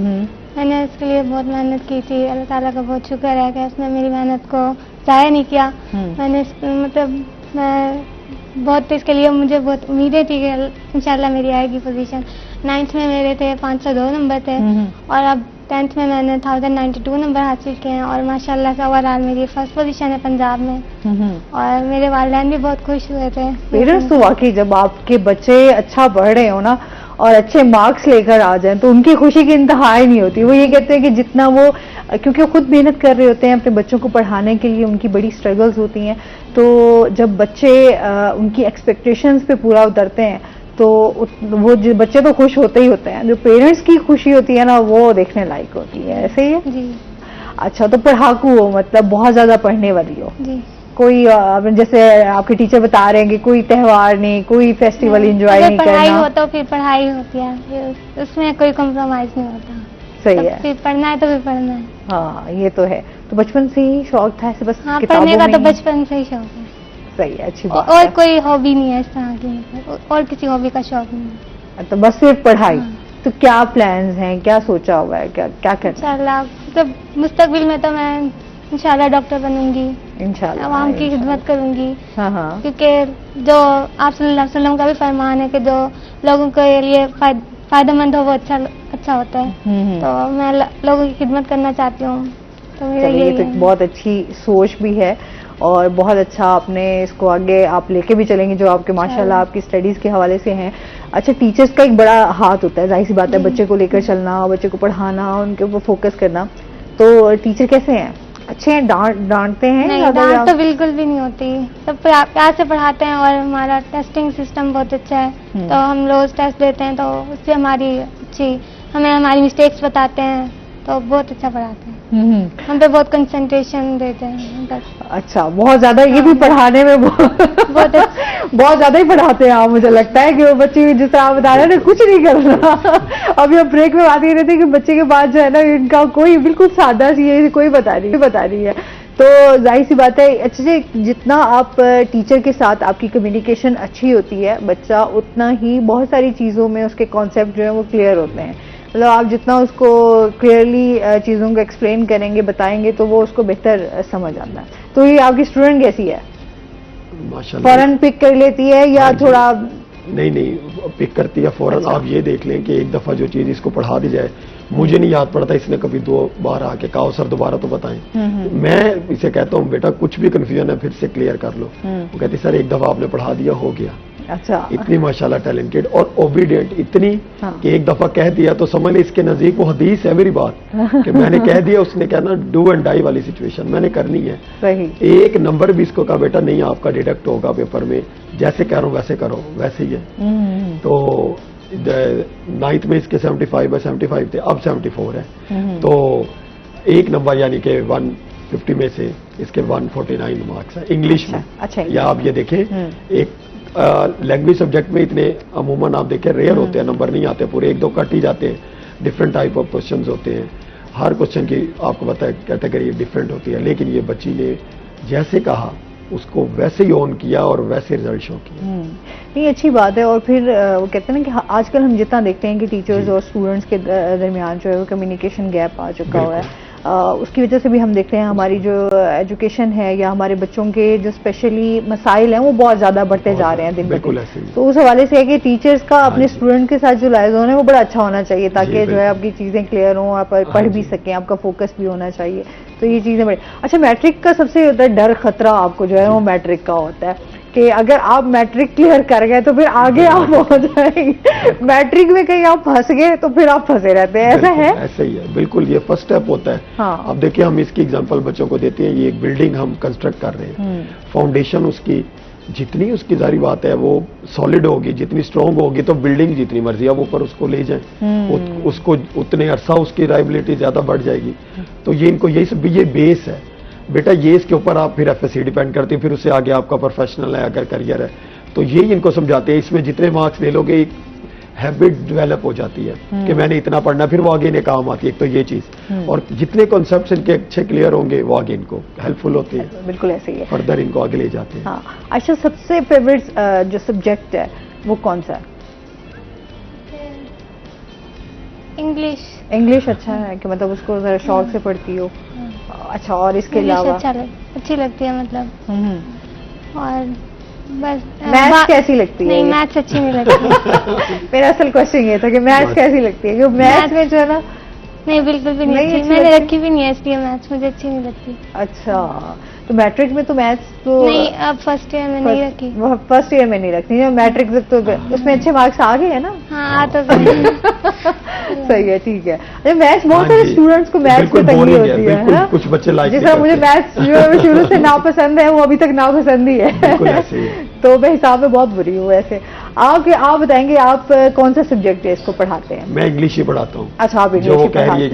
मैंने इसके लिए बहुत मेहनत की थी। अल्लाह ताला का बहुत शुक्र है कि उसने मेरी मेहनत को जाया नहीं किया। मैंने मतलब मैं बहुत इसके लिए मुझे बहुत उम्मीदें थी कि इंशाल्लाह मेरी आएगी पोजीशन। 9th में मेरे थे 502 नंबर थे और अब 10th में मैंने 1092 नंबर हासिल किए हैं और माशाल्लाह से ओवरऑल मेरी फर्स्ट पोजीशन है पंजाब में। और मेरे वालिदैन भी बहुत खुश हुए थे। पेरेंट्स तो वाकई जब आपके बच्चे अच्छा पढ़ रहे हो ना और अच्छे मार्क्स लेकर आ जाएं तो उनकी खुशी की इंतहा ही नहीं होती। वो ये कहते हैं कि जितना वो, क्योंकि वो खुद मेहनत कर रहे होते हैं अपने बच्चों को पढ़ाने के लिए, उनकी बड़ी स्ट्रगल्स होती हैं, तो जब बच्चे उनकी एक्सपेक्टेशंस पे पूरा उतरते हैं तो वो बच्चे तो खुश होते ही होते हैं। जो पेरेंट्स की खुशी होती है ना, वो देखने लायक होती है। ऐसे ही है जी। अच्छा, तो पढ़ाकू हो, मतलब बहुत ज्यादा पढ़ने वाली हो जी। कोई जैसे आपके टीचर बता रहे हैं कि कोई त्यौहार नहीं, कोई फेस्टिवल एंजॉय नहीं करना, पढ़ाई हो तो फिर पढ़ाई होती है, उसमें कोई कॉम्प्रोमाइज नहीं होता। सही है। फिर पढ़ना है तो फिर पढ़ना है। हाँ, ये तो है। तो बचपन से ही शौक था ऐसे, बस हाँ, किताबों पढ़ने का में तो ही? बचपन से ही शौक है। सही है, अच्छी बात और है। कोई हॉबी नहीं है इस तरह की, और किसी हॉबी का शौक नहीं है। तो बस सिर्फ पढ़ाई। हाँ। तो क्या प्लान्स हैं, क्या सोचा हुआ है, क्या क्या करना इंशाल्लाह मतलब मुस्तकबिल में तो मैं इंशाल्लाह डॉक्टर बनूंगी, इंशाल्लाह आवाम की खिदमत करूंगी। हाँ हाँ, क्योंकि जो आप सल्लल्लाहु अलैहि वसल्लम का भी फरमान है कि जो लोगों के लिए फायदेमंद हो वो अच्छा होता है। तो मैं लोगों की खिदमत करना चाहती हूँ। तो मेरा चलिए, ये यही तो है। बहुत अच्छी सोच भी है और बहुत अच्छा आपने इसको आगे आप लेके भी चलेंगे, जो आपके माशाल्लाह आपकी स्टडीज के हवाले से हैं। अच्छा, टीचर्स का एक बड़ा हाथ होता है, जाहिर सी बात है, बच्चे को लेकर चलना, बच्चे को पढ़ाना, उनके ऊपर फोकस करना। तो टीचर कैसे हैं? अच्छे हैं? डांटते हैं? नहीं, या कोई डांट तो बिल्कुल भी नहीं होती। सब प्यार से पढ़ाते हैं और हमारा टेस्टिंग सिस्टम बहुत अच्छा है। तो हम रोज टेस्ट देते हैं, तो उससे हमारी अच्छी, हमें हमारी मिस्टेक्स बताते हैं, तो बहुत अच्छा पढ़ाते हैं। हम पे बहुत कंसंट्रेशन देते हैं बस। अच्छा, बहुत ज्यादा ये भी पढ़ाने में बहुत बहुत ज्यादा ही पढ़ाते हैं आप। मुझे लगता है कि वो बच्चे जिस तरह आप बता रहे हैं ना, कुछ नहीं करना। अभी हम ब्रेक में बात कर रहे थे कि बच्चे के पास जो है ना, इनका कोई बिल्कुल सादा सी है, कोई बता रही है। तो जाहिर सी बात है, अच्छे से जितना आप टीचर के साथ आपकी कम्युनिकेशन अच्छी होती है, बच्चा उतना ही बहुत सारी चीज़ों में उसके कॉन्सेप्ट जो है वो क्लियर होते हैं। मतलब आप जितना उसको क्लियरली चीज़ों को एक्सप्लेन करेंगे, बताएंगे, तो वो उसको बेहतर समझ आता है। तो ये आपकी स्टूडेंट कैसी है? माशाल्लाह फौरन पिक कर लेती है या थोड़ा? नहीं, पिक करती है फौरन। अच्छा। आप ये देख लें कि एक दफा जो चीज इसको पढ़ा दी जाए, मुझे नहीं याद पड़ता इसने कभी 2 बार आके कहा सर दोबारा तो बताएं। मैं इसे कहता हूँ बेटा कुछ भी कंफ्यूजन है फिर से क्लियर कर लो। वो कहती सर एक दफा आपने पढ़ा दिया हो गया। अच्छा। इतनी माशाल्लाह टैलेंटेड और ओबीडियंट इतनी कि एक दफा कह दिया तो समझ ले इसके नजदीक वो हदीस है मेरी बात कि मैंने कह दिया, उसने कहना डू एंड डाई वाली सिचुएशन मैंने करनी है। सही। एक नंबर भी इसको कहा बेटा नहीं आपका डिडक्ट होगा पेपर में, जैसे कह रहा हूं वैसे करो, वैसे ही है। तो 9th में इसके 75/75 थे, अब 74 है। तो एक नंबर यानी कि 150 में से इसके 149 मार्क्स है इंग्लिश में। अच्छा। या आप ये देखें एक लैंग्वेज सब्जेक्ट में इतने अमूमन आप देखें रेयर होते हैं, नंबर नहीं आते पूरे, 1-2 कट ही जाते हैं। डिफरेंट टाइप ऑफ क्वेश्चंस होते हैं, हर क्वेश्चन की आपको पता है कैटेगरी डिफरेंट होती है, लेकिन ये बच्ची ने जैसे कहा उसको वैसे ही ऑन किया और वैसे रिजल्ट शो किया। नहीं, अच्छी बात है। और फिर वो कहते हैं ना कि आजकल हम जितना देखते हैं कि टीचर्स और स्टूडेंट्स के दरमियान जो है वो कम्युनिकेशन गैप आ चुका हुआ है, उसकी वजह से भी हम देखते हैं हमारी जो एजुकेशन है या हमारे बच्चों के जो स्पेशली मसाइल हैं वो बहुत ज़्यादा बढ़ते जा रहे हैं दिन ब दिन। तो उस हवाले से है कि टीचर्स का अपने स्टूडेंट के साथ जो लाइजोन है वो बड़ा अच्छा होना चाहिए, ताकि जो है आपकी चीज़ें क्लियर हों, आप पढ़ भी सकें, आपका फोकस भी होना चाहिए। तो ये चीज़ें बड़ी अच्छा। मैट्रिक का सबसे होता है डर, खतरा आपको जो है वो मैट्रिक का होता है कि अगर आप मैट्रिक क्लियर कर गए तो फिर आगे आप हो जाएंगे, मैट्रिक में कहीं आप फंस गए तो फिर आप फंसे रहते हैं। ऐसा है? ऐसा ही है बिल्कुल, ये फर्स्ट स्टेप होता है। हाँ। अब देखिए हम इसकी एग्जांपल बच्चों को देते हैं, ये एक बिल्डिंग हम कंस्ट्रक्ट कर रहे हैं, फाउंडेशन उसकी जितनी उसकी जारी बात है वो सॉलिड होगी, जितनी स्ट्रांग होगी तो बिल्डिंग जितनी मर्जी आप ऊपर उसको ले जाएं, उसको उतने अरसा उसकी राइबिलिटी ज्यादा बढ़ जाएगी। तो ये इनको यही सब ये बेस है बेटा, ये इसके ऊपर आप फिर एफएससी डिपेंड करती है, फिर उससे आगे आपका प्रोफेशनल है अगर करियर है तो यही इनको समझाते हैं। इसमें जितने मार्क्स ले लोगे एक हैबिट डेवलप हो जाती है कि मैंने इतना पढ़ना, फिर वो आगे इन्हें काम आती है। एक तो ये चीज, और जितने कॉन्सेप्ट्स इनके अच्छे क्लियर होंगे वो आगे इनको हेल्पफुल होती है। बिल्कुल ऐसे ही है, फर्दर इनको आगे ले जाते हैं। हाँ। अच्छा, सबसे फेवरेट जो सब्जेक्ट है वो कौन सा है? इंग्लिश। इंग्लिश अच्छा है कि मतलब उसको जरा शौक से पढ़ती हो। अच्छा, और इसके अलावा? अच्छी लगती है मतलब। और बस मैथ्स कैसी लगती है? नहीं, मैथ्स अच्छी नहीं लगती। मेरा असल क्वेश्चन ये था कि मैथ्स कैसी लगती है, क्योंकि मैथ्स में जो है ना। नहीं, बिल्कुल भी नहीं अच्छी, मैंने रखी भी नहीं है इसलिए मैथ्स मुझे अच्छी नहीं लगती। अच्छा, तो मैट्रिक में तो मैथ्स तो नहीं, अब फर्स्ट ईयर में नहीं रखी। फर्स्ट ईयर में नहीं रखती है मैट्रिक में, तो उसमें अच्छे मार्क्स आ गए हैं ना? हाँ, तो सही है, ठीक है। अरे मैथ्स बहुत सारे स्टूडेंट्स को मैथ्स में तंगी होती है ना? कुछ बच्चे लाइक जैसा मुझे मैथ्स जो शुरू से नापसंद है वो अभी तक नापसंद ही है। तो मैं हिसाब में बहुत बुरी हूँ वैसे। आप बताएंगे आप कौन सा सब्जेक्ट है इसको पढ़ाते हैं? मैं इंग्लिश ही पढ़ाता हूँ। अच्छा, आप इंग्लिश ही पढ़ाते हैं।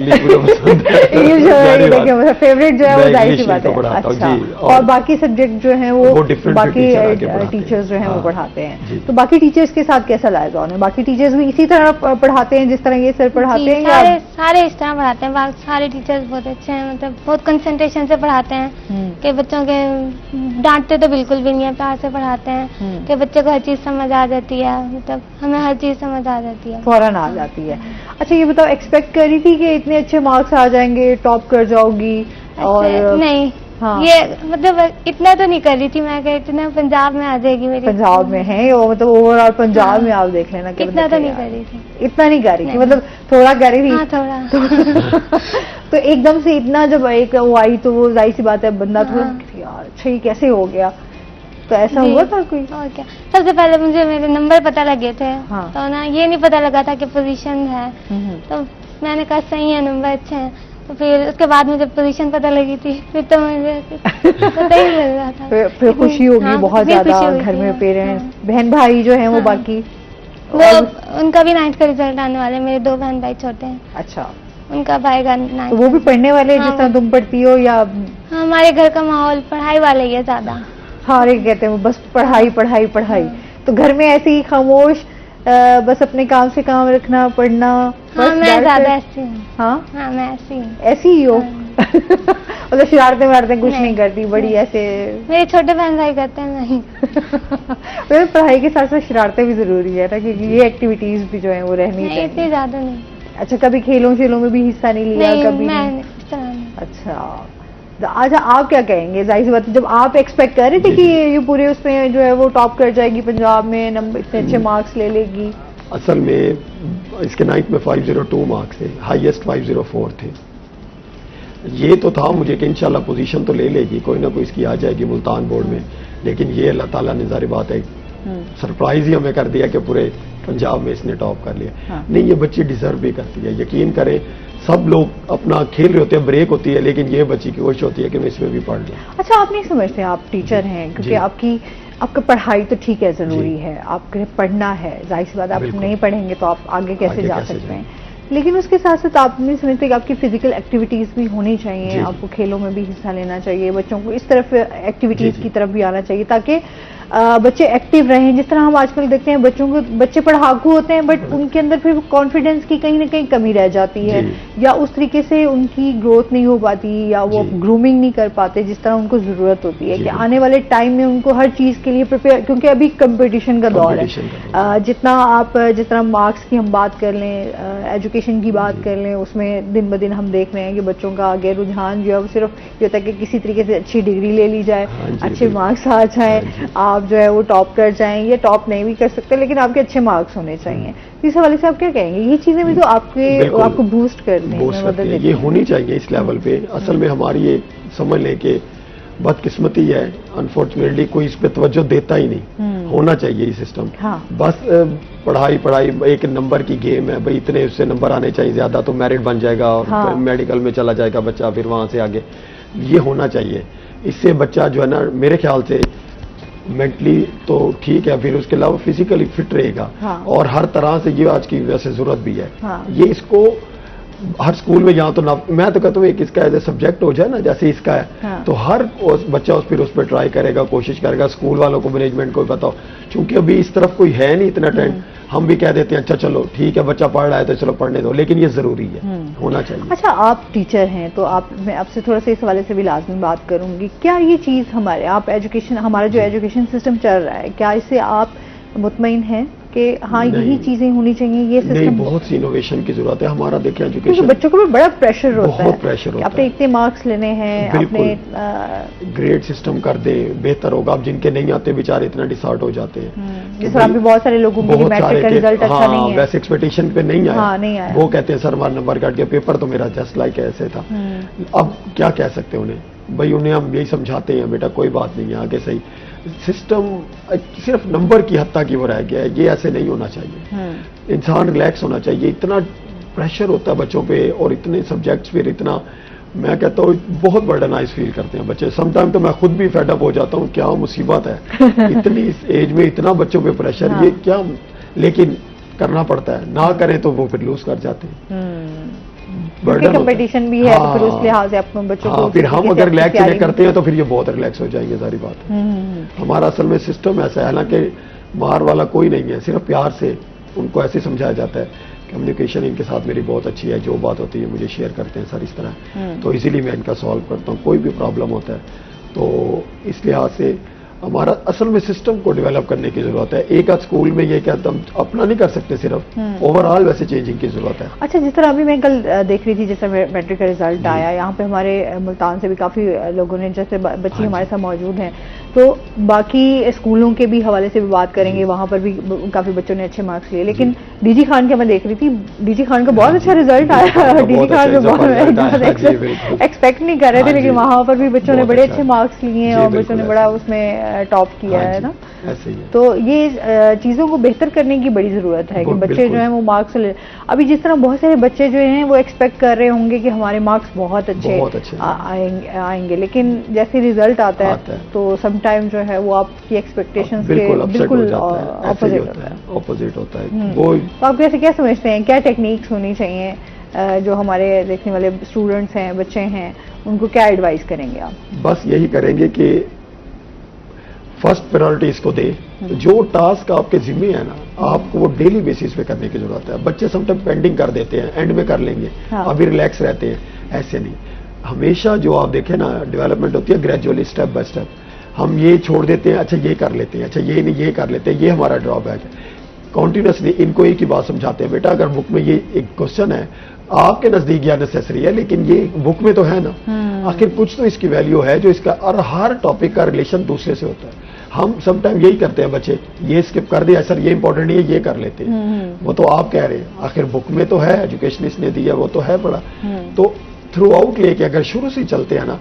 इंग्लिश जो है फेवरेट जो है वो जाहिर सी बात है। अच्छा, और बाकी सब्जेक्ट जो है वो बाकी टीचर्स जो है वो पढ़ाते हैं। तो बाकी टीचर्स के साथ कैसा लाइजॉन है? बाकी टीचर्स भी इसी तरह पढ़ाते हैं जिस तरह ये सर पढ़ाते हैं? सारे इस तरह पढ़ाते हैं, सारे टीचर्स बहुत अच्छे हैं, मतलब बहुत कंसंट्रेशन से पढ़ाते हैं कि बच्चों के डांटते तो बिल्कुल भी नहीं है, प्यार से पढ़ाते हैं कि बच्चे को हर चीज समझ आ जाती है, मतलब हमें हर चीज समझ आ जाती है, फौरन आ जाती है। अच्छा, ये बताओ, एक्सपेक्ट कर रही थी कि इतने अच्छे मार्क्स आ जाएंगे, टॉप कर जाओगी? और नहीं, हाँ। ये मतलब इतना तो नहीं कर रही थी मैं कि इतना पंजाब में आ जाएगी मेरी। पंजाब में है वो, मतलब ओवरऑल पंजाब में आप देख लेना। इतना तो नहीं कर रही थी। इतना नहीं कर रही थी, मतलब थोड़ा कर रही थी। हाँ, थोड़ा। तो एकदम से इतना जब एक वो आई तो वो जाहिर सी बात है बंदा थोड़ा यार अच्छा ये कैसे हो गया, तो ऐसा हुआ था कोई? और क्या, सबसे पहले मुझे मेरे नंबर पता लगे थे। हाँ। तो ना ये नहीं पता लगा था कि पोजीशन है, तो मैंने कहा सही है, नंबर अच्छे हैं। तो फिर उसके बाद मुझे पोजीशन पता लगी थी, फिर तो मुझे पता ही मिल रहा था। फिर खुशी होगी। हाँ, बहुत ज्यादा घर में पेरेंट्स, बहन भाई जो है वो बाकी वो उनका भी 9th का रिजल्ट आने वाला है, मेरे 2 बहन भाई छोटे हैं। अच्छा, उनका भाई का 9th। तो वो भी पढ़ने वाले जिस तरह तुम पढ़ती हो या? हमारे घर का माहौल पढ़ाई वाला ही है ज्यादा। सारे कहते हैं बस पढ़ाई पढ़ाई पढ़ाई। तो घर में ऐसे ही खामोश बस अपने काम से काम रखना, पढ़ना? हाँ, मैं ज्यादा ऐसी हूँ। हाँ, मैं ऐसी हूँ। ऐसी ही हो? मतलब शरारतें वारतें कुछ नहीं करती, बड़ी ऐसे? मेरे छोटे बहन भाई करते हैं, नहीं। तो पढ़ाई के साथ साथ शरारतें भी जरूरी है ना, क्योंकि ये एक्टिविटीज भी जो है वो रहनी नहीं, इतनी चाहिए। ज्यादा नहीं। अच्छा, कभी खेलों में भी हिस्सा नहीं लिया? नहीं, कभी मैं नहीं? इस तरह नहीं। अच्छा, तो आज आप क्या कहेंगे? जाहिर सी बात है, जब आप एक्सपेक्ट कर रहे थे कि ये पूरे उसमें जो है वो टॉप कर जाएगी, पंजाब में नंबर इतने अच्छे मार्क्स ले लेगी। असल में इसके 9th में 502 मार्क्स थे, हाईएस्ट 504 थे। ये तो था मुझे कि इंशाल्लाह पोजीशन तो ले लेगी, कोई ना कोई इसकी आ जाएगी मुल्तान बोर्ड में, लेकिन ये अल्लाह ताला ने ज़ाहिर बात है सरप्राइज ही हमें कर दिया कि पूरे पंजाब में इसने टॉप कर लिया। हाँ। नहीं, ये बच्ची डिजर्व भी करती है, यकीन करें। सब लोग अपना खेल रहे होते हैं, ब्रेक होती है, लेकिन ये बच्ची की कोशिश होती है कि मैं इसमें भी पढ़ लूं। अच्छा, आप नहीं समझते, आप टीचर हैं, क्योंकि जी। आपका पढ़ाई तो ठीक है, जरूरी है, आपके पढ़ना है, जाहिर सी बात, आप बिल्कुल। नहीं पढ़ेंगे तो आप आगे कैसे आगे जा कैसे सकते जाएं? हैं। लेकिन उसके साथ साथ आप नहीं समझते कि आपकी फिजिकल एक्टिविटीज भी होनी चाहिए, जी। आपको खेलों में भी हिस्सा लेना चाहिए, बच्चों को इस तरफ एक्टिविटीज जी। की तरफ भी आना चाहिए, ताकि बच्चे एक्टिव रहें। जिस तरह हम आजकल देखते हैं बच्चे पढ़ाकू होते हैं, बट उनके अंदर फिर कॉन्फिडेंस की कहीं ना कहीं कमी रह जाती है, जी। या उस तरीके से उनकी ग्रोथ नहीं हो पाती, या वो जी। ग्रूमिंग नहीं कर पाते जिस तरह उनको जरूरत होती है, जी, कि जी। आने वाले टाइम में उनको हर चीज के लिए प्रिपेयर, क्योंकि अभी कंपटीशन का दौर है। Competition का दौर जितना आप जिस तरह मार्क्स की हम बात कर लें, एजुकेशन की बात कर लें, उसमें दिन ब दिन हम देख रहे हैं कि बच्चों का आगे रुझान जो है वो सिर्फ ये होता है कि किसी तरीके से अच्छी डिग्री ले ली जाए, हाँ जी, अच्छे बिल्कुल। मार्क्स आ जाए, हाँ जी। आप जो है वो टॉप कर जाएं, या टॉप नहीं भी कर सकते, लेकिन आपके अच्छे मार्क्स होने चाहिए। तो इस हवाले से आप क्या कहेंगे? ये चीजें भी तो बिल्कुल। आपको बूस्ट करती हैं, बूस्ट मदद करती है, देती ये हैं। होनी चाहिए इस लेवल पे। असल में हमारी ये समझ लें कि बदकिस्मती है, अनफॉर्चुनेटली कोई इस पे तवज्जो देता ही नहीं। होना चाहिए ये सिस्टम। हाँ। बस पढ़ाई एक नंबर की गेम है भाई, इतने उससे नंबर आने चाहिए, ज्यादा तो मेरिट बन जाएगा और हाँ। मेडिकल में चला जाएगा बच्चा, फिर वहां से आगे ये होना चाहिए। इससे बच्चा जो है ना, मेरे ख्याल से मेंटली तो ठीक है, फिर उसके अलावा फिजिकली फिट रहेगा। हाँ। और हर तरह से ये आज की वैसे जरूरत भी है। हाँ। ये इसको हर स्कूल में यहाँ तो ना, मैं तो कहता हूँ एक इसका एज ए सब्जेक्ट हो जाए ना, जैसे इसका है। हाँ। तो हर बच्चा फिर उस पर ट्राई करेगा, कोशिश करेगा, स्कूल वालों को, मैनेजमेंट को भी बताओ, क्योंकि अभी इस तरफ कोई है नहीं इतना ट्रेंड। हम भी कह देते हैं अच्छा चलो ठीक है, बच्चा पढ़ रहा है तो चलो पढ़ने दो, लेकिन ये जरूरी है, होना चाहिए। अच्छा, आप टीचर हैं तो मैं आपसे थोड़ा सा इस हवाले से भी लाजमी बात करूंगी। क्या ये चीज हमारा जो एजुकेशन सिस्टम चल रहा है, क्या इससे आप मुतमईन हैं कि हाँ यही नहीं। चीजें होनी चाहिए, ये नहीं, सिस्टम? बहुत सी इनोवेशन की जरूरत है। हमारा देखिए क्योंकि एजुकेशन बच्चों को भी बड़ा प्रेशर होता है, बहुत प्रेशर होता अपने है। इतने मार्क्स लेने हैं, बिल्कुल। अपने ग्रेड सिस्टम कर दे बेहतर होगा। अब जिनके नहीं आते बेचारे इतना डिसऑर्ट हो जाते हैं। जिस तरह भी बहुत सारे लोगों के बहुत मैट्रिक सारे का के- रिजल्ट अच्छा हाँ, नहीं है। वैसे एक्सपेक्टेशन पे नहीं आया। हाँ, नहीं आया। वो कहते हैं सर हमारा नंबर काट गया, पेपर तो मेरा जस्ट लाइक ऐसे था। अब क्या कह सकते हैं उन्हें? भाई उन्हें हम यही समझाते हैं बेटा कोई बात नहीं है, आगे सही। सिस्टम सिर्फ नंबर की हद तक ही वो रह गया है, ये ऐसे नहीं होना चाहिए। इंसान रिलैक्स होना चाहिए। इतना प्रेशर होता है बच्चों पे, और इतने सब्जेक्ट्स फिर इतना, मैं कहता हूँ बहुत बर्डनाइज फील करते हैं बच्चे। समटाइम तो मैं खुद भी फेडअप हो जाता हूँ, क्या मुसीबत है इतनी इस एज में इतना बच्चों पे प्रेशर। हाँ। ये क्या, लेकिन करना पड़ता है, ना करें तो वो फिर लूज कर जाते हैं। क्योंकि burden होता है। कंपटीशन भी है, तो फिर उस हाँ। लिहाज से अपने बच्चों को हाँ, फिर उसी हम तरीके से अगर अपनी रिलैक्स तैयारी नहीं करते हैं तो फिर ये बहुत रिलैक्स हो जाएंगे, सारी बात है। हमारा असल में सिस्टम ऐसा है, हालांकि मार वाला कोई नहीं है, सिर्फ प्यार से उनको ऐसे समझाया जाता है। कम्युनिकेशन इनके साथ मेरी बहुत अच्छी है, जो बात होती है मुझे शेयर करते हैं सर इस तरह, तो इसीलिए मैं इनका सॉल्व करता हूँ। कोई भी प्रॉब्लम होता है तो इस लिहाज से हमारा असल में सिस्टम को डेवलप करने की जरूरत है। एक आध स्कूल में ये कहता हम अपना नहीं कर सकते, सिर्फ ओवरऑल वैसे चेंजिंग की जरूरत है। अच्छा, जिस तरह अभी मैं कल देख रही थी, जैसे मैट्रिक का रिजल्ट आया, यहाँ पे हमारे मुल्तान से भी काफी लोगों ने, जैसे बच्चे हमारे साथ मौजूद हैं, तो बाकी स्कूलों के भी हवाले से भी बात करेंगे, वहां पर भी काफी बच्चों ने अच्छे मार्क्स लिए। लेकिन डीजी खान का मैं देख रही थी, डीजी खान का बहुत अच्छा रिजल्ट आया। डीजी खान जो बहुत एक्सपेक्ट नहीं कर रहे थे, लेकिन वहां पर भी बच्चों ने बड़े अच्छे मार्क्स लिए और बच्चों ने बड़ा उसमें टॉप किया है ना। ऐसे ही है। तो ये चीजों को बेहतर करने की बड़ी जरूरत है कि बच्चे जो हैं वो मार्क्स अभी जिस तरह बहुत सारे बच्चे जो हैं वो एक्सपेक्ट कर रहे होंगे कि हमारे मार्क्स बहुत अच्छे आएंगे, लेकिन जैसे रिजल्ट आता है तो सम टाइम जो है वो आपकी एक्सपेक्टेशंस के बिल्कुल ऑपोजिट होता है। वो तो आप कैसे क्या समझते हैं, क्या टेक्निक्स होनी चाहिए जो हमारे देखने वाले स्टूडेंट्स हैं, बच्चे हैं, उनको क्या एडवाइस करेंगे आप? बस यही करेंगे कि फर्स्ट प्रायोरिटी इसको दे। जो टास्क आपके जिम्मे है ना, आपको वो डेली बेसिस पे करने की जरूरत है। बच्चे समटाइम पेंडिंग कर देते हैं, एंड में कर लेंगे, हाँ। अभी रिलैक्स रहते हैं, ऐसे नहीं। हमेशा जो आप देखें ना, डेवलपमेंट होती है ग्रेजुअली, स्टेप बाय स्टेप। हम ये छोड़ देते हैं, अच्छा ये कर लेते हैं, अच्छा ये नहीं, ये कर लेते हैं, ये हमारा ड्रॉबैक है। कॉन्टिन्यूसली इनको एक ही बात समझाते हैं, बेटा अगर बुक में ये एक क्वेश्चन है, आपके नजदीक यह नेसेसरी है, लेकिन ये बुक में तो है ना, आखिर कुछ तो इसकी वैल्यू है जो इसका, और हर टॉपिक का रिलेशन दूसरे से होता है। हम समटाइम यही करते हैं, बच्चे ये स्किप कर दिया, सर ये इंपॉर्टेंट नहीं है, ये कर लेते हैं। वो तो आप कह रहे हैं, आखिर बुक में तो है, एजुकेशनिस्ट ने दिया वो तो है पढ़ा। तो थ्रू आउट लेके अगर शुरू से चलते हैं ना,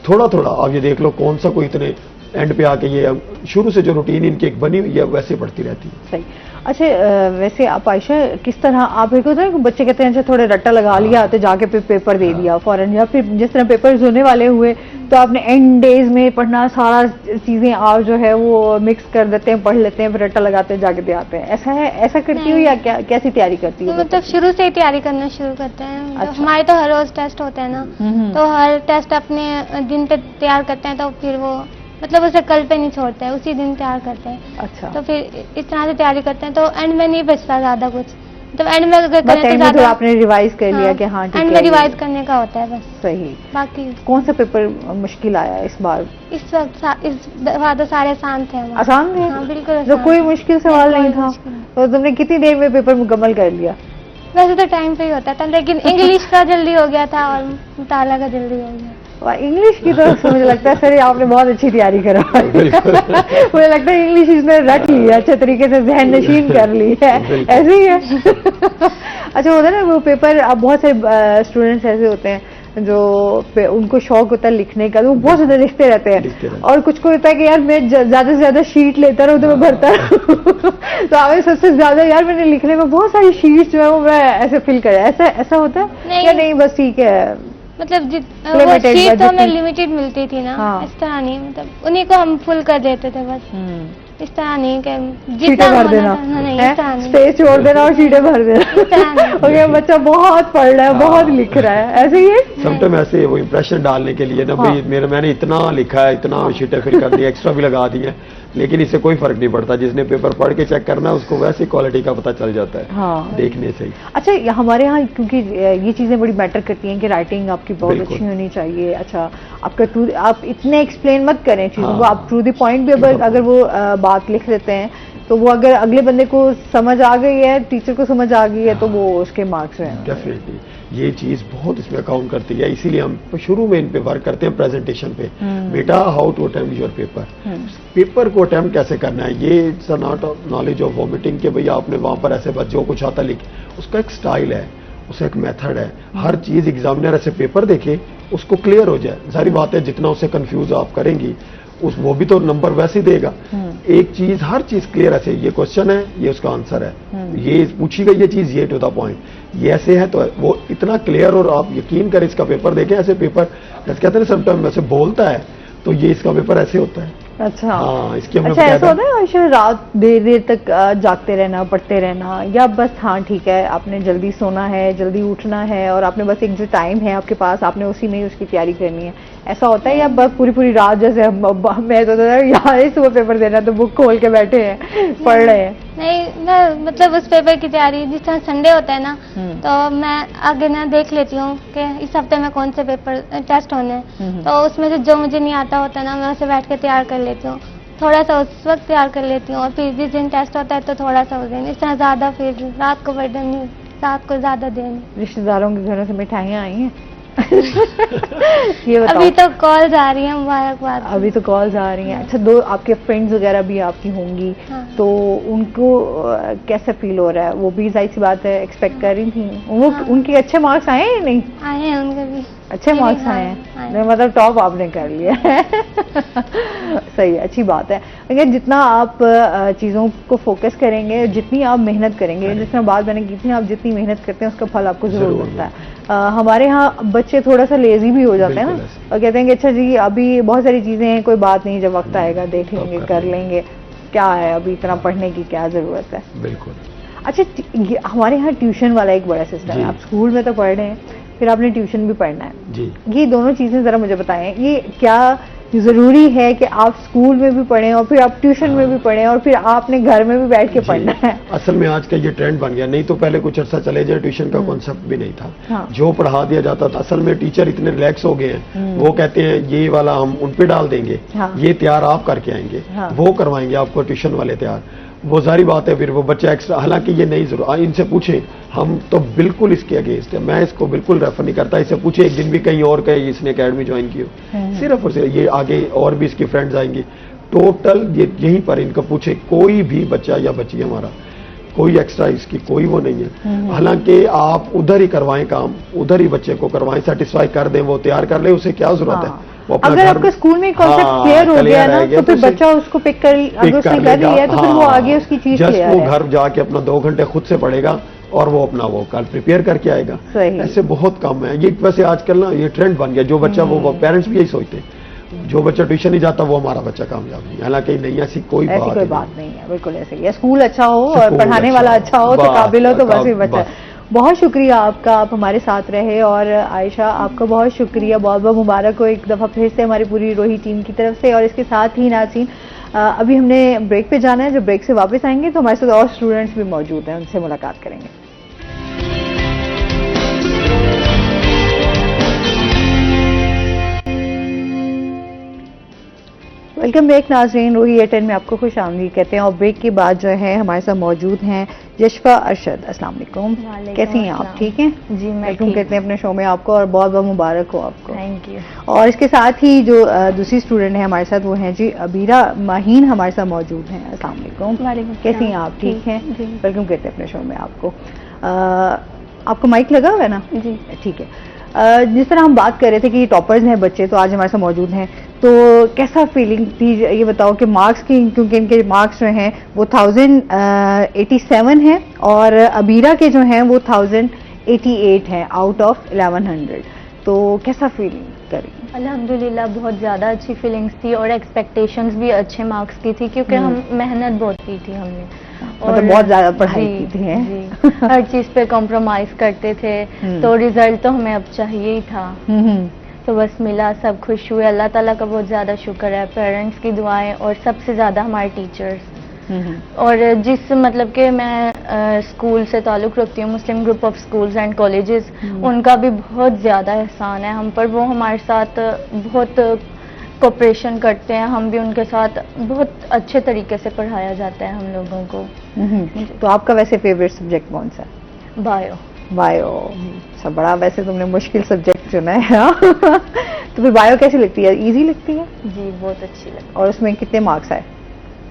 थोड़ा थोड़ा, आप ये देख लो कौन सा कोई इतने एंड पे आके, ये शुरू से जो रूटीन इनकी एक बनी हुई है वैसे बढ़ती रहती है। सही। अच्छा, वैसे आप आयशा किस तरह आप, एक होता है कि बच्चे कहते हैं अच्छा थोड़े रट्टा लगा लिया तो जाके पेपर दे दिया फौरन, या फिर जिस तरह पेपर्स होने वाले हुए तो आपने एंड डेज में पढ़ना, सारा चीजें आप जो है वो मिक्स कर देते हैं, पढ़ लेते हैं, फिर रट्टा लगाते हैं, जाके दे आते हैं। ऐसा है, ऐसा करती हो या क्या, कैसी तैयारी करती हो? मतलब शुरू से ही तैयारी करना शुरू करते हैं। मतलब हमारे तो हर रोज टेस्ट होते हैं ना, तो हर टेस्ट अपने दिन पे तैयार करते हैं, तो फिर वो मतलब उसे कल पे नहीं छोड़ते हैं, उसी दिन तैयार करते हैं। अच्छा। तो फिर इस तरह से तैयारी करते हैं, तो एंड में नहीं बचता ज्यादा कुछ। तो एंड में अगर करें तो ज्यादा आपने रिवाइज कर लिया कि हाँ ठीक है, एंड में रिवाइज करने का होता है बस। सही। बाकी कौन सा पेपर मुश्किल आया इस बार? इस वक्त इस बार तो सारे आसान थे हमारे। आसान थे? हाँ बिल्कुल तो आसान कोई थे। मुश्किल सवाल नहीं था? मुश्किल नहीं। तो तुमने कितनी देर में पेपर मुकम्मल कर लिया? वैसे तो टाइम पे ही होता था, लेकिन इंग्लिश का जल्दी हो गया था और मुताला का जल्दी हो गया। इंग्लिश की तो मुझे लगता है सर आपने बहुत अच्छी तैयारी करा मुझे लगता है इंग्लिश इसने रट ली है, अच्छे तरीके से जहन नशीन कर ली है, ऐसे ही है। अच्छा, होता है ना वो पेपर, अब बहुत सारे स्टूडेंट्स ऐसे होते हैं जो उनको शौक होता है लिखने का, तो वो बहुत ज्यादा लिखते रहते हैं, और कुछ को होता है कि यार मैं ज्यादा से ज्यादा शीट लेता रहूं तो मैं भरता रहूं तो हमें सबसे ज्यादा यार मैंने लिखने में बहुत सारी शीट्स जो है वो मैं ऐसे फिल कर, ऐसा होता है या नहीं? बस ठीक है, मतलब वो शीट तो हमें लिमिटेड मिलती थी ना। हाँ। इस तरह नहीं, मतलब उन्हीं को हम फुल कर देते थे बस। इस तरह नहीं कि जितना भर देना, स्पेस छोड़ देना और शीटें भर देना। ओके, बच्चा बहुत पढ़ रहा है, बहुत लिख रहा है, ऐसे ही है। समटाइम ऐसे वो इंप्रेशन डालने के लिए ना, भाई मैंने इतना लिखा है, इतना शीटें फिल कर दी, एक्स्ट्रा भी लगा दी है, लेकिन इससे कोई फर्क नहीं पड़ता। जिसने पेपर पढ़ के चेक करना है उसको वैसी क्वालिटी का पता चल जाता है। हाँ। देखने से ही। अच्छा, हमारे यहाँ क्योंकि ये चीजें बड़ी मैटर करती हैं कि राइटिंग आपकी बहुत अच्छी होनी चाहिए। अच्छा, आपका आप इतने एक्सप्लेन मत करें चीजों को, आप टू द पॉइंट भी अगर वो बात लिख देते हैं तो वो अगर अगले बंदे को समझ आ गई है, टीचर को समझ आ गई है, तो वो उसके मार्क्स हैं। डेफिनेटली ये चीज बहुत इसमें अकाउंट करती है, इसीलिए हम शुरू में इन पे वर्क करते हैं प्रेजेंटेशन पे। बेटा, how to attempt your paper, paper को अटेम्प्ट कैसे करना है, ये it's not knowledge of vomiting के भैया आपने वहां पर ऐसे बस जो कुछ आता लिख, उसका एक स्टाइल है, उसका एक मेथड है। हर चीज एग्जामिनर ऐसे पेपर देखे उसको क्लियर हो जाए। सारी बात है, जितना उसे कंफ्यूज आप करेंगी वो भी तो नंबर वैसे ही देगा। एक चीज, हर चीज क्लियर ऐसे, ये क्वेश्चन है, ये उसका आंसर है, ये पूछी गई ये चीज, ये टू द पॉइंट, ये ऐसे है, तो वो इतना क्लियर। और आप यकीन करें, इसका पेपर देखें, ऐसे पेपर जैसे कहते हैं समटाइम ऐसे बोलता है, तो ये इसका पेपर ऐसे होता है। अच्छा। हाँ, इसके अच्छा, ऐसा होता है आयशा, रात देर तक जागते रहना, पढ़ते रहना, या बस हाँ ठीक है आपने जल्दी सोना है, जल्दी उठना है, और आपने बस एक जो टाइम है आपके पास, आपने उसी में ही उसकी तैयारी करनी है, ऐसा होता है? या बस पूरी रात, जैसे मैं तो यार सुबह पेपर देना तो बुक खोल के बैठे हैं, पढ़ रहे हैं? नहीं ना, मतलब उस पेपर की तैयारी जिस तरह संडे होता है ना, तो मैं आगे ना देख लेती हूँ कि इस हफ्ते में कौन से पेपर टेस्ट होने हैं, तो उसमें से जो मुझे नहीं आता होता ना, मैं उसे बैठ के तैयार कर लेती हूँ, थोड़ा सा उस वक्त तैयार कर लेती हूँ, और फिर जिस दिन टेस्ट होता है तो थोड़ा सा उस दिन, इस तरह ज्यादा फिर रात को बर्डन नहीं, रात को ज्यादा दें। रिश्तेदारों के घरों से मिठाइयाँ आई हैं? ये बताओ। अभी तो कॉल्स आ रही हैं, मुबारकबाद। अभी तो कॉल्स आ रही हैं। अच्छा, दो आपके फ्रेंड्स वगैरह भी आपकी होंगी, तो उनको कैसा फील हो रहा है? वो भी जाहिर सी बात है एक्सपेक्ट कर रही थी, वो उनके अच्छे मार्क्स आए हैं नहीं? आए हैं, उनके भी अच्छे मार्क्स आए हैं, मतलब टॉप आपने कर लिया है। सही, अच्छी बात है। अगर जितना आप चीज़ों को फोकस करेंगे, जितनी आप मेहनत करेंगे, जिस तरह बात मैंने की थी, आप जितनी मेहनत करते हैं उसका फल आपको जरूर मिलता है। हमारे यहाँ बच्चे थोड़ा सा लेजी भी हो जाते हैं ना, और कहते हैं कि अच्छा जी अभी बहुत सारी चीज़ें हैं, कोई बात नहीं, जब वक्त आएगा देख लेंगे, कर लेंगे, क्या है अभी इतना पढ़ने की क्या ज़रूरत है। बिल्कुल। अच्छा, हमारे यहाँ ट्यूशन वाला एक बड़ा सिस्टम है। आप स्कूल में तो पढ़ रहे हैं, फिर आपने ट्यूशन भी पढ़ना है जी। ये दोनों चीजें जरा मुझे बताएं, ये क्या जरूरी है कि आप स्कूल में भी पढ़ें और फिर आप ट्यूशन में भी पढ़ें और फिर आपने घर में भी बैठ के पढ़ना है। असल में आज का ये ट्रेंड बन गया, नहीं तो पहले कुछ अर्सा चले जाए ट्यूशन का कॉन्सेप्ट भी नहीं था। हाँ। जो पढ़ा दिया जाता था, असल में टीचर इतने रिलैक्स हो गए हैं, वो कहते हैं ये वाला हम उन पे डाल देंगे, हाँ। ये तैयार आप करके आएंगे, हाँ। वो करवाएंगे आपको ट्यूशन वाले तैयार। वो सारी बात है, फिर वो बच्चा एक्स्ट्रा, हालांकि ये नहीं जरूर, इनसे पूछें, हम तो बिल्कुल इसके अगेंस्ट है, मैं इसको बिल्कुल रेफर नहीं करता। इससे पूछे एक दिन भी कहीं और कहे इसने एकेडमी ज्वाइन की हो, सिर्फ और सिर्फ ये आगे और भी इसकी फ्रेंड्स आएंगी, टोटल ये यहीं पर इनका पूछे, कोई भी बच्चा या बच्ची हमारा कोई एक्स्ट्रा इसकी कोई वो नहीं है। हालांकि आप उधर ही करवाएं काम, उधर ही बच्चे को करवाएं, सेटिस्फाई कर दें, वो तैयार कर ले, उसे क्या जरूरत है। अगर आपका स्कूल में कॉन्सेप्ट क्लियर हो गया ना, तो फिर बच्चा उसको पिक कर, अगर उसने कर लिया है तो फिर वो आगे उसकी चीज क्लियर है। वो घर जाके अपना 2 घंटे खुद से पढ़ेगा और वो अपना वो कल प्रिपेयर करके आएगा। ऐसे बहुत कम है ये। वैसे आजकल ना ये ट्रेंड बन गया, जो बच्चा वो पेरेंट्स भी यही सोचते हैं, जो बच्चा ट्यूशन नहीं जाता वो हमारा बच्चा कामयाब नहीं। हालांकि नहीं, ऐसी कोई बात नहीं है, बिल्कुल ऐसे ही है। स्कूल अच्छा हो और पढ़ाने वाला अच्छा हो तो काबिल हो तो बस ही बच्चा। बहुत शुक्रिया आपका, आप हमारे साथ रहे। और आयशा आपका बहुत शुक्रिया, बहुत बहुत मुबारक हो एक दफ़ा फिर से हमारी पूरी रोही टीम की तरफ से। और इसके साथ ही नाज़रीन, अभी हमने ब्रेक पे जाना है, जब ब्रेक से वापस आएंगे तो हमारे साथ और स्टूडेंट्स भी मौजूद हैं, उनसे मुलाकात करेंगे। वेलकम बैक नाज़रीन, रोही ए10 में आपको खुश आमदीद कहते हैं। और ब्रेक के बाद जो है हमारे साथ मौजूद हैं जशफा अरशद। अस्सलाम वालेकुम, कैसी हैं आप? ठीक हैं जी, मैं वेलकम कहते हैं अपने शो में आपको और बहुत बहुत मुबारक हो आपको। Thank you. और इसके साथ ही जो दूसरी स्टूडेंट है हमारे साथ वो हैं जी अबीरा माहीन, हमारे साथ मौजूद हैं। अस्सलाम वालेकुम, कैसी हैं आप? ठीक हैं, वेलकम कहते हैं अपने शो में आपको। आपको माइक लगा हुआ है ना? जी ठीक है। जिस तरह हम बात कर रहे थे कि टॉपर्स हैं बच्चे, तो आज हमारे साथ मौजूद हैं, तो कैसा फीलिंग थी ये बताओ कि मार्क्स की, क्योंकि इनके मार्क्स जो हैं वो 1087 हैं और अबीरा के जो हैं वो 1088 हैं आउट ऑफ 1100। तो कैसा फीलिंग करी? अल्हम्दुलिल्लाह बहुत ज़्यादा अच्छी फीलिंग्स थी और एक्सपेक्टेशंस भी अच्छे मार्क्स की थी, क्योंकि हम मेहनत बहुत की थी हमने और बहुत ज़्यादा पढ़ाई की थी हैं। हर चीज़ पे कॉम्प्रोमाइज़ करते थे, तो रिजल्ट तो हमें अब चाहिए ही था। तो बस मिला, सब खुश हुए। अल्लाह ताला का बहुत ज़्यादा शुक्र है, पेरेंट्स की दुआएं और सबसे ज़्यादा हमारे टीचर्स। और जिस मतलब कि मैं स्कूल से ताल्लुक़ रखती हूँ, Muslim group of schools and colleges, उनका भी बहुत ज़्यादा एहसान है हम पर। वो हमारे साथ बहुत कोऑपरेशन करते हैं, हम भी उनके साथ बहुत अच्छे तरीके से पढ़ाया जाता है हम लोगों को। तो आपका वैसे फेवरेट सब्जेक्ट कौन सा? बायो। बायो सब बड़ा, वैसे तुमने मुश्किल सब्जेक्ट चुना है। तो फिर बायो कैसी लगती है? इजी लगती है? जी बहुत अच्छी लगती है। और उसमें कितने मार्क्स आए?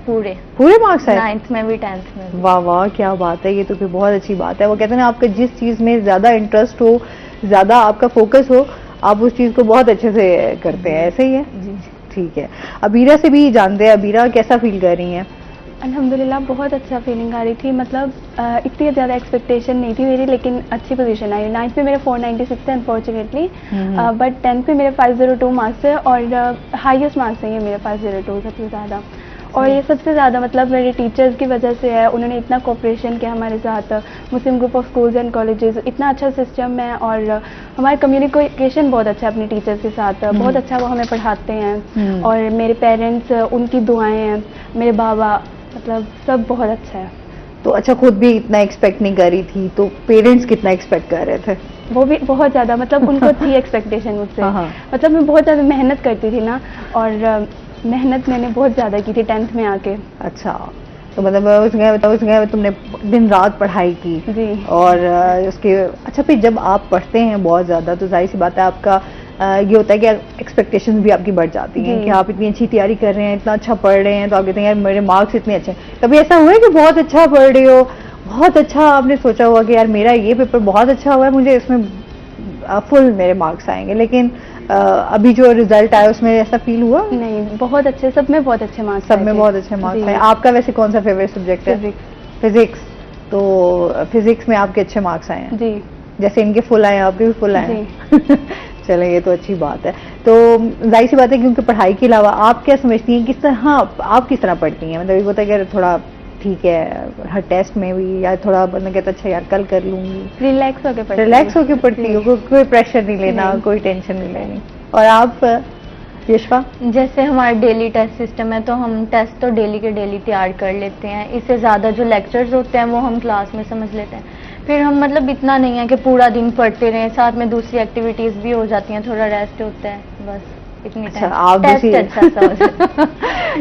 पूरे मार्क्स आए? 9th में भी 10th में भी। वाह वाह, क्या बात है, ये तो फिर बहुत अच्छी बात है। वो कहते हैं ना, आपका जिस चीज़ में ज़्यादा इंटरेस्ट हो, ज़्यादा आपका फोकस हो, आप उस चीज़ को बहुत अच्छे से करते हैं, ऐसे ही है जी? ठीक है। अबीरा से भी जानते हैं, अबीरा कैसा फील कर रही हैं? अल्हम्दुलिल्लाह बहुत अच्छा फीलिंग आ रही थी। मतलब इतनी ज़्यादा एक्सपेक्टेशन नहीं थी मेरी, लेकिन अच्छी पोजीशन आई। 9th में मेरे 496 है अनफॉर्चुनेटली, बट 10th में मेरे 502 मार्क्स है और हाईएस्ट मार्क्स हैं ये मेरे 502 सबसे ज़्यादा। और ये सबसे ज़्यादा मतलब मेरे टीचर्स की वजह से है, उन्होंने इतना कोऑपरेशन किया हमारे साथ। Muslim group of schools and colleges इतना अच्छा सिस्टम है और हमारा कम्युनिकेशन बहुत अच्छा है अपने टीचर्स के साथ, बहुत अच्छा वो हमें पढ़ाते हैं। और मेरे पेरेंट्स, उनकी दुआएं हैं, मेरे बाबा, मतलब सब बहुत अच्छा है। तो अच्छा, खुद भी इतना एक्सपेक्ट नहीं कर रही थी, तो पेरेंट्स कितना एक्सपेक्ट कर रहे थे? वो भी बहुत ज़्यादा, मतलब उनको थी एक्सपेक्टेशन मुझसे। मतलब मैं बहुत ज़्यादा मेहनत करती थी ना, और मेहनत मैंने बहुत ज़्यादा की थी 10th में आके। अच्छा, तो मतलब उसमें तुमने दिन रात पढ़ाई की जी। और उसके अच्छा, फिर जब आप पढ़ते हैं बहुत ज़्यादा तो जाहिर सी बात है आपका ये होता है कि एक्सपेक्टेशंस भी आपकी बढ़ जाती हैं कि आप इतनी अच्छी तैयारी कर रहे हैं, इतना अच्छा पढ़ रहे हैं, तो आप कहते हैं यार मेरे मार्क्स इतने अच्छे हैं। कभी ऐसा हुआ है कि बहुत अच्छा पढ़ रहे हो, बहुत अच्छा आपने सोचा हुआ कि यार मेरा ये पेपर बहुत अच्छा हुआ है, मुझे इसमें फुल मेरे मार्क्स आएंगे, लेकिन अभी जो रिजल्ट आया उसमें ऐसा फील हुआ? नहीं, बहुत अच्छे, सब में बहुत अच्छे मार्क्स, सब में बहुत अच्छे मार्क्स आए। आपका वैसे कौन सा फेवरेट सब्जेक्ट है? फिजिक्स। तो फिजिक्स में आपके अच्छे मार्क्स आए हैं जी? जैसे इनके फुल आए आपके भी फुल आए हैं। चले, ये तो अच्छी बात है। तो जाहिर सी बात है, क्योंकि पढ़ाई के अलावा आप क्या समझती हैं, किस तरह आप किस तरह पढ़ती हैं? मतलब ये होता है कि थोड़ा ठीक है हर टेस्ट में भी, या थोड़ा बंदा कहता अच्छा यार कल कर लूंगी, रिलैक्स होकर पढ़ती हूँ, कोई प्रेशर नहीं लेना, कोई टेंशन नहीं लेनी। और आप? यशवा? जैसे हमारा डेली टेस्ट सिस्टम है तो हम टेस्ट तो डेली के डेली तैयार कर लेते हैं। इससे ज़्यादा जो लेक्चर्स होते हैं वो हम क्लास में समझ लेते हैं। फिर हम मतलब इतना नहीं है कि पूरा दिन पढ़ते रहें, साथ में दूसरी एक्टिविटीज़ भी हो जाती हैं, थोड़ा रेस्ट होता है, बस इतनी अच्छा, टाइम आप टेस्ट अच्छा सा हो जाता है।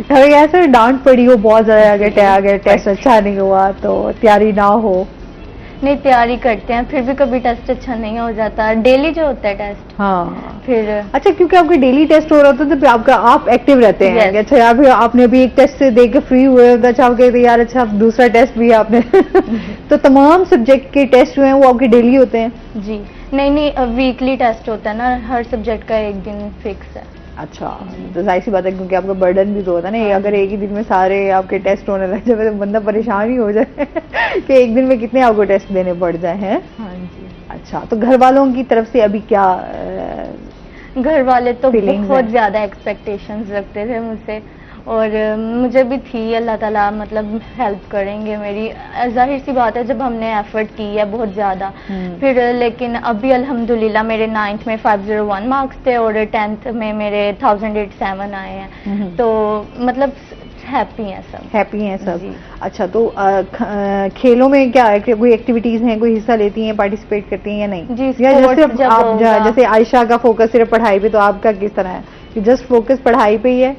कभी ऐसे डांट पड़ी हो बहुत ज्यादा, अगर टेस्ट अच्छा नहीं हुआ तो तैयारी ना हो? नहीं, तैयारी करते हैं, फिर भी कभी टेस्ट अच्छा नहीं हो जाता, डेली जो होता है टेस्ट। हाँ फिर अच्छा, क्योंकि आपके डेली टेस्ट हो रहा होता है तो फिर आपका आप एक्टिव रहते हैं। Yes. अच्छा, अभी आपने अभी एक टेस्ट से दे के फ्री हुए हो तो अच्छा आप कहते हैं यार अच्छा अब दूसरा टेस्ट भी है आपने तो तमाम सब्जेक्ट के टेस्ट जो हैं वो आपके डेली होते हैं? जी नहीं, वीकली टेस्ट होता है ना, हर सब्जेक्ट का एक दिन फिक्स है। अच्छा, तो जाहिर सी बात है क्योंकि आपका बर्डन भी तो होता है ना, अगर एक ही दिन में सारे आपके टेस्ट होने लग जाए तो बंदा परेशान ही हो जाए कि एक दिन में कितने आपको टेस्ट देने पड़ जाए हैं। हाँ जी। अच्छा, तो घर वालों की तरफ से अभी क्या घर वाले तो feelings बहुत हैं? ज़्यादा एक्सपेक्टेशंस रखते थे मुझसे, और मुझे भी थी, अल्लाह ताला मतलब हेल्प करेंगे मेरी। जाहिर सी बात है जब हमने एफर्ट की है बहुत ज़्यादा, फिर लेकिन अभी अल्हम्दुलिल्लाह मेरे 9th में 501 मार्क्स थे और 10th में मेरे 1087 आए हैं, तो मतलब हैप्पी हैं सब। हैप्पी हैं सब? जी। अच्छा, तो खेलों में क्या है, कोई एक्टिविटीज हैं, कोई हिस्सा लेती हैं, पार्टिसिपेट करती हैं या नहीं? जी, या sports सिर्फ जब आप होगा। जैसे आयशा का फोकस सिर्फ पढ़ाई पे, तो आपका किस तरह है कि जस्ट फोकस पढ़ाई पे ही है?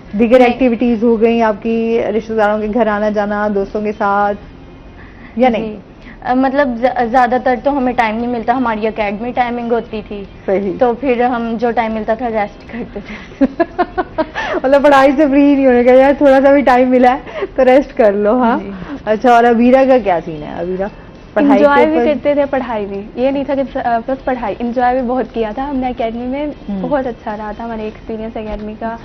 दीगर नहीं। एक्टिविटीज हो गई आपकी, रिश्तेदारों के घर आना जाना, दोस्तों के साथ, या नहीं? जी, मतलब ज़्यादातर तो हमें टाइम नहीं मिलता, हमारी एकेडमी टाइमिंग होती थी, सही। तो फिर हम जो टाइम मिलता था रेस्ट करते थे। मतलब पढ़ाई से फ्री नहीं होने का, यार थोड़ा सा भी टाइम मिला है तो रेस्ट कर लो। हाँ, अच्छा, और अबीरा का क्या सीन है? अबीरा पढ़ाई इंजॉय के भी ऊपर? करते थे, पढ़ाई भी, ये नहीं था कि बस पढ़ाई, इंजॉय भी बहुत किया था हमने एकेडमी में। बहुत अच्छा रहा था हमारा एक्सपीरियंस एकेडमी का,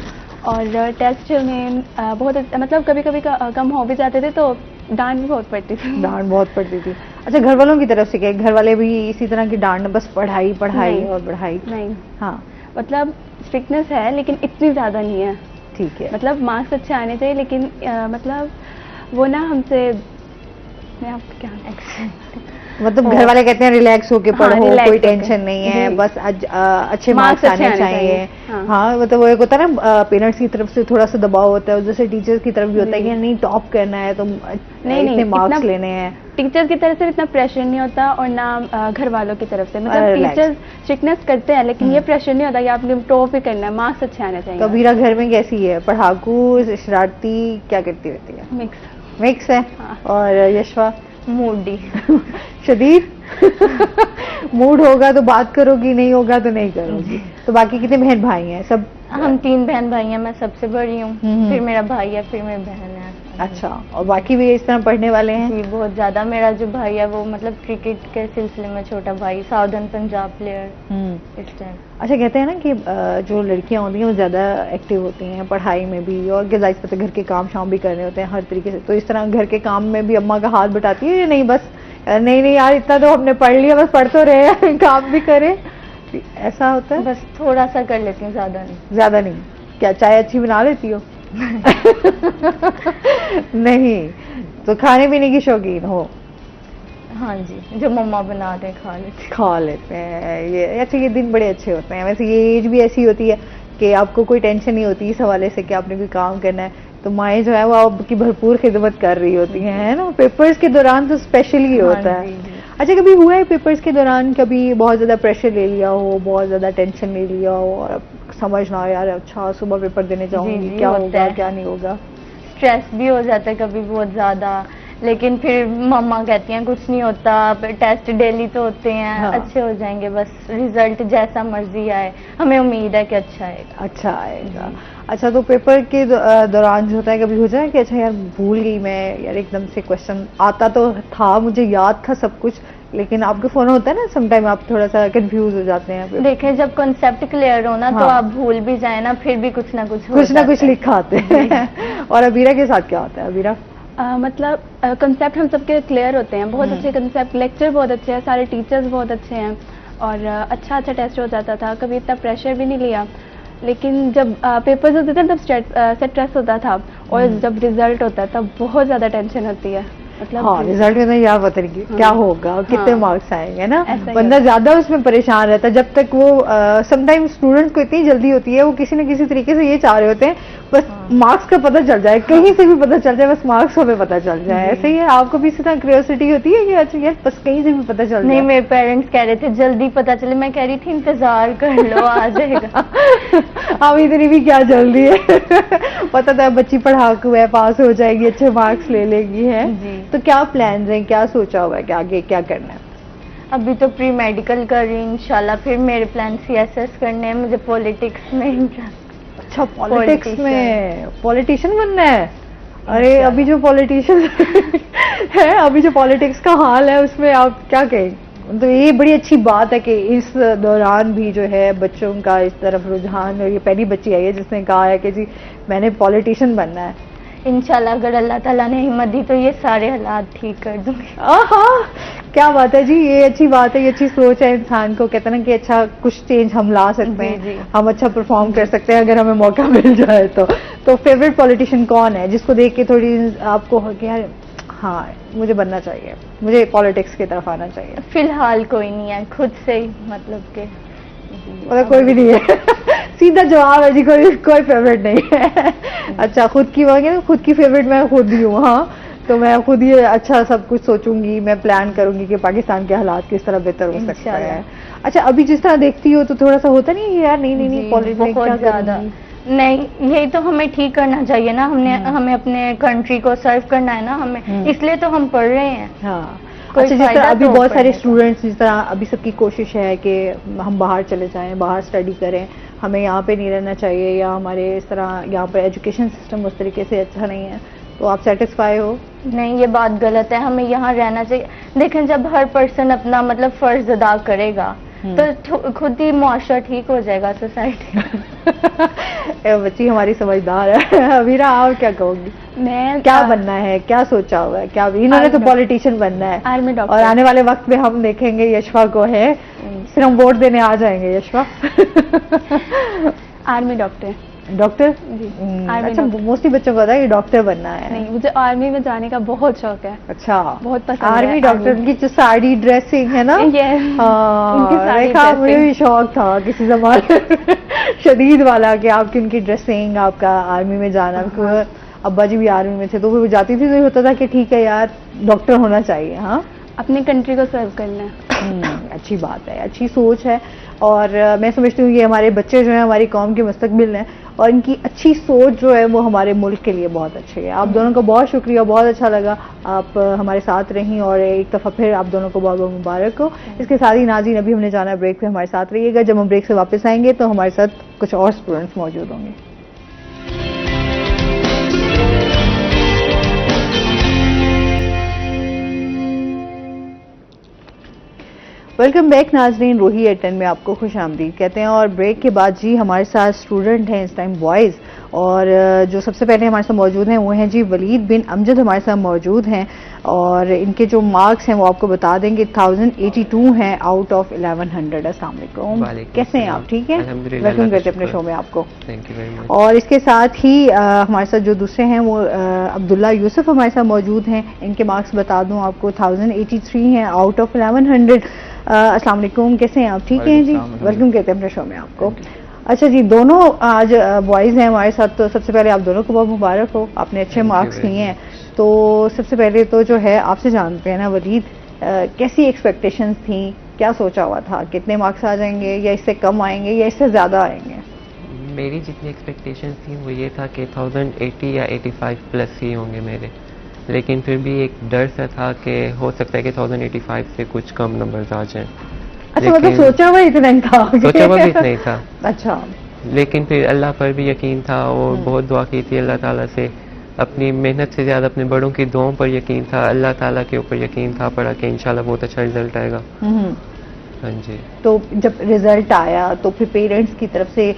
और टेस्ट में बहुत मतलब कभी कभी कम हो भी जाते थे तो डांट भी बहुत पड़ती थी। डांट बहुत पड़ती थी। अच्छा, घर वालों की तरफ से क्या, घर वाले भी इसी तरह की डांट, बस पढ़ाई पढ़ाई नहीं। और पढ़ाई? नहीं, हाँ, मतलब स्ट्रिक्टनेस है लेकिन इतनी ज़्यादा नहीं है। ठीक है। मतलब मार्क्स अच्छे आने चाहिए, लेकिन मतलब वो ना हमसे, मैं आपको क्या मतलब घर वाले कहते हैं रिलैक्स होके पढ़ो, relax कोई होके। टेंशन नहीं है, जी। बस अच्छे Marks मार्क्स अच्छे आने आने चाहिए। चाहिए। हाँ। हाँ, मतलब वो एक होता है ना पेरेंट्स की तरफ से थोड़ा सा दबाव होता है, जैसे टीचर्स की तरफ भी होता है कि नहीं टॉप करना है तो इतने मार्क्स इतना लेने हैं। टीचर्स की तरफ से इतना प्रेशर नहीं होता, और ना घर वालों की तरफ से, मतलब relax। टीचर्स स्ट्रिक्टनेस करते हैं लेकिन ये प्रेशर नहीं होता कि आपने टॉप ही करना है, मार्क्स अच्छे आने चाहिए। तो अबीरा घर में कैसी है, पढ़ाकू, शरारती, क्या करती रहती है? मिक्स है। हाँ। और यशवा? मूडी। शदीद मूड होगा तो बात करोगी, नहीं होगा तो नहीं करोगी। तो बाकी कितने बहन भाई हैं? सब हम 3 बहन भाई हैं, मैं सबसे बड़ी हूँ, फिर मेरा भाई है, फिर मेरी बहन है। अच्छा, और बाकी भी इस तरह पढ़ने वाले हैं? जी, बहुत ज़्यादा। मेरा जो भाई है वो मतलब क्रिकेट के सिलसिले में छोटा भाई, साउदर्न पंजाब प्लेयर इस टाइम। अच्छा, कहते हैं ना कि जो लड़कियां होती हैं वो ज़्यादा एक्टिव होती हैं पढ़ाई में भी, और जाहिर सी बात है घर के काम शाम भी करने होते हैं हर तरीके से, तो इस तरह घर के काम में भी अम्मा का हाथ बटाती है या नहीं? बस नहीं यार इतना तो हमने पढ़ लिया, बस पढ़ तो रहे हैं काम भी करें, ऐसा होता है? बस थोड़ा सा कर लेती हूँ, ज़्यादा नहीं। ज़्यादा नहीं? क्या चाय अच्छी बना लेती हो? नहीं, तो खाने पीने की शौकीन हो? हाँ जी, जो मम्मा बनाते हैं खा लेते हैं। ये अच्छा, ये दिन बड़े अच्छे होते हैं। वैसे ये एज भी ऐसी होती है कि आपको कोई टेंशन नहीं होती इस हवाले से कि आपने कोई काम करना है, तो माएँ जो है वो आपकी भरपूर खिदमत कर रही होती हैं, है ना? पेपर्स के दौरान तो स्पेशली होता है। अच्छा, कभी हुआ है पेपर्स के दौरान कभी बहुत ज़्यादा प्रेशर ले लिया हो, बहुत ज़्यादा टेंशन ले लिया हो और समझ ना यार अच्छा सुबह पेपर देने जाऊंगी, क्या होगा क्या नहीं होगा? स्ट्रेस भी हो जाता है कभी बहुत ज़्यादा, लेकिन फिर मम्मा कहती हैं कुछ नहीं होता, टेस्ट डेली तो होते हैं। हाँ। अच्छे हो जाएंगे, बस रिजल्ट जैसा मर्जी आए, हमें उम्मीद है कि अच्छा आएगा। अच्छा आएगा। अच्छा, तो पेपर के दौरान जो होता है कभी हो जाए कि अच्छा यार भूल गई मैं, यार एकदम से क्वेश्चन आता तो था, मुझे याद था सब कुछ, लेकिन आपके फोन होता है ना समटाइम आप थोड़ा सा कंफ्यूज हो जाते हैं? देखें, जब कॉन्सेप्ट क्लियर हो ना, हाँ। तो आप भूल भी जाए ना, फिर भी कुछ ना कुछ लिखा आते हैं। और अबीरा के साथ क्या होता है? अबीरा मतलब कंसेप्ट हम सबके क्लियर होते हैं, बहुत अच्छे कंसेप्ट, लेक्चर बहुत अच्छे हैं, सारे टीचर्स बहुत अच्छे हैं, और अच्छा टेस्ट हो जाता था, कभी इतना प्रेशर भी नहीं लिया। लेकिन जब पेपर्स होते थे तब स्ट्रेस होता था, और जब रिजल्ट होता है तब बहुत ज़्यादा टेंशन होती है। मतलब हाँ, रिजल्ट में तो यार पता नहीं क्या होगा, कितने मार्क्स आएंगे ना, ऐसा ही बंदा ज्यादा उसमें परेशान रहता है जब तक वो समटाइम स्टूडेंट्स को इतनी जल्दी होती है, वो किसी न किसी तरीके से ये चाह रहे होते हैं बस मार्क्स का पता चल जाए, कहीं से भी पता चल जाए, बस मार्क्स हमें पता चल जाए। ऐसे ही है, आपको भी इसी तरह क्यूरियोसिटी होती है कि अच्छा यार बस कहीं से भी पता चल जाए? नहीं, मेरे पेरेंट्स कह रहे थे जल्दी पता चले, मैं कह रही थी इंतजार कर लो आ जाएगा। अब इतनी भी क्या जल्दी है पता था बच्ची पढ़ाकू है, पास हो जाएगी, अच्छे मार्क्स ले लेगी है। तो क्या प्लान है, क्या सोचा हुआ है कि आगे क्या करना है? अभी तो प्री मेडिकल कर रही हूँ इंशाल्लाह, फिर मेरे प्लान CSS करने हैं, मुझे पॉलिटिक्स में इंटरेस्ट। अच्छा, पॉलिटिक्स में पॉलिटिशियन बनना है? अरे अभी जो पॉलिटिशियन है, अभी जो पॉलिटिक्स का हाल है उसमें आप क्या कहें? तो ये बड़ी अच्छी बात है कि इस दौरान भी जो है बच्चों का इस तरफ रुझान, और ये पहली बच्ची आई है जिसने कहा है कि जी मैंने पॉलिटिशियन बनना है। इंशाल्लाह अगर अल्लाह ताला ने हिम्मत दी तो ये सारे हालात ठीक कर दूंगी। हाँ, क्या बात है जी, ये अच्छी बात है, ये अच्छी सोच है इंसान को, कहते हैं ना कि अच्छा कुछ चेंज हम ला सकते हैं, हम अच्छा परफॉर्म कर सकते हैं अगर हमें मौका मिल जाए तो फेवरेट पॉलिटिशियन कौन है जिसको देख के थोड़ी आपको हो कि यार हाँ मुझे बनना चाहिए, मुझे पॉलिटिक्स की तरफ आना चाहिए? फिलहाल कोई नहीं है, खुद से ही मतलब के मतलब कोई भी नहीं है सीधा जवाब है जी, कोई फेवरेट नहीं है। अच्छा, खुद की मांगे, खुद की फेवरेट मैं खुद ही हूँ। हाँ, तो मैं खुद ही अच्छा सब कुछ सोचूंगी, मैं प्लान करूंगी कि पाकिस्तान के हालात किस तरह बेहतर हो सकता है। अच्छा, अभी जिस तरह देखती हो तो थोड़ा सा होता नहीं है यार, नहीं पॉलिटिक्स बहुत ज्यादा नहीं, यही तो हमें ठीक करना चाहिए ना, हमें अपने कंट्री को सर्व करना है ना हमें, इसलिए तो हम पढ़ रहे हैं। हाँ, अच्छा, जिस तरह अभी बहुत सारे स्टूडेंट्स, जिस तरह अभी सबकी कोशिश है कि हम बाहर चले जाएं, बाहर स्टडी करें, हमें यहाँ पे नहीं रहना चाहिए, या हमारे इस तरह यहाँ पर एजुकेशन सिस्टम उस तरीके से अच्छा नहीं है, तो आप सेटिस्फाई हो? नहीं, ये बात गलत है, हमें यहाँ रहना चाहिए। देखें, जब हर पर्सन अपना मतलब फर्ज अदा करेगा तो खुद ही मुआशरा ठीक हो जाएगा, सोसाइटी। बच्ची हमारी समझदार है। अमीरा, आप क्या कहोगी? मैं क्या बनना है, क्या सोचा हुआ है? क्या इन्होंने तो पॉलिटिशियन बनना है, आर्मी डॉक्टर, और आने वाले वक्त में हम देखेंगे यशवा को है, फिर हम वोट देने आ जाएंगे। यशवा आर्मी डॉक्टर अच्छा, मोस्टली बच्चों को होता है कि डॉक्टर बनना है। नहीं, मुझे आर्मी में जाने का बहुत शौक है। अच्छा, बहुत पसंद आर्मी डॉक्टर की जो साड़ी ड्रेसिंग है ना, मुझे भी शौक था किसी जमाने शदीद वाला कि आपकी उनकी ड्रेसिंग, आपका आर्मी में जाना, अब्बा जी भी आर्मी में थे तो वो जाती थी, तो ये होता था कि ठीक है यार डॉक्टर होना चाहिए। हाँ, अपनी कंट्री को सर्व करना है। अच्छी बात है, अच्छी सोच है, और मैं समझती हूँ कि हमारे बच्चे जो हैं हमारी कौम के मुस्तकबिल हैं, और इनकी अच्छी सोच जो है वो हमारे मुल्क के लिए बहुत अच्छी है। आप दोनों का बहुत शुक्रिया, बहुत अच्छा लगा आप हमारे साथ रहीं, और एक दफ़ा फिर आप दोनों को बहुत बहुत मुबारक हो। इसके साथ ही नाज़रीन, अभी हमने जाना ब्रेक पे, हमारे साथ रहिएगा। जब हम ब्रेक से वापस आएंगे तो हमारे साथ कुछ और स्टूडेंट्स मौजूद होंगे। वेलकम बैक नाजरीन, रोही एट 10 में आपको खुश आमदीद कहते हैं। और ब्रेक के बाद जी हमारे साथ स्टूडेंट हैं इस टाइम बॉयज़, और जो सबसे पहले हमारे साथ मौजूद हैं वो हैं जी वलीद बिन अमजद, हमारे साथ मौजूद हैं, और इनके जो मार्क्स हैं वो आपको बता देंगे। 1082 हैं आउट ऑफ 1100। अस्सलाम वालेकुम, कैसे हैं आप? ठीक है, वेलकम करते हैं अपने शो में आपको। Thank you very much. और इसके साथ ही हमारे साथ जो दूसरे हैं वो अब्दुल्ला यूसुफ हमारे साथ मौजूद हैं। इनके मार्क्स बता दूं आपको, 1083 हैं आउट ऑफ 1100। अस्सलाम वालेकुम, कैसे हैं आप? ठीक हैं जी, वेलकम कहते हैं अपने शो में आपको। अच्छा जी, दोनों आज बॉयज़ हैं हमारे साथ, तो सबसे पहले आप दोनों को बहुत मुबारक हो, आपने अच्छे मार्क्स लिए हैं। तो सबसे पहले तो जो है आपसे जानते हैं ना वलीद, कैसी एक्सपेक्टेशंस थी, क्या सोचा हुआ था, कितने मार्क्स आ जाएंगे, या इससे कम आएंगे या इससे ज़्यादा आएंगे? मेरी जितनी एक्सपेक्टेशंस थी वो ये था कि 1080 या 85 प्लस ही होंगे मेरे, लेकिन फिर भी एक डर सा था कि हो सकता है कि 1085 से कुछ कम नंबर्स आ जाएं। अच्छा, मतलब सोचा हुआ इतना ही था? सोचा हुआ भी इतना ही था। अच्छा, लेकिन फिर अल्लाह पर भी यकीन था, और बहुत दुआ की थी अल्लाह ताला से, अपनी मेहनत से ज़्यादा अपने बड़ों की दुआओं पर यकीन था, अल्लाह ताला के ऊपर यकीन था, पढ़ा कि इंशाल्लाह बहुत अच्छा रिजल्ट आएगा। हाँ जी। तो जब रिजल्ट आया तो फिर पेरेंट्स की तरफ से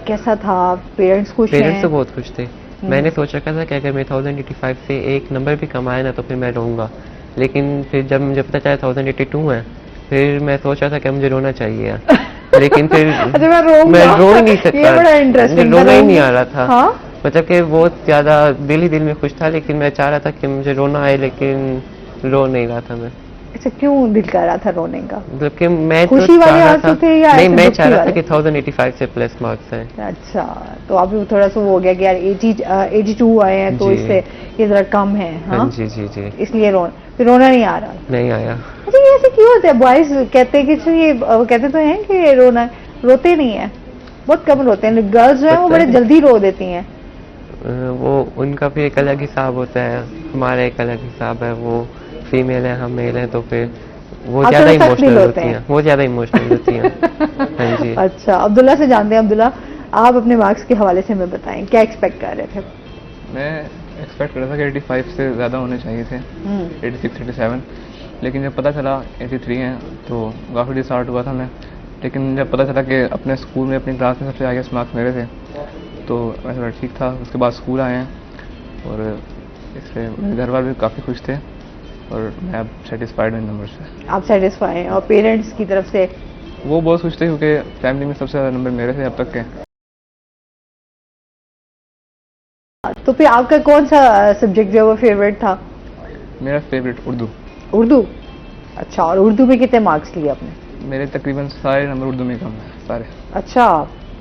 कैसा था? पेरेंट्स खुश हैं? पेरेंट्स तो बहुत खुश थे। मैंने सोच रखा था कि अगर मैं 1085 से एक नंबर भी कम आया ना तो फिर मैं रोऊंगा, लेकिन फिर जब मुझे पता चला 1082 है, फिर मैं सोच रहा था कि मुझे रोना चाहिए यार। लेकिन फिर मैं रो नहीं सकता, ये बड़ा इंटरेस्टिंग, रोना ही नहीं आ रहा था। हाँ? मतलब कि बहुत ज़्यादा दिल ही दिल में खुश था, लेकिन मैं चाह रहा था कि मुझे रोना आए, लेकिन रो नहीं रहा था मैं। अच्छा, क्यों दिल कर रहा था रोने का? मतलब कि मैं तो खुशी वाले चाह रहा आंसू था, थे या नहीं ऐसे मैं दुखी चाह रहा था वाले? कि 1085 से प्लस मार्क्स आए। अच्छा, तो अभी थोड़ा सा वो हो गया कि यार 82 आए हैं तो जी। इससे ये जरा कम है। हाँ जी जी जी। इसलिए फिर रोना नहीं आ रहा। नहीं आया। अच्छा, ये ऐसे क्यों होता है? बॉयज कहते हैं कि ये कहते तो हैं कि रोते नहीं है, बहुत कम रोते हैं। गर्ल्स जो है वो बड़े जल्दी रो देती हैं। वो उनका भी एक अलग हिसाब होता है, हमारा एक अलग हिसाब है। वो फीमेल है, हम मेल हैं, तो फिर वो ज्यादा इमोशनल होती हैं। वो ज्यादा इमोशनल होती हैं। हाँ जी। अच्छा, अब्दुल्ला से जानते हैं। अब्दुल्ला, आप अपने मार्क्स के हवाले से हमें बताएं, क्या एक्सपेक्ट कर रहे थे? मैं एक्सपेक्ट कर रहा था कि 85 से ज़्यादा होने चाहिए थे, 86 87, लेकिन जब पता चला 83 हैं तो काफ़ी डिसहार्ट हुआ था मैं। लेकिन जब पता चला कि अपने स्कूल में, अपनी क्लास में सबसे हाईएस्ट मार्क्स मेरे थे, तो मैं थोड़ा ठीक था। उसके बाद स्कूल आए हैं और इससे मेरे घर वाले भी काफ़ी खुश थे और मैं अब सेटिस्फाइड हूँ नंबर से। आप सेटिस्फाई हैं? और पेरेंट्स की तरफ से? वो बहुत खुश थे क्योंकि फैमिली में सबसे ज़्यादा नंबर मेरे थे अब तक के। तो फिर आपका कौन सा सब्जेक्ट जो है वो फेवरेट था? मेरा फेवरेट उर्दू। उर्दू? अच्छा, और उर्दू में कितने मार्क्स लिए आपने? मेरे तकरीबन सारे नंबर उर्दू में कम है, सारे। अच्छा,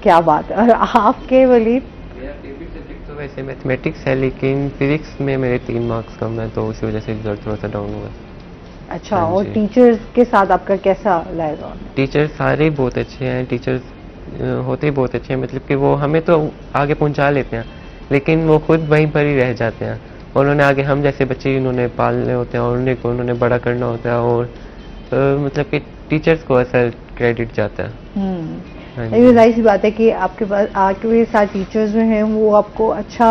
क्या बात है। और आपके वलीद? मेरा फेवरेट सब्जेक्ट तो वैसे मैथमेटिक्स है, लेकिन फिजिक्स में मेरे 3 मार्क्स कम है, तो उसी वजह से रिजल्ट थोड़ा सा डाउन हुआ। अच्छा, और टीचर्स के साथ आपका कैसा लगा? टीचर सारे बहुत अच्छे हैं, टीचर्स होते ही बहुत अच्छे हैं। मतलब कि वो हमें तो आगे पहुंचा लेते हैं, लेकिन वो खुद वहीं पर ही रह जाते हैं। उन्होंने आगे हम जैसे बच्चे उन्होंने पालने होते हैं और उन्होंने बड़ा करना होता है, और मतलब कि टीचर्स को असल क्रेडिट जाता है। ये जाहिर सी बात है कि आपके पास आपके साथ टीचर्स जो हैं वो आपको अच्छा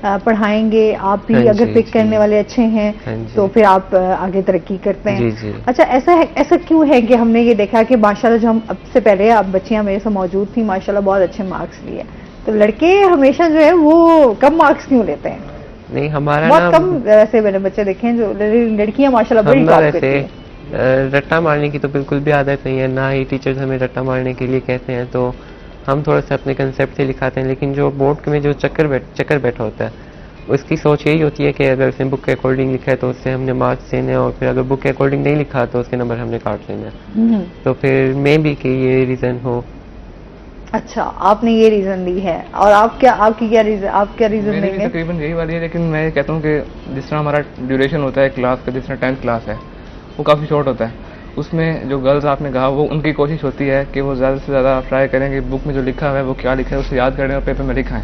पढ़ाएंगे, आप भी अगर पिक करने वाले अच्छे हैं तो फिर आप आगे तरक्की करते हैं। जी। अच्छा, ऐसा क्यों है कि हमने ये देखा कि माशाल्लाह जो हम अब से पहले आप बच्चियां मेरे साथ मौजूद थी, माशाल्लाह बहुत अच्छे मार्क्स लिए, तो लड़के हमेशा जो है वो कम मार्क्स क्यों लेते हैं? नहीं, हमारा बहुत कम ऐसे मैंने बच्चे देखे हैं जो लड़कियां माशाल्लाह बड़ी टॉप करती हैं। रट्टा मारने की तो बिल्कुल भी आदत नहीं है, ना ही टीचर्स हमें रट्टा मारने के लिए कहते हैं, तो हम थोड़ा सा अपने कंसेप्ट से लिखाते हैं। लेकिन जो बोर्ड में जो चक्कर बैठा होता है, उसकी सोच यही होती है कि अगर उसने बुक के अकॉर्डिंग लिखा है तो उससे हमने मार्क्स देने हैं, और फिर अगर बुक के अकॉर्डिंग नहीं लिखा तो उसके नंबर हमने काट लेने हैं। तो फिर मे भी कि ये रीज़न हो। अच्छा, आपने ये रीजन ली है, और आप क्या रीजन देंगे? तकरीबन यही वाली है, लेकिन मैं ये कहता हूँ कि जिस तरह हमारा ड्यूरेशन होता है क्लास का, जिस तरह 10th क्लास है वो काफ़ी शॉर्ट होता है। उसमें जो गर्ल्स आपने कहा, वो उनकी कोशिश होती है कि वो ज़्यादा से ज़्यादा ट्राई करें कि बुक में जो लिखा है वो क्या लिखा है उसे याद करें और पेपर में लिखाएं।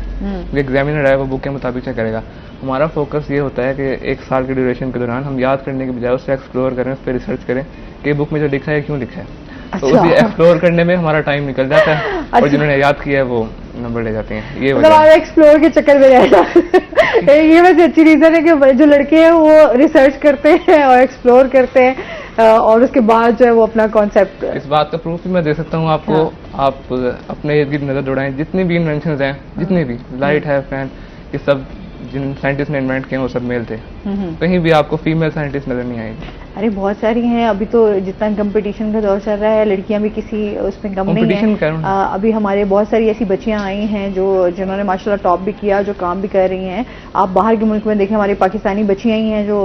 जो एग्जामिनर है वो बुक के मुताबिक से करेगा। हमारा फोकस ये होता है कि 1 साल के ड्यूरेशन के दौरान हम याद करने के बजाय उससे एक्सप्लोर करें, उस पर रिसर्च करें कि बुक में जो लिखा है क्यों लिखा है। तो उसे एक्सप्लोर करने में हमारा टाइम निकल जाता है। और जिन्होंने याद किया है वो नंबर ले जाते हैं। ये मतलब आप एक्सप्लोर के चक्कर में रह जाते हैं। ये वैसे अच्छी रीजन है कि जो लड़के हैं वो रिसर्च करते हैं और एक्सप्लोर करते हैं, और उसके बाद जो है वो अपना कॉन्सेप्ट। इस बात का प्रूफ भी मैं दे सकता हूँ आपको। आप अपने इर्द गिर्द नजर दौड़ाएं, जितनी भी इन्वेंशंस हैं, जितने भी लाइट है, फैन, ये सब जिन साइंटिस्ट ने इन्वेंट किए वो सब मेल थे। कहीं भी आपको फीमेल साइंटिस्ट नजर नहीं आएगी। अरे बहुत सारी हैं। अभी तो जितना कंपटीशन का दौर चल रहा है, लड़कियां भी किसी उसमें कम नहीं है। अभी हमारे बहुत सारी ऐसी बच्चियां आई हैं जिन्होंने माशाल्लाह टॉप भी किया, जो काम भी कर रही हैं। आप बाहर के मुल्क में देखें, हमारी पाकिस्तानी बच्चियां ही हैं जो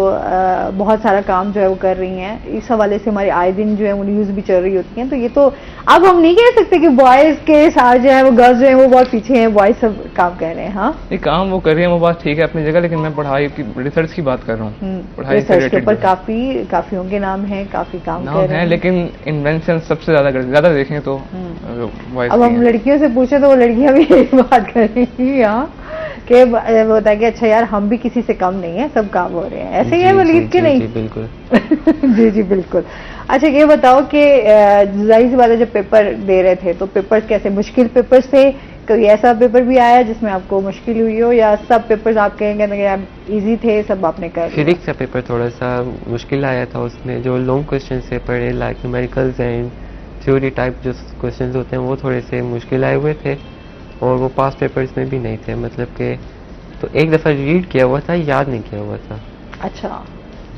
बहुत सारा काम जो है वो कर रही हैं। इस हवाले से हमारे आए दिन जो है वो न्यूज़ भी चल रही होती हैं। तो ये तो अब हम नहीं कह सकते कि बॉयज़ के साथ जो है वो गर्ल्स जो है वो बहुत पीछे हैं, बॉयज़ सब काम कर रहे हैं। हाँ, ये काम वो कर रही है, वो बात ठीक है अपनी जगह, लेकिन मैं पढ़ाई की, रिसर्च की बात कर रहा हूँ। पढ़ाई के ऊपर काफियों के नाम है, काफी काम कर रहे हैं, लेकिन इन्वेंशन सबसे ज्यादा देखें तो अब हम लड़कियों से पूछे तो वो लड़कियां भी यही बात कर रही हैं कि होता है कि अच्छा यार हम भी किसी से कम नहीं है, सब काम हो रहे हैं। ऐसे ही है वलीद के नहीं? जी बिल्कुल। जी बिल्कुल। अच्छा, ये बताओ कि जाहिर सी बात है जब पेपर दे रहे थे तो पेपर्स कैसे, मुश्किल पेपर्स थे? कोई ऐसा पेपर भी आया जिसमें आपको मुश्किल हुई हो, या सब पेपर्स आप कहेंगे इजी थे, सब आपने कर लिया? फिजिक्स का पेपर थोड़ा सा मुश्किल आया था। उसमें जो लॉन्ग क्वेश्चन से पढ़े, like numericals and theory type जो क्वेश्चन होते हैं वो थोड़े से मुश्किल आए हुए थे, और वो पास पेपर्स में भी नहीं थे। मतलब कि तो एक दफ़ा रीड किया हुआ था, याद नहीं किया हुआ था। अच्छा,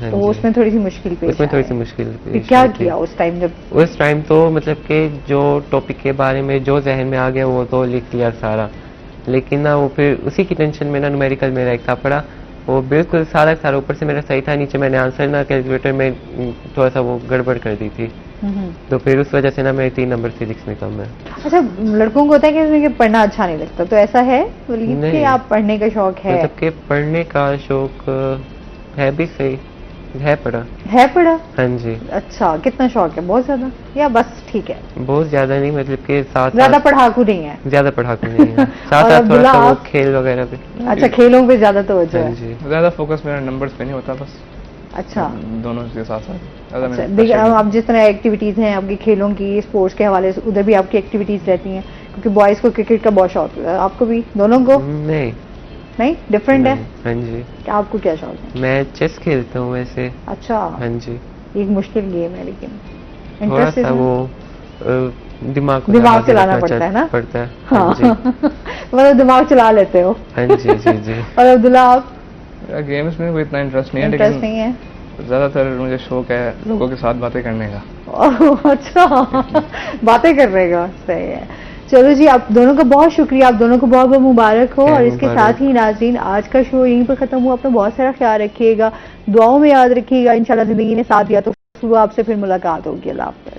तो उसमें थोड़ी सी मुश्किल पेश उसमें थोड़ी सी मुश्किल पेश क्या किया उस टाइम जब? उस टाइम तो मतलब कि जो टॉपिक के बारे में जो जहन में आ गया वो तो लिख लिया सारा, लेकिन ना वो फिर उसी की टेंशन में ना न्यूमेरिकल मेरा एक था पड़ा, वो बिल्कुल सारा सारा ऊपर से मेरा सही था, नीचे मैंने आंसर ना कैलकुलेटर में थोड़ा सा वो गड़बड़ कर दी थी, तो फिर उस वजह से ना मेरे 3 नंबर फिजिक्स में कम है। अच्छा, लड़कों को होता है कि उन्हें पढ़ना अच्छा नहीं लगता, तो ऐसा है वलीद कि आप पढ़ने का शौक है? मतलब कि पढ़ने का शौक है भी सही, है पढ़ा। हाँ जी। अच्छा, कितना शौक है? बहुत ज्यादा या बस ठीक है? बहुत ज्यादा नहीं, मतलब कि साथ ज्यादा पढ़ाकू नहीं है? ज्यादा पढ़ाकू नहीं है। साथ साथ थोड़ा सा वो खेल वगैरह पे। अच्छा, खेलों पे ज्यादा तवज्जो है? हाँ जी। ज़्यादा फोकस मेरा नंबर्स पे नहीं होता, बस अच्छा, दोनों के साथ साथ। अच्छा, आप जिस तरह एक्टिविटीज हैं आपकी खेलों की, स्पोर्ट्स के हवाले से, उधर भी आपकी एक्टिविटीज रहती हैं? क्योंकि बॉयज को क्रिकेट का बहुत शौक है, आपको भी? दोनों को? नहीं, डिफरेंट है? हाँ जी। आपको क्या शौक है? मैं चेस खेलता हूँ वैसे। अच्छा। हाँ जी। एक मुश्किल गेम है लेकिन थोड़ा सा वो दिमाग चलाना पड़ता है ना? पड़ता है। हाँ। मतलब दिमाग चला लेते हो? हाँ जी जी जी। और अब्दुल्ला आप? गेम्स में कोई इतना इंटरेस्ट नहीं है, इंटरेस्ट नहीं है? ज़्यादातर मुझे शौक है लोगों के साथ बातें करने का। अच्छा, बातें करने का, सही है। चलो जी, आप दोनों का बहुत शुक्रिया, आप दोनों को बहुत बहुत मुबारक हो। और इसके साथ ही नाज़रीन, आज का शो यहीं पर खत्म हुआ। अपना बहुत सारा ख्याल रखिएगा, दुआओं में याद रखिएगा। इंशाल्लाह जिंदगी ने साथ दिया तो सुबह आपसे फिर मुलाकात होगी। अल्लाह हाफ़िज़।